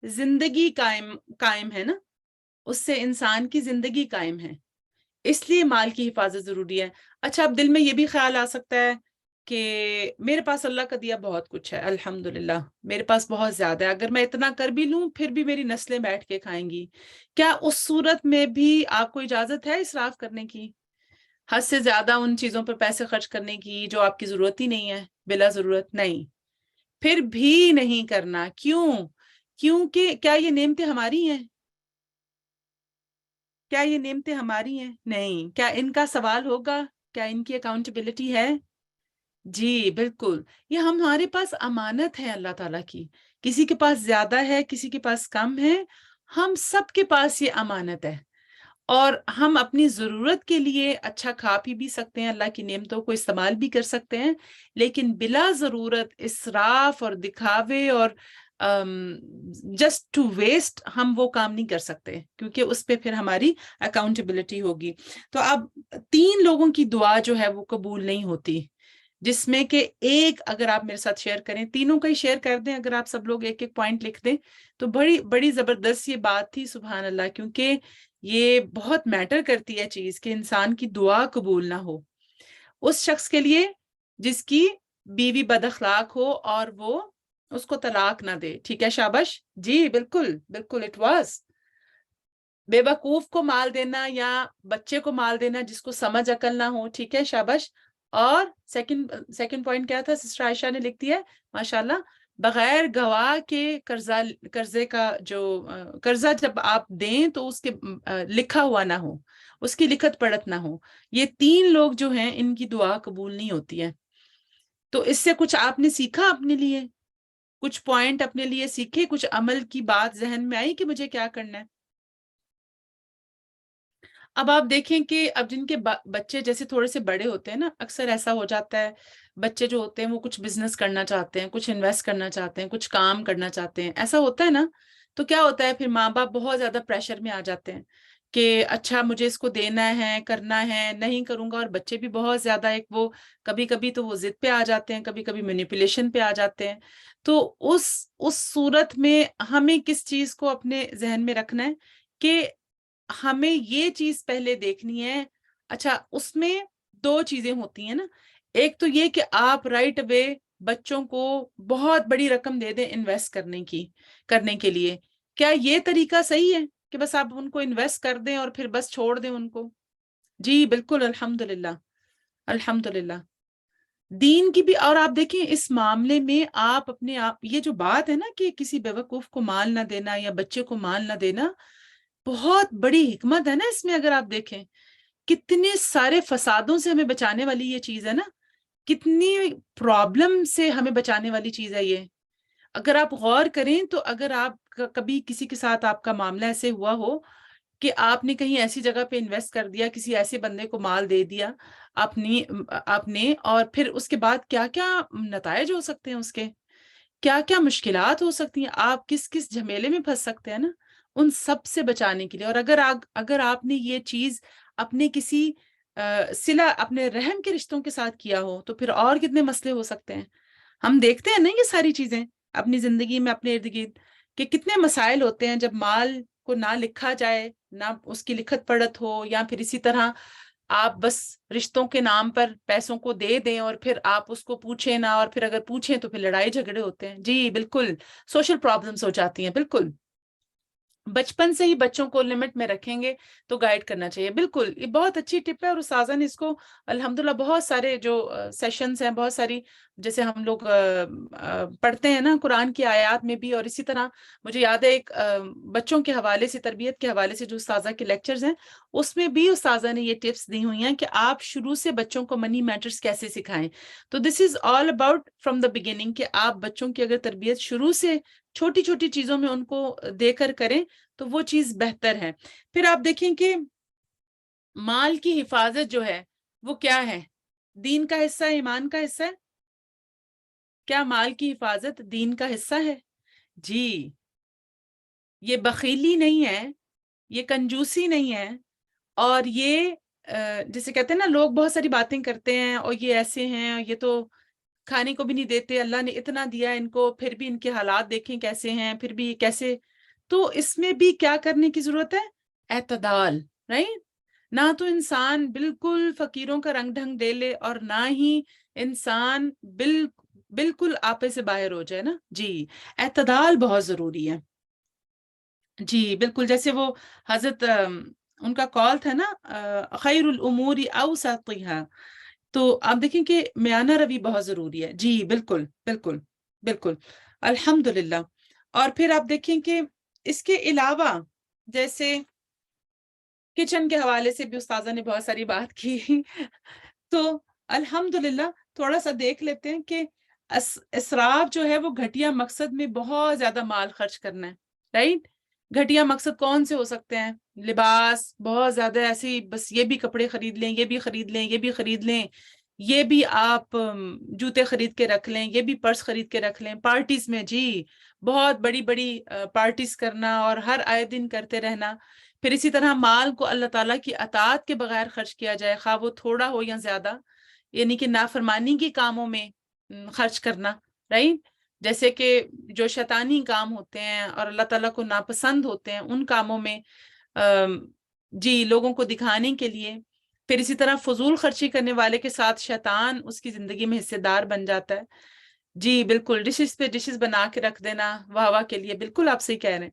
زندگی قائم ہے نا، اس سے انسان کی زندگی قائم ہے، اس لیے مال کی حفاظت ضروری ہے. اچھا، اب دل میں یہ بھی خیال آ سکتا ہے کہ میرے پاس اللہ کا دیا بہت کچھ ہے، الحمدللہ میرے پاس بہت زیادہ ہے، اگر میں اتنا کر بھی لوں پھر بھی میری نسلیں بیٹھ کے کھائیں گی. کیا اس صورت میں بھی آپ کو اجازت ہے اسراف کرنے کی، حد سے زیادہ ان چیزوں پر پیسے خرچ کرنے کی جو آپ کی ضرورت ہی نہیں ہے، بلا ضرورت؟ نہیں، پھر بھی نہیں کرنا. کیونکہ کیا یہ نعمتیں ہماری ہیں؟ کیا یہ نعمتیں ہماری ہیں؟ نہیں. کیا ان کا سوال ہوگا؟ کیا ان کی اکاؤنٹیبلٹی ہے؟ جی بالکل، یہ ہمارے پاس امانت ہے اللہ تعالیٰ کی. کسی کے پاس زیادہ ہے، کسی کے پاس کم ہے، ہم سب کے پاس یہ امانت ہے. اور ہم اپنی ضرورت کے لیے اچھا کھا پی بھی سکتے ہیں، اللہ کی نعمتوں کو استعمال بھی کر سکتے ہیں، لیکن بلا ضرورت اسراف اور دکھاوے اور جسٹ ٹو ویسٹ ہم وہ کام نہیں کر سکتے، کیونکہ اس پہ پھر ہماری اکاؤنٹیبلٹی ہوگی. تو اب 3 لوگوں کی دعا جو ہے وہ قبول نہیں ہوتی، جس میں کہ ایک اگر آپ میرے ساتھ شیئر کریں، تینوں کا ہی شیئر کر دیں، اگر آپ سب لوگ ایک ایک پوائنٹ لکھ دیں تو بڑی زبردست یہ بات تھی. سبحان اللہ، کیونکہ یہ بہت میٹر کرتی ہے چیز کہ انسان کی دعا قبول نہ ہو اس شخص کے لیے جس کی بیوی بد اخلاق ہو اور وہ اس کو طلاق نہ دے. ٹھیک ہے، شاباش. جی بالکل بالکل، اٹ واز بے وقوف کو مال دینا یا بچے کو مال دینا جس کو سمجھ عقل نہ ہو، ٹھیک ہے، شاباش. اور سیکنڈ پوائنٹ کیا تھا؟ سسٹر عائشہ نے لکھ دیا ہے ماشاءاللہ، بغیر گواہ کے قرضے کا جو قرضہ جب آپ دیں تو اس کے لکھا ہوا نہ ہو، اس کی لکھت پڑھت نہ ہو. یہ 3 لوگ جو ہیں ان کی دعا قبول نہیں ہوتی ہے. تو اس سے کچھ آپ نے سیکھا اپنے لیے، کچھ پوائنٹ اپنے لیے سیکھے، کچھ عمل کی بات ذہن میں آئی کہ مجھے کیا کرنا ہے. اب آپ دیکھیں کہ اب جن کے بچے جیسے تھوڑے سے بڑے ہوتے ہیں نا، اکثر ایسا ہو جاتا ہے بچے جو ہوتے ہیں وہ کچھ بزنس کرنا چاہتے ہیں، کچھ انویسٹ کرنا چاہتے ہیں، کچھ کام کرنا چاہتے ہیں، ایسا ہوتا ہے نا. تو کیا ہوتا ہے پھر ماں باپ بہت زیادہ پریشر میں آ جاتے ہیں کہ اچھا مجھے اس کو دینا ہے، کرنا ہے، نہیں کروں گا. اور بچے بھی بہت زیادہ ایک وہ کبھی کبھی تو وہ ضد پہ آ جاتے ہیں، کبھی کبھی مینیپولیشن پہ آ جاتے ہیں. تو اس صورت میں ہمیں کس چیز کو اپنے ذہن میں رکھنا ہے کہ ہمیں یہ چیز پہلے دیکھنی ہے. اچھا اس میں 2 چیزیں ہوتی ہیں نا. ایک تو یہ کہ آپ رائٹ اوے بچوں کو بہت بڑی رقم دے دیں انویسٹ کرنے کے لیے. کیا یہ طریقہ صحیح ہے کہ بس آپ ان کو انویسٹ کر دیں اور پھر بس چھوڑ دیں ان کو؟ جی بالکل، الحمدللہ الحمدللہ. دین کی بھی، اور آپ دیکھیں اس معاملے میں آپ اپنے آپ، یہ جو بات ہے نا کہ کسی بیوقوف کو مال نہ دینا یا بچے کو مال نہ دینا، بہت بڑی حکمت ہے نا اس میں. اگر آپ دیکھیں کتنے سارے فسادوں سے ہمیں بچانے والی یہ چیز ہے نا، کتنی پرابلم سے ہمیں بچانے والی چیز ہے یہ. اگر آپ غور کریں تو اگر آپ کبھی کسی کے ساتھ آپ کا معاملہ ایسے ہوا ہو کہ آپ نے کہیں ایسی جگہ پہ انویسٹ کر دیا، کسی ایسے بندے کو مال دے دیا آپ نے اور پھر اس کے بعد کیا کیا نتائج ہو سکتے ہیں، اس کے کیا کیا مشکلات ہو سکتی ہیں، آپ کس کس جھمیلے میں پھنس سکتے ہیں نا، ان سب سے بچانے کے لیے. اور اگر آپ نے یہ چیز اپنے کسی صلہ اپنے رحم کے رشتوں کے ساتھ کیا ہو تو پھر اور کتنے مسئلے ہو سکتے ہیں. ہم دیکھتے ہیں نا یہ ساری چیزیں اپنی زندگی میں، اپنے ارد گرد، کہ کتنے مسائل ہوتے ہیں جب مال کو نہ لکھا جائے، نہ اس کی لکھت پڑھت ہو، یا پھر اسی طرح آپ بس رشتوں کے نام پر پیسوں کو دے دیں اور پھر آپ اس کو پوچھیں نہ، اور پھر اگر پوچھیں تو پھر لڑائی جھگڑے ہوتے ہیں. جی بالکل، سوشل پرابلمس ہو جاتی ہیں. بالکل بچپن سے ہی بچوں کو لمٹ میں رکھیں گے تو گائیڈ کرنا چاہیے. بالکل یہ بہت اچھی ٹپ ہے، اور استاذہ نے اس کو الحمدللہ بہت سارے جو سیشنز ہیں، بہت ساری جیسے ہم لوگ پڑھتے ہیں نا قرآن کی آیات میں بھی، اور اسی طرح مجھے یاد ہے ایک بچوں کے حوالے سے، تربیت کے حوالے سے جو استاذہ کے لیکچرز ہیں اس میں بھی استاذہ نے یہ ٹپس دی ہوئی ہیں کہ آپ شروع سے بچوں کو منی میٹرز کیسے سکھائیں. تو this is all about from the beginning کہ آپ بچوں کی اگر تربیت شروع سے چھوٹی چھوٹی چیزوں میں ان کو دے کر کریں تو وہ چیز بہتر ہے. پھر آپ دیکھیں کہ مال کی حفاظت جو ہے وہ کیا ہے؟ دین کا حصہ ہے، ایمان کا حصہ ہے. کیا مال کی حفاظت دین کا حصہ ہے؟ جی، یہ بخیلی نہیں ہے، یہ کنجوسی نہیں ہے، اور یہ جسے کہتے ہیں نا لوگ بہت ساری باتیں کرتے ہیں اور یہ ایسے ہیں، یہ تو کھانے کو بھی نہیں دیتے، اللہ نے اتنا دیا ان کو پھر بھی ان کے حالات دیکھیں کیسے ہیں، پھر بھی کیسے. تو اس میں بھی کیا کرنے کی ضرورت ہے؟ اعتدال. رائٹ؟ نہ تو انسان بالکل فقیروں کا رنگ ڈھنگ دے لے اور نہ ہی انسان بالکل آپے سے باہر ہو جائے نا. جی اعتدال بہت ضروری ہے. جی بالکل، جیسے وہ حضرت ان کا کال تھا نا خیر الامور اوسطها، تو آپ دیکھیں کہ میانہ روی بہت ضروری ہے. جی بالکل بالکل بالکل الحمدللہ. اور پھر آپ دیکھیں کہ اس کے علاوہ جیسے کچن کے حوالے سے بھی استاذہ نے بہت ساری بات کی تو الحمدللہ تھوڑا سا دیکھ لیتے ہیں کہ اسراف جو ہے وہ گھٹیا مقصد میں بہت زیادہ مال خرچ کرنا ہے. رائٹ؟ گھٹیا مقصد کون سے ہو سکتے ہیں؟ لباس، بہت زیادہ ایسی بس یہ بھی کپڑے خرید لیں، یہ بھی خرید لیں، یہ بھی خرید لیں، یہ بھی آپ جوتے خرید کے رکھ لیں، یہ بھی پرس خرید کے رکھ لیں. پارٹیز میں جی بہت بڑی بڑی پارٹیز کرنا اور ہر آئے دن کرتے رہنا. پھر اسی طرح مال کو اللہ تعالیٰ کی اطاعت کے بغیر خرچ کیا جائے، خواہ وہ تھوڑا ہو یا زیادہ، یعنی کہ نافرمانی کی کاموں میں خرچ کرنا. رائٹ؟ جیسے کہ جو شیطانی کام ہوتے ہیں اور اللہ تعالیٰ کو ناپسند ہوتے ہیں ان کاموں میں جی لوگوں کو دکھانے کے لیے. پھر اسی طرح فضول خرچی کرنے والے کے ساتھ شیطان اس کی زندگی میں حصے دار بن جاتا ہے. جی بالکل، ڈشز پہ ڈشز بنا کے رکھ دینا واہ واہ کے لیے. بالکل آپ صحیح کہہ رہے ہیں.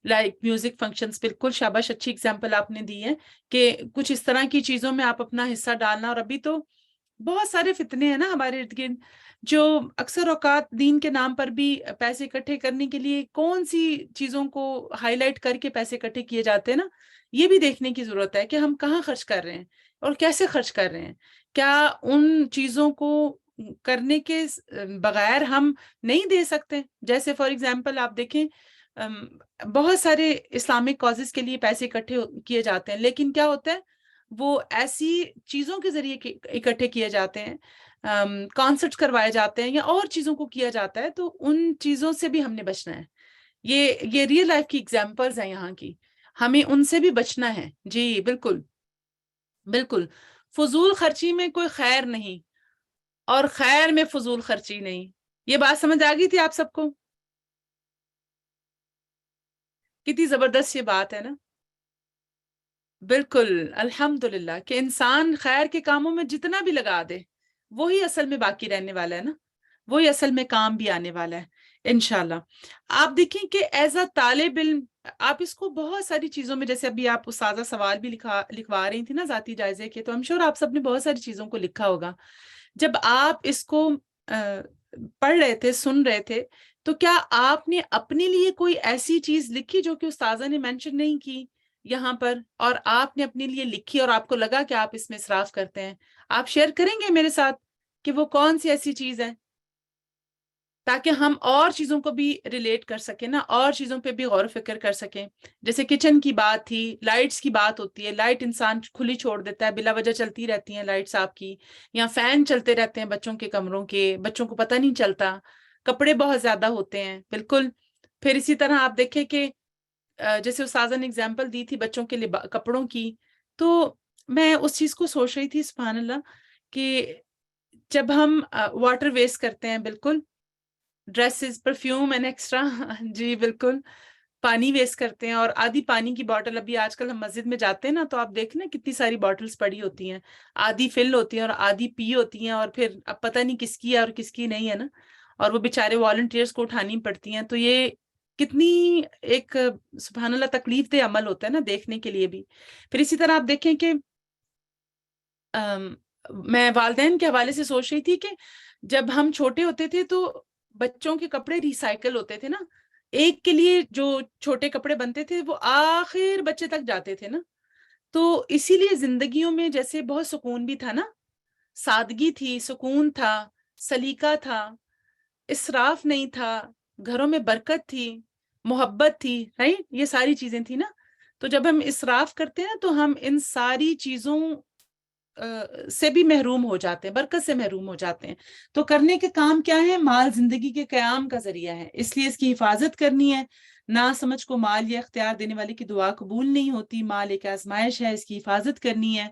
لائک میوزک فنکشنز، بالکل شاباش، اچھی اگزامپل آپ نے دی ہے کہ کچھ اس طرح کی چیزوں میں آپ اپنا حصہ ڈالنا. اور ابھی تو بہت سارے فتنے ہیں نا ہمارے ارد گرد، جو اکثر اوقات دین کے نام پر بھی پیسے اکٹھے کرنے کے لیے کون سی چیزوں کو ہائی لائٹ کر کے پیسے اکٹھے کیے جاتے ہیں نا، یہ بھی دیکھنے کی ضرورت ہے کہ ہم کہاں خرچ کر رہے ہیں اور کیسے خرچ کر رہے ہیں. کیا ان چیزوں کو کرنے کے بغیر ہم نہیں دے سکتے؟ جیسے فار ایگزامپل آپ دیکھیں بہت سارے اسلامک کازز کے لیے پیسے اکٹھے کیے جاتے ہیں، لیکن کیا ہوتا ہے وہ ایسی چیزوں کے ذریعے اکٹھے کیے جاتے ہیں، کانسرٹس کروائے جاتے ہیں یا اور چیزوں کو کیا جاتا ہے، تو ان چیزوں سے بھی ہم نے بچنا ہے. یہ ریئل لائف کی ایگزامپلز ہیں یہاں کی، ہمیں ان سے بھی بچنا ہے. جی بالکل بالکل، فضول خرچی میں کوئی خیر نہیں اور خیر میں فضول خرچی نہیں. یہ بات سمجھ آ گئی تھی آپ سب کو؟ کتنی زبردست یہ بات ہے نا. بالکل الحمدللہ کہ انسان خیر کے کاموں میں جتنا بھی لگا دے وہی اصل میں باقی رہنے والا ہے نا، وہی اصل میں کام بھی آنے والا ہے انشاءاللہ. آپ دیکھیں کہ ایز اے طالب علم آپ اس کو بہت ساری چیزوں میں، جیسے ابھی آپ استاذہ سوال بھی لکھوا رہی تھی نا ذاتی جائزے کے، تو ہم شور آپ سب نے بہت ساری چیزوں کو لکھا ہوگا. جب آپ اس کو پڑھ رہے تھے، سن رہے تھے، تو کیا آپ نے اپنے لیے کوئی ایسی چیز لکھی جو کہ استاذہ نے مینشن نہیں کی یہاں پر، اور آپ نے اپنے لیے لکھی اور آپ کو لگا کہ آپ اس میں اسراف کرتے ہیں؟ آپ شیئر کریں گے میرے ساتھ کہ وہ کون سی ایسی چیز ہے، تاکہ ہم اور چیزوں کو بھی ریلیٹ کر سکیں نا، اور چیزوں پہ بھی غور و فکر کر سکیں. جیسے کچن کی بات تھی، لائٹس کی بات ہوتی ہے، لائٹ انسان کھلی چھوڑ دیتا ہے، بلا وجہ چلتی رہتی ہیں لائٹس آپ کی، یا فین چلتے رہتے ہیں بچوں کے کمروں کے، بچوں کو پتہ نہیں چلتا، کپڑے بہت زیادہ ہوتے ہیں. بالکل. پھر اسی طرح آپ دیکھیں کہ جیسے استاذہ نے اگزامپل دی تھی بچوں کے کپڑوں کی، تو میں اس چیز کو سوچ رہی تھی سبحان اللہ کہ جب ہم واٹر ویسٹ کرتے ہیں، بالکل ڈریسز، پرفیوم اینڈ ایکسٹرا، جی بالکل پانی ویسٹ کرتے ہیں، اور آدھی پانی کی بوٹل، ابھی آج کل ہم مسجد میں جاتے ہیں نا تو آپ دیکھیں نا کتنی ساری بوٹلز پڑی ہوتی ہیں، آدھی فل ہوتی ہیں اور آدھی پی ہوتی ہیں، اور پھر اب پتہ نہیں کس کی ہے اور کس کی نہیں ہے نا، اور وہ بیچارے والنٹیئرس کو اٹھانی پڑتی ہیں. تو یہ کتنی ایک سبحان اللہ تکلیف دہ عمل ہوتا ہے نا دیکھنے کے لیے بھی. پھر اسی طرح آپ دیکھیں کہ میں والدین کے حوالے سے سوچ رہی تھی کہ جب ہم چھوٹے ہوتے تھے تو بچوں کے کپڑے ریسائیکل ہوتے تھے نا، ایک کے لیے جو چھوٹے کپڑے بنتے تھے وہ آخر بچے تک جاتے تھے نا. تو اسی لیے زندگیوں میں جیسے بہت سکون بھی تھا نا، سادگی تھی، سکون تھا، سلیقہ تھا، اسراف نہیں تھا، گھروں میں برکت تھی، محبت تھی، رائٹ؟ یہ ساری چیزیں تھی نا. تو جب ہم اسراف کرتے ہیں تو ہم ان ساری چیزوں سے بھی محروم ہو جاتے ہیں، برکت سے محروم ہو جاتے ہیں. تو کرنے کے کام کیا ہے؟ مال زندگی کے قیام کا ذریعہ ہے، اس لیے اس کی حفاظت کرنی ہے. نہ سمجھ کو مال یا اختیار دینے والے کی دعا قبول نہیں ہوتی. مال ایک آزمائش ہے، اس کی حفاظت کرنی ہے.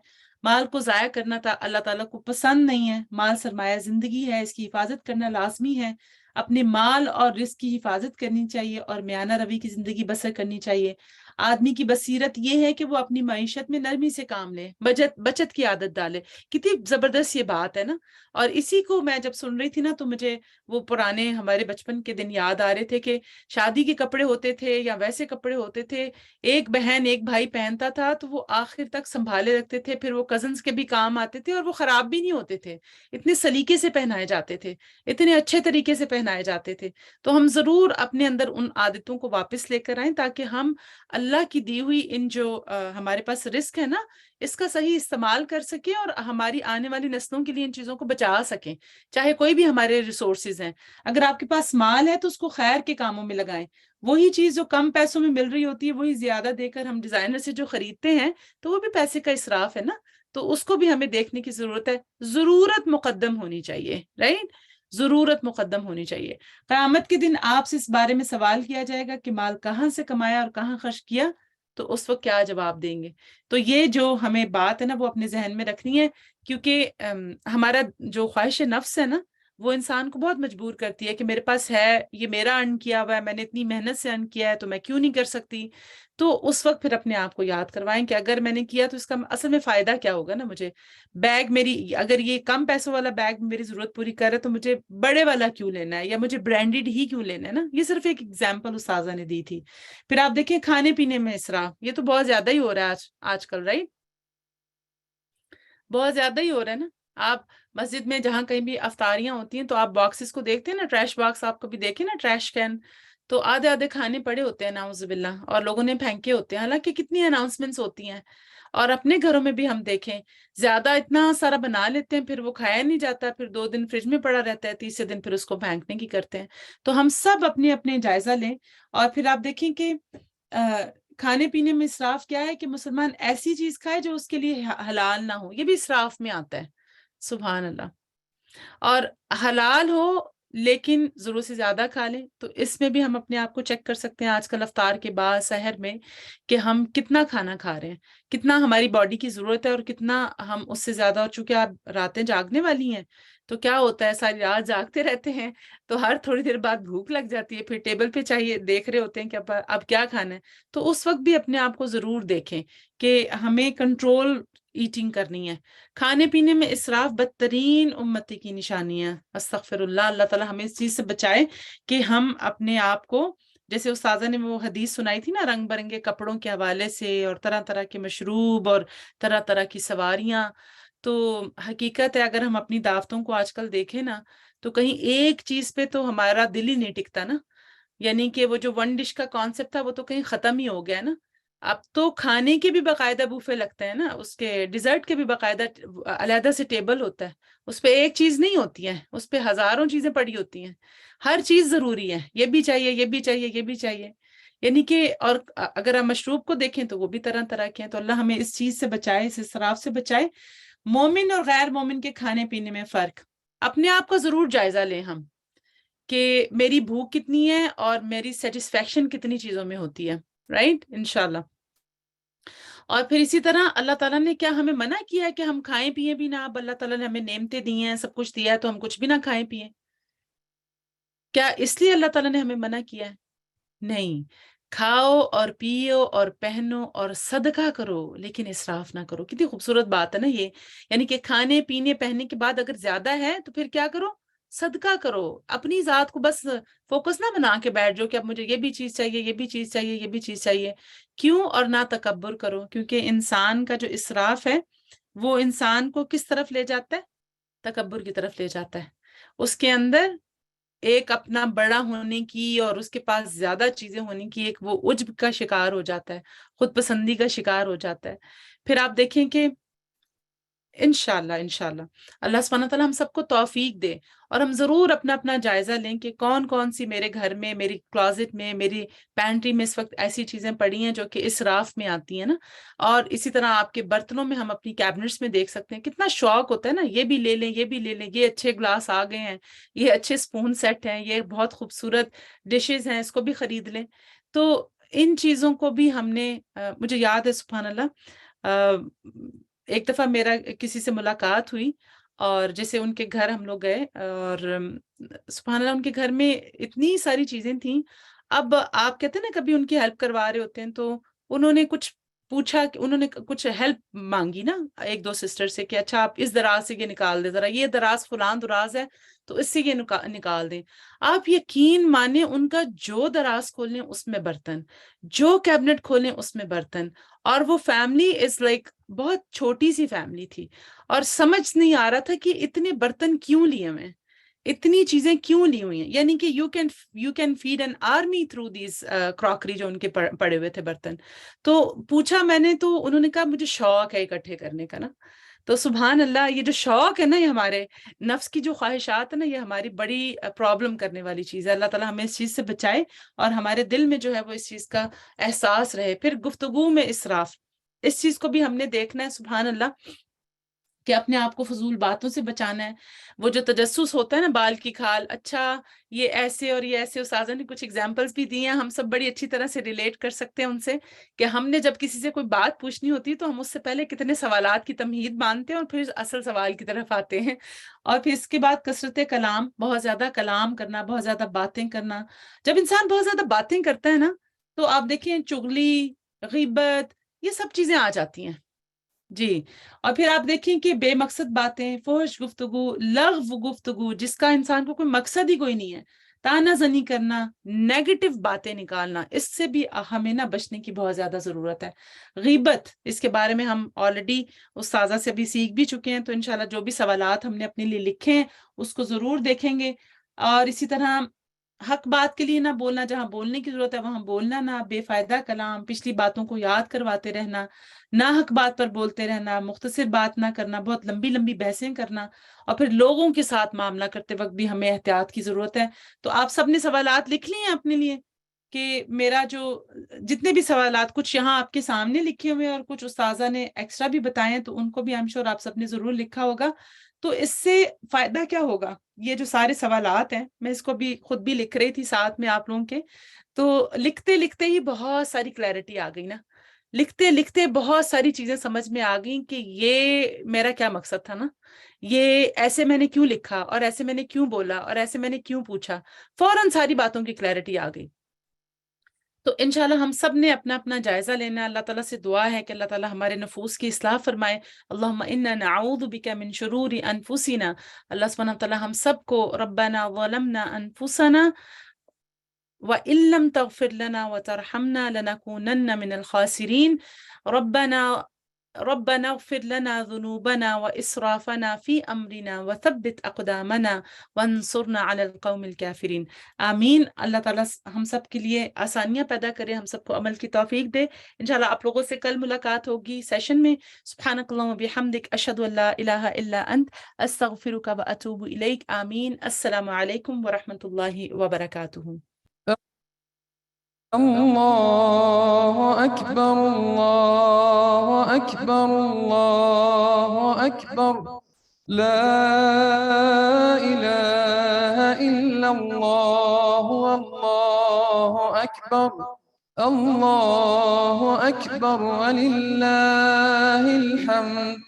مال کو ضائع کرنا تھا اللہ تعالیٰ کو پسند نہیں ہے. مال سرمایہ زندگی ہے، اس کی حفاظت کرنا لازمی ہے. اپنے مال اور رزق کی حفاظت کرنی چاہیے اور میانہ روی کی زندگی بسر کرنی چاہیے. آدمی کی بصیرت یہ ہے کہ وہ اپنی معیشت میں نرمی سے کام لے، بچت کی عادت ڈالے. کتنی زبردست یہ بات ہے نا. اور اسی کو میں جب سن رہی تھی نا تو مجھے وہ پرانے ہمارے بچپن کے دن یاد آ رہے تھے کہ شادی کے کپڑے ہوتے تھے یا ویسے کپڑے ہوتے تھے، ایک بہن ایک بھائی پہنتا تھا تو وہ آخر تک سنبھالے رکھتے تھے، پھر وہ کزنس کے بھی کام آتے تھے اور وہ خراب بھی نہیں ہوتے تھے، اتنے سلیقے سے پہنائے جاتے تھے، اتنے اچھے طریقے سے پہنائے جاتے تھے. تو ہم ضرور اپنے اندر ان عادتوں کو واپس لے کر آئیں تاکہ ہم اللہ کی دی ہوئی ان جو ہمارے پاس رزق ہے نا، اس کا صحیح استعمال کر سکیں اور ہماری آنے والی نسلوں کے لیے ان چیزوں کو بچا سکیں. چاہے کوئی بھی ہمارے ریسورسز ہیں، اگر آپ کے پاس مال ہے تو اس کو خیر کے کاموں میں لگائیں. وہی چیز جو کم پیسوں میں مل رہی ہوتی ہے وہی زیادہ دے کر ہم ڈیزائنر سے جو خریدتے ہیں تو وہ بھی پیسے کا اسراف ہے نا. تو اس کو بھی ہمیں دیکھنے کی ضرورت ہے. ضرورت مقدم ہونی چاہیے، رائٹ؟ ضرورت مقدم ہونی چاہیے. قیامت کے دن آپ سے اس بارے میں سوال کیا جائے گا کہ مال کہاں سے کمایا اور کہاں خرچ کیا، تو اس وقت کیا جواب دیں گے؟ تو یہ جو ہمیں بات ہے نا وہ اپنے ذہن میں رکھنی ہے، کیونکہ ہمارا جو خواہش نفس ہے نا وہ انسان کو بہت مجبور کرتی ہے کہ میرے پاس ہے، یہ میرا ارن کیا ہوا ہے، میں نے اتنی محنت سے ارن کیا ہے، تو میں کیوں نہیں کر سکتی. تو اس وقت پھر اپنے آپ کو یاد کروائیں کہ اگر میں نے کیا تو اس کا اصل میں فائدہ کیا ہوگا نا مجھے. بیگ میری اگر یہ کم پیسوں والا بیگ میری ضرورت پوری کر رہا ہے تو مجھے بڑے والا کیوں لینا ہے، یا مجھے برانڈیڈ ہی کیوں لینا ہے نا. یہ صرف ایک ایگزامپل استاذہ نے دی تھی. پھر آپ دیکھیں کھانے پینے میں اسراف، یہ تو بہت زیادہ ہی ہو رہا ہے آج کل، رائٹ؟ بہت زیادہ ہی ہو رہا ہے نا. آپ مسجد میں جہاں کہیں بھی افطاریاں ہوتی ہیں تو آپ باکسز کو دیکھتے ہیں نا، ٹریش باکس آپ کبھی دیکھیں نا، ٹریش کین، تو آدھے آدھے کھانے پڑے ہوتے ہیں نعوذ باللہ، اور لوگوں نے پھینکے ہوتے ہیں. حالانکہ کتنی اناؤنسمنٹس ہوتی ہیں. اور اپنے گھروں میں بھی ہم دیکھیں زیادہ اتنا سارا بنا لیتے ہیں، پھر وہ کھایا نہیں جاتا، پھر 2 دن فریج میں پڑا رہتا ہے، تیسرے دن پھر اس کو پھینکنے کی کرتے ہیں. تو ہم سب اپنے اپنے جائزہ لیں. اور پھر آپ دیکھیں کہ کھانے پینے میں اسراف کیا ہے کہ مسلمان ایسی چیز کھائے جو اس کے لیے حلال نہ ہو، یہ بھی اسراف میں آتا ہے. سبحان اللہ. اور حلال ہو لیکن ضرورت سے زیادہ کھا لیں، تو اس میں بھی ہم اپنے آپ کو چیک کر سکتے ہیں آج کل افطار کے بعد سحر میں کہ ہم کتنا کھانا کھا رہے ہیں، کتنا ہماری باڈی کی ضرورت ہے اور کتنا ہم اس سے زیادہ. اور چونکہ آپ راتیں جاگنے والی ہیں تو کیا ہوتا ہے، ساری رات جاگتے رہتے ہیں تو ہر تھوڑی دیر بعد بھوک لگ جاتی ہے، پھر ٹیبل پہ چاہیے، دیکھ رہے ہوتے ہیں کہ اب کیا کھانا ہے. تو اس وقت بھی اپنے آپ کو ضرور دیکھیں کہ ہمیں کنٹرول ایٹنگ کرنی ہے. کھانے پینے میں اسراف بدترین امتی کی نشانی ہے. استغفر اللہ. اللہ تعالیٰ ہمیں اس چیز سے بچائے کہ ہم اپنے آپ کو، جیسے استاذہ نے وہ حدیث سنائی تھی نا رنگ برنگے کپڑوں کے حوالے سے، اور طرح طرح کے مشروب اور طرح طرح کی سواریاں. تو حقیقت ہے اگر ہم اپنی دعوتوں کو آج کل دیکھیں نا تو کہیں ایک چیز پہ تو ہمارا دل ہی نہیں ٹکتا نا. یعنی کہ وہ جو ون ڈش کا کانسیپٹ تھا وہ تو کہیں ختم ہی ہو گیا نا. اب تو کھانے کے بھی باقاعدہ بوفے لگتے ہیں نا، اس کے ڈیزرٹ کے بھی باقاعدہ علیحدہ سے ٹیبل ہوتا ہے. اس پہ ایک چیز نہیں ہوتی ہے، اس پہ ہزاروں چیزیں پڑی ہوتی ہیں. ہر چیز ضروری ہے، یہ بھی چاہیے، یہ بھی چاہیے، یہ بھی چاہیے. یعنی کہ اور اگر ہم مشروب کو دیکھیں تو وہ بھی طرح طرح کے ہیں. تو اللہ ہمیں اس چیز سے بچائے، اس اسراف سے بچائے. مومن اور غیر مومن کے کھانے پینے میں فرق، اپنے آپ کا ضرور جائزہ لیں ہم کہ میری بھوک کتنی ہے اور میری سیٹسفیکشن کتنی چیزوں میں ہوتی ہے، رائٹ؟ انشاءاللہ. اور پھر اسی طرح اللہ تعالیٰ نے کیا ہمیں منع کیا ہے کہ ہم کھائیں پیئیں بھی نہ؟ اب اللہ تعالیٰ نے ہمیں نعمتیں دی ہیں، سب کچھ دیا ہے، تو ہم کچھ بھی نہ کھائیں پیئیں؟ کیا اس لیے اللہ تعالیٰ نے ہمیں منع کیا ہے؟ نہیں. کھاؤ اور پیو اور پہنو اور صدقہ کرو لیکن اسراف نہ کرو. کتنی خوبصورت بات ہے نا یہ. یعنی کہ کھانے پینے پہننے کے بعد اگر زیادہ ہے تو پھر کیا کرو؟ صدقہ کرو. اپنی ذات کو بس فوکس نہ بنا کے بیٹھ جاؤ کہ اب مجھے یہ بھی چیز چاہیے، یہ بھی چیز چاہیے، یہ بھی چیز چاہیے. کیوں؟ اور نہ تکبر کرو، کیونکہ انسان کا جو اسراف ہے وہ انسان کو کس طرف لے جاتا ہے؟ تکبر کی طرف لے جاتا ہے. اس کے اندر ایک اپنا بڑا ہونے کی اور اس کے پاس زیادہ چیزیں ہونے کی ایک وہ عجب کا شکار ہو جاتا ہے، خود پسندی کا شکار ہو جاتا ہے. پھر آپ دیکھیں کہ انشاءاللہ اللہ سبحانہ تعالیٰ ہم سب کو توفیق دے، اور ہم ضرور اپنا اپنا جائزہ لیں کہ کون کون سی میرے گھر میں، میری کلازٹ میں، میری پینٹری میں اس وقت ایسی چیزیں پڑی ہیں جو کہ اسراف میں آتی ہیں نا. اور اسی طرح آپ کے برتنوں میں ہم اپنی کیبنٹس میں دیکھ سکتے ہیں کتنا شوق ہوتا ہے نا، یہ بھی لے لیں، یہ بھی لے لیں، یہ اچھے گلاس آ گئے ہیں، یہ اچھے سپون سیٹ ہیں، یہ بہت خوبصورت ڈشز ہیں، اس کو بھی خرید لیں. تو ان چیزوں کو بھی ہم نے مجھے یاد ہے سبحان اللہ، ایک دفعہ میرا کسی سے ملاقات ہوئی اور جیسے ان کے گھر ہم لوگ گئے اور سبحان اللہ ان کے گھر میں اتنی ساری چیزیں تھیں. اب آپ کہتے ہیں نا کبھی ان کی ہیلپ کروا رہے ہوتے ہیں تو انہوں نے کچھ پوچھا کہ انہوں نے کچھ ہیلپ مانگی نا ایک دو سسٹر سے کہ اچھا آپ اس دراز سے یہ نکال دیں ذرا، یہ دراز فلان دراز ہے تو اس سے یہ نکال دیں. آپ یقین مانیں ان کا جو دراز کھولیں اس میں برتن، جو کیبنٹ کھولیں اس میں برتن. اور وہ فیملی از لائک بہت چھوٹی سی فیملی تھی اور سمجھ نہیں آ رہا تھا کہ اتنے برتن کیوں لیے ہوئے ہیں، اتنی چیزیں کیوں لی ہوئی ہیں. یعنی کہ you can feed an army through these crockery جو ان کے پڑے ہوئے تھے برتن. تو پوچھا میں نے تو انہوں نے کہا مجھے شوق ہے اکٹھے کرنے کا نا. تو سبحان اللہ یہ جو شوق ہے نا، یہ ہمارے نفس کی جو خواہشات ہے نا، یہ ہماری بڑی پرابلم کرنے والی چیز ہے. اللہ تعالیٰ ہمیں اس چیز سے بچائے اور ہمارے دل میں جو ہے وہ اس چیز کا احساس رہے. پھر گفتگو میں اسراف، اس چیز کو بھی ہم نے دیکھنا ہے. سبحان اللہ کہ اپنے آپ کو فضول باتوں سے بچانا ہے. وہ جو تجسس ہوتا ہے نا بال کی کھال، اچھا یہ ایسے اور یہ ایسے، استاذہ نے کچھ ایگزامپلس بھی دی ہیں، ہم سب بڑی اچھی طرح سے ریلیٹ کر سکتے ہیں ان سے، کہ ہم نے جب کسی سے کوئی بات پوچھنی ہوتی ہے تو ہم اس سے پہلے کتنے سوالات کی تمہید باندھتے ہیں اور پھر اصل سوال کی طرف آتے ہیں. اور پھر اس کے بعد کثرت کلام، بہت زیادہ کلام کرنا، بہت زیادہ باتیں کرنا. جب انسان بہت زیادہ باتیں کرتا ہے نا تو آپ دیکھیں چغلی، غیبت، یہ سب چیزیں آ جاتی ہیں جی. اور پھر آپ دیکھیں کہ بے مقصد باتیں، فحش گفتگو، لغو گفتگو جس کا انسان کو کوئی مقصد ہی کوئی نہیں ہے، تانا زنی کرنا، نیگیٹو باتیں نکالنا، اس سے بھی ہمیں نہ بچنے کی بہت زیادہ ضرورت ہے. غیبت، اس کے بارے میں ہم آلریڈی استاذہ سے بھی سیکھ بھی چکے ہیں، تو انشاءاللہ جو بھی سوالات ہم نے اپنے لیے لکھے ہیں اس کو ضرور دیکھیں گے. اور اسی طرح حق بات کے لیے نہ بولنا، جہاں بولنے کی ضرورت ہے وہاں بولنا نہ، بے فائدہ کلام، پچھلی باتوں کو یاد کرواتے رہنا، نہ حق بات پر بولتے رہنا، مختصر بات نہ کرنا، بہت لمبی لمبی بحثیں کرنا. اور پھر لوگوں کے ساتھ معاملہ کرتے وقت بھی ہمیں احتیاط کی ضرورت ہے. تو آپ سب نے سوالات لکھ لیے ہیں اپنے لیے، کہ میرا جو جتنے بھی سوالات کچھ یہاں آپ کے سامنے لکھے ہوئے اور کچھ استاذہ نے ایکسٹرا بھی بتائے ہیں، تو ان کو بھی I'm sure آپ سب نے ضرور لکھا ہوگا. تو اس سے فائدہ کیا ہوگا، یہ جو سارے سوالات ہیں میں اس کو بھی خود بھی لکھ رہی تھی ساتھ میں آپ لوگوں کے، تو لکھتے لکھتے ہی بہت ساری کلیئرٹی آ گئی نا، لکھتے لکھتے بہت ساری چیزیں سمجھ میں آ گئیں کہ یہ میرا کیا مقصد تھا نا، یہ ایسے میں نے کیوں لکھا، اور ایسے میں نے کیوں بولا، اور ایسے میں نے کیوں پوچھا، فوراً ساری باتوں کی کلیئرٹی آ گئی. تو انشاءاللہ ہم سب نے اپنا اپنا جائزہ لینا ہے. اللہ تعالیٰ سے دعا ہے کہ اللہ تعالیٰ ہمارے نفوس کی اصلاح فرمائے. اللہم انا نعوذ بک من شرور انفسنا. اللہ سبحانہ وتعالیٰ ہم سب کو ربنا ظلمنا انفسنا وَإِن لَّمْ تَغْفِرْ لَنَا وَتَرْحَمْنَا لَنَكُونَنَّ مِنَ الْخَاسِرِينَ. ربنا اغفر لنا ذنوبنا وإسرافنا في أمرنا وثبت أقدامنا وانصرنا على القوم الكافرين. آمین. اللہ تعالیٰ ہم سب کے لیے آسانیاں پیدا کرے، ہم سب کو عمل کی توفیق دے. انشاءاللہ آپ لوگوں سے کل ملاقات ہوگی سیشن میں. سبحانک اللہم و بحمدک، اشہد ان لا الہ الا انت، استغفرک و اتوب الیک. آمین. السلام علیکم ورحمۃ اللہ وبرکاتہ. الله أكبر الله أكبر الله أكبر لا إله إلا الله والله أكبر الله أكبر ولله الحمد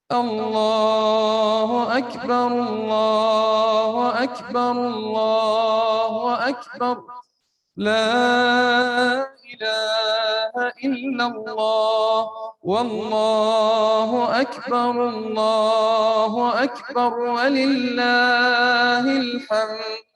الله أكبر الله أكبر الله أكبر لا إله إلا الله والله أكبر الله أكبر ولله الحمد.